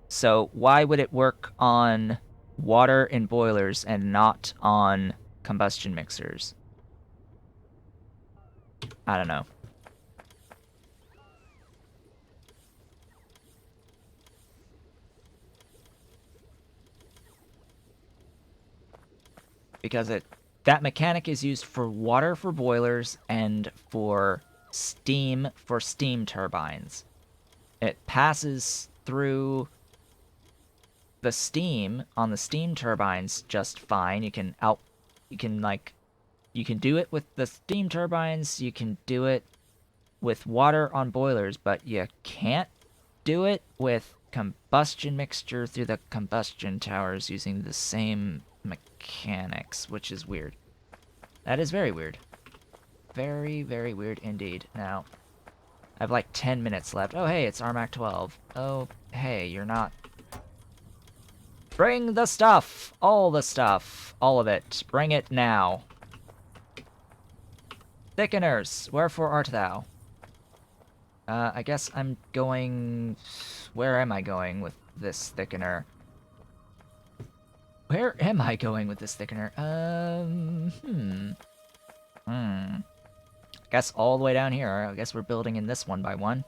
So why would it work on water in boilers and not on combustion mixers? I don't know. Because that mechanic is used for water for boilers and for steam turbines. It passes through the steam on the steam turbines just fine. You can do it with the steam turbines, you can do it with water on boilers, but you can't do it with combustion mixture through the combustion towers using the same mechanics, which is weird. That is very weird. Very, very weird indeed. Now, I have like 10 minutes left. Oh, hey, it's Armac 12. Oh, hey, you're not... Bring the stuff! All the stuff! All of it. Bring it now. Thickeners, wherefore art thou? I guess I'm going... Where am I going with this thickener? Where am I going with this thickener? I guess all the way down here. I guess we're building in this 1x1.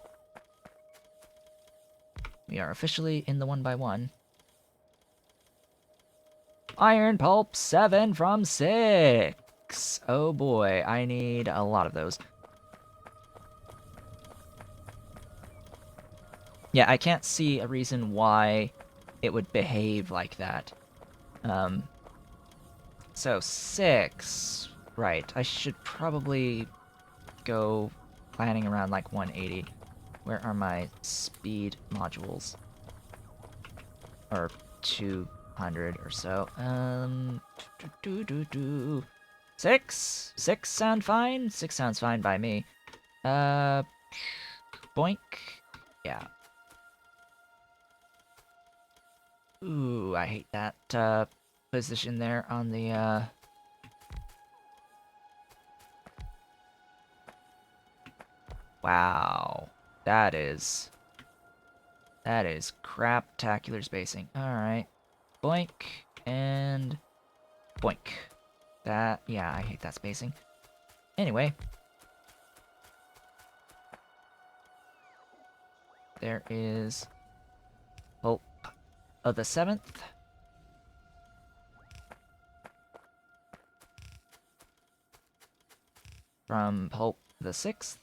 We are officially in the 1x1. Iron pulp 7 from 6. Oh boy, I need a lot of those. Yeah, I can't see a reason why it would behave like that. So 6. Right, I should probably go planning around like 180. Where are my speed modules? Or 200 or so. Six? Six sound fine? Six sounds fine by me. Boink. Yeah. Ooh, I hate that, position there on the, Wow. That is craptacular spacing. Alright. Boink. And... boink. That... yeah, I hate that spacing. Anyway. There is... Pulp of the 7th. From Pulp the 6th.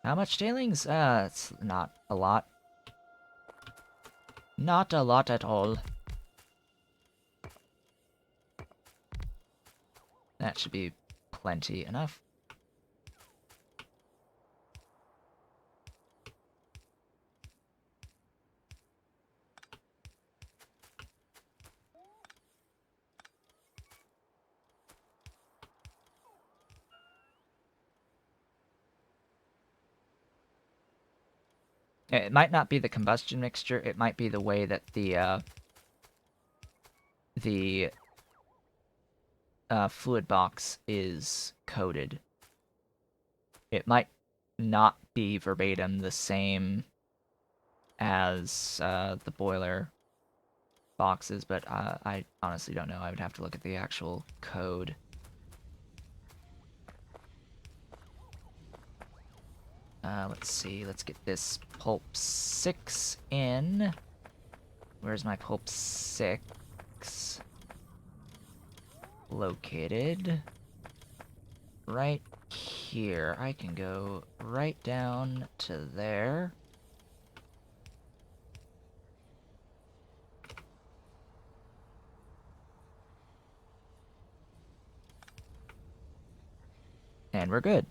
How much tailings? It's not a lot. Not a lot at all. That should be plenty enough. It might not be the combustion mixture, it might be the way that the fluid box is coded. It might not be verbatim the same as the boiler boxes, but I honestly don't know. I would have to look at the actual code. Let's see. Let's get this pulp 6 in. Where's my pulp 6? Located right here. I can go right down to there. And we're good.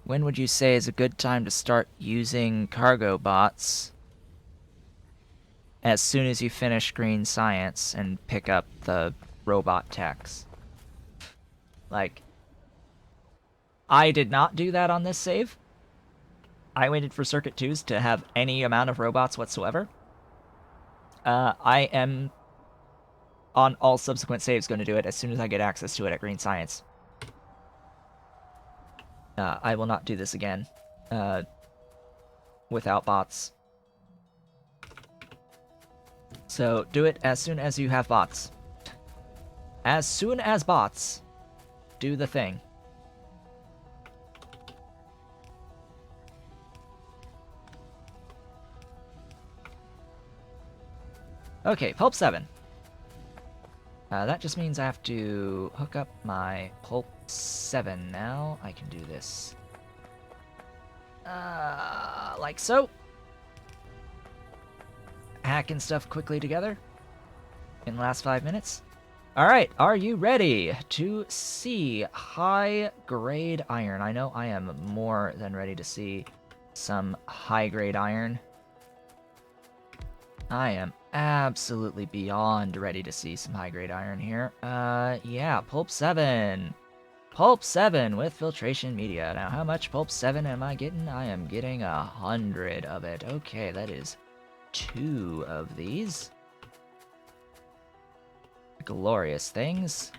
When would you say is a good time to start using cargo bots? As soon as you finish Green Science and pick up the robot techs. Like, I did not do that on this save. I waited for Circuit 2s to have any amount of robots whatsoever. I am, on all subsequent saves, going to do it as soon as I get access to it at Green Science. I will not do this again without bots. So do it as soon as you have bots. As soon as bots do the thing. Okay, Pulp 7. That just means I have to hook up my Pulp 7 now. I can do this. Like so. Hacking stuff quickly together in the last 5 minutes. Alright, are you ready to see high-grade iron? I know I am more than ready to see some high-grade iron. I am absolutely beyond ready to see some high-grade iron here. Yeah, Pulp 7. Pulp 7 with filtration media. Now, how much Pulp 7 am I getting? I am getting 100 of it. Okay, that is 2 of these. Glorious things.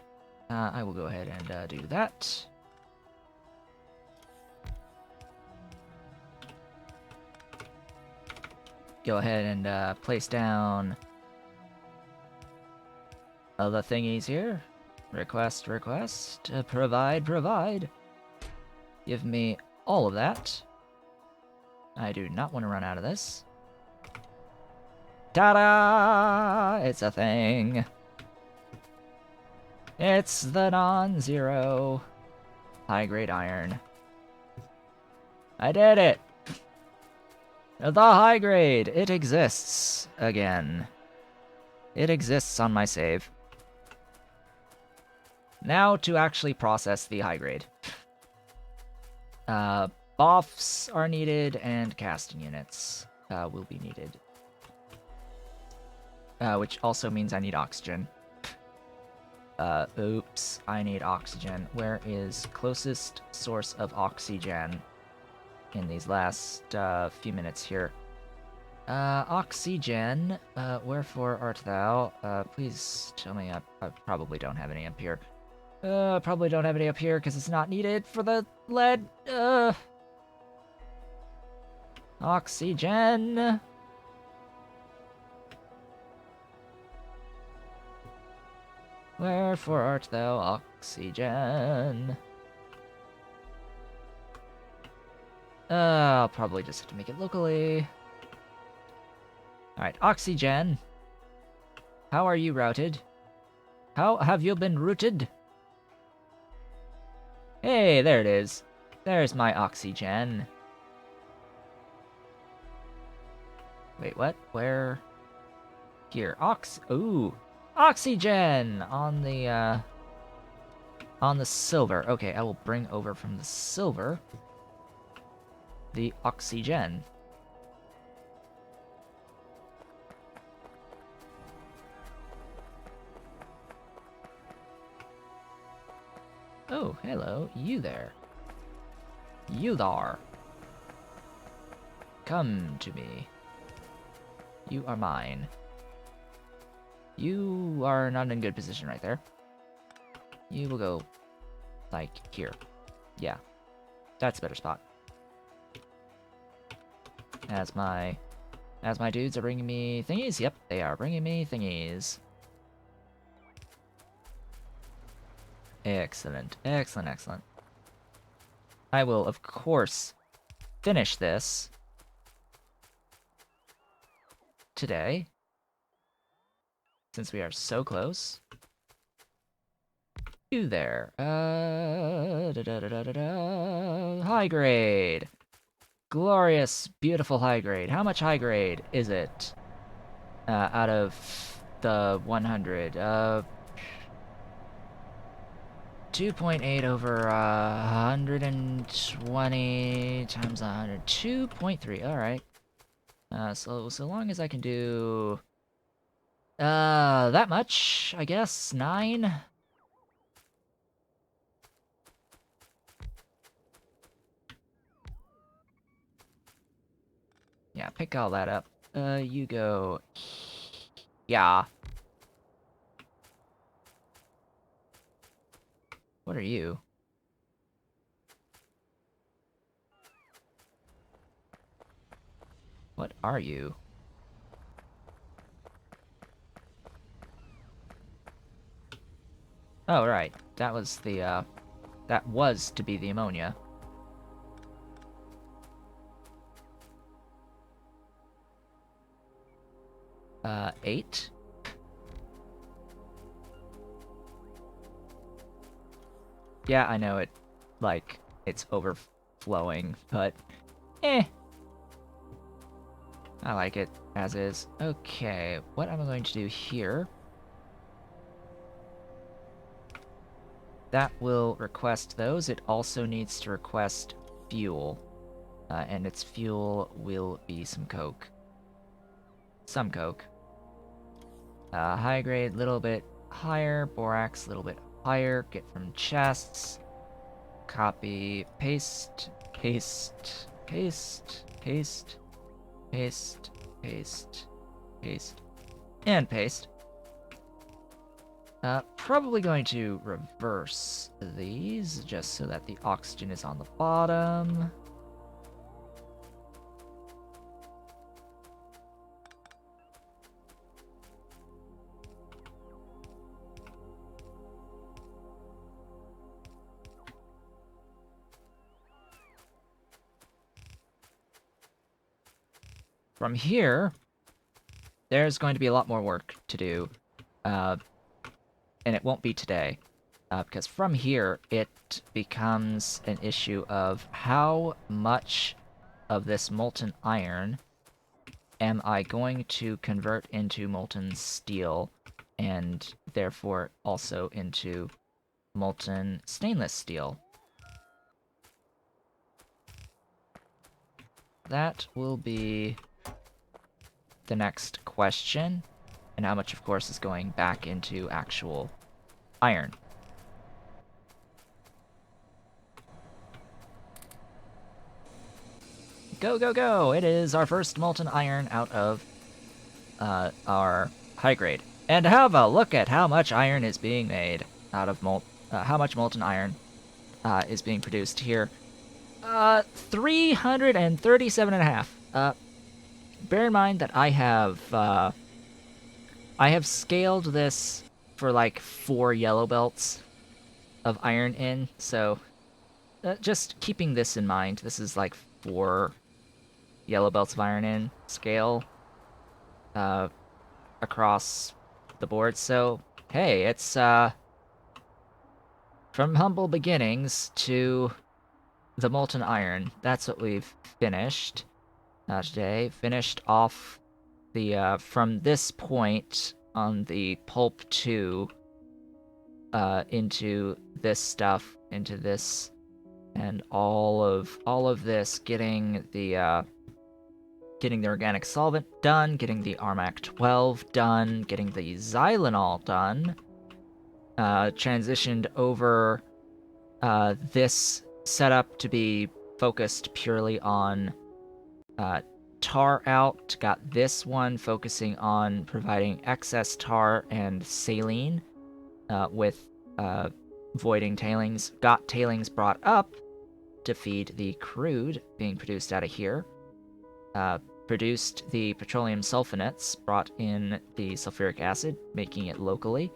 I will go ahead and do that. Go ahead and place down the thingies here. Request, request. Provide, provide. Give me all of that. I do not want to run out of this. Ta-da! It's a thing. It's the non-zero high-grade iron. I did it! The high grade! It exists again. It exists on my save. Now to actually process the high grade. Buffs are needed, and casting units will be needed. Which also means I need oxygen. Oops, I need oxygen. Where is closest source of oxygen in these last few minutes here? Oxygen, wherefore art thou? Please tell me I probably don't have any up here. Probably don't have any up here because it's not needed for the lead. Oxygen. Wherefore art thou, oxygen? I'll probably just have to make it locally. Alright, oxygen. How are you routed? How have you been routed? Hey, there it is. There's my oxygen. Wait, what? Where? Here, ooh! Oxygen! On the silver. Okay, I will bring over from the silver the oxygen. Oh, hello, you there. You there. Come to me. You are mine. You are not in good position right there. You will go, like, here. Yeah. That's a better spot. As my dudes are bringing me thingies. Yep, they are bringing me thingies. Excellent, excellent, excellent. I will, of course, finish this today, since we are so close. You there. High grade. Glorious, beautiful high grade. How much high grade is it? Out of the 100? 2.8 over 120 times 100. 2.3. All right. So long as I can do that much, I guess. 9. Yeah, pick all that up. You go. Yeah. What are you? What are you? Oh, right. That was the, that was to be the ammonia. Eight? Yeah, I know it, like, it's overflowing, but, eh. I like it as is. Okay, what am I going to do here? That will request those. It also needs to request fuel. And its fuel will be some coke. Some coke. High grade, little bit higher. Borax, little bit higher. Get from chests. Copy, paste, paste, paste, paste, paste, paste, paste, and paste. Probably going to reverse these, just so that the oxygen is on the bottom. From here, there's going to be a lot more work to do, and it won't be today. because from here it becomes an issue of how much of this molten iron am I going to convert into molten steel, and therefore also into molten stainless steel. That will be the next question, and how much, of course, is going back into actual iron. Go, go, go! It is our first molten iron out of our high grade. And have a look at how much iron is being made out of how much molten iron is being produced here. 337.5. Bear in mind that I have scaled this for like 4 yellow belts of iron in, so just keeping this in mind, this is like 4 yellow belts of iron in scale across the board. So hey, it's from humble beginnings to the molten iron. That's what we've finished today. Finished off the from this point on the pulp 2 into this stuff, into this, and all of this, getting the organic solvent done, getting the Armac 12 done, getting the Xylenol done, transitioned over this setup to be focused purely on tar out, got this one focusing on providing excess tar and saline with voiding tailings, got tailings brought up to feed the crude being produced out of here, produced the petroleum sulfonates, brought in the sulfuric acid, making it locally,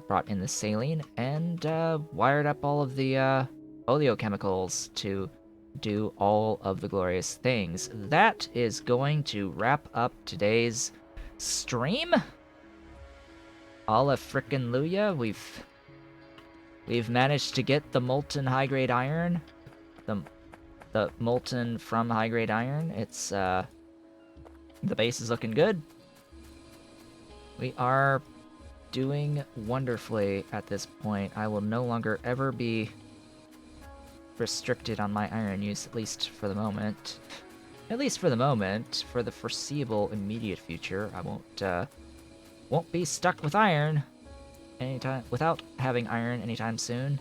brought in the saline, and wired up all of the oleochemicals to do all of the glorious things. That is going to wrap up today's stream. Alla frickin' Luya, we've managed to get the molten high-grade iron, the molten from high-grade iron. It's the base is looking good. We are doing wonderfully at this point. I will no longer ever be restricted on my iron use, at least for the moment. At least for the moment. For the foreseeable immediate future, I won't be stuck with iron anytime, without having iron anytime soon.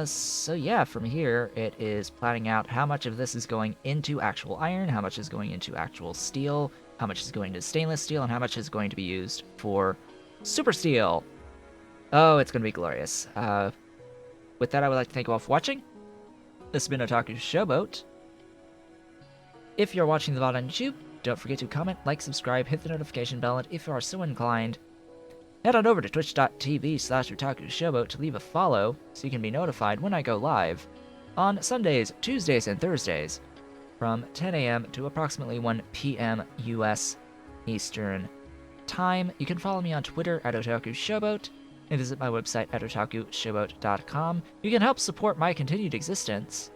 So yeah, from here, it is planning out how much of this is going into actual iron, how much is going into actual steel, how much is going to stainless steel, and how much is going to be used for super steel. Oh, it's going to be glorious. With that, I would like to thank you all for watching. This has been Otaku Showboat. If you're watching the VOD on YouTube, don't forget to comment, like, subscribe, hit the notification bell, and if you are so inclined, head on over to twitch.tv/OtakuShowboat to leave a follow so you can be notified when I go live on Sundays, Tuesdays, and Thursdays from 10 a.m. to approximately 1 p.m. US Eastern Time. You can follow me on Twitter at OtakuShowboat and visit my website at otakushowboat.com. You can help support my continued existence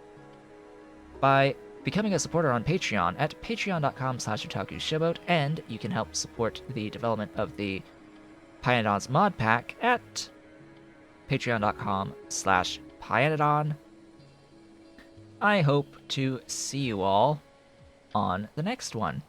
by becoming a supporter on Patreon at patreon.com/OtakuShowboat, and you can help support the development of the Pyanodon's mod pack at patreon.com/Pyanodon. I hope to see you all on the next one.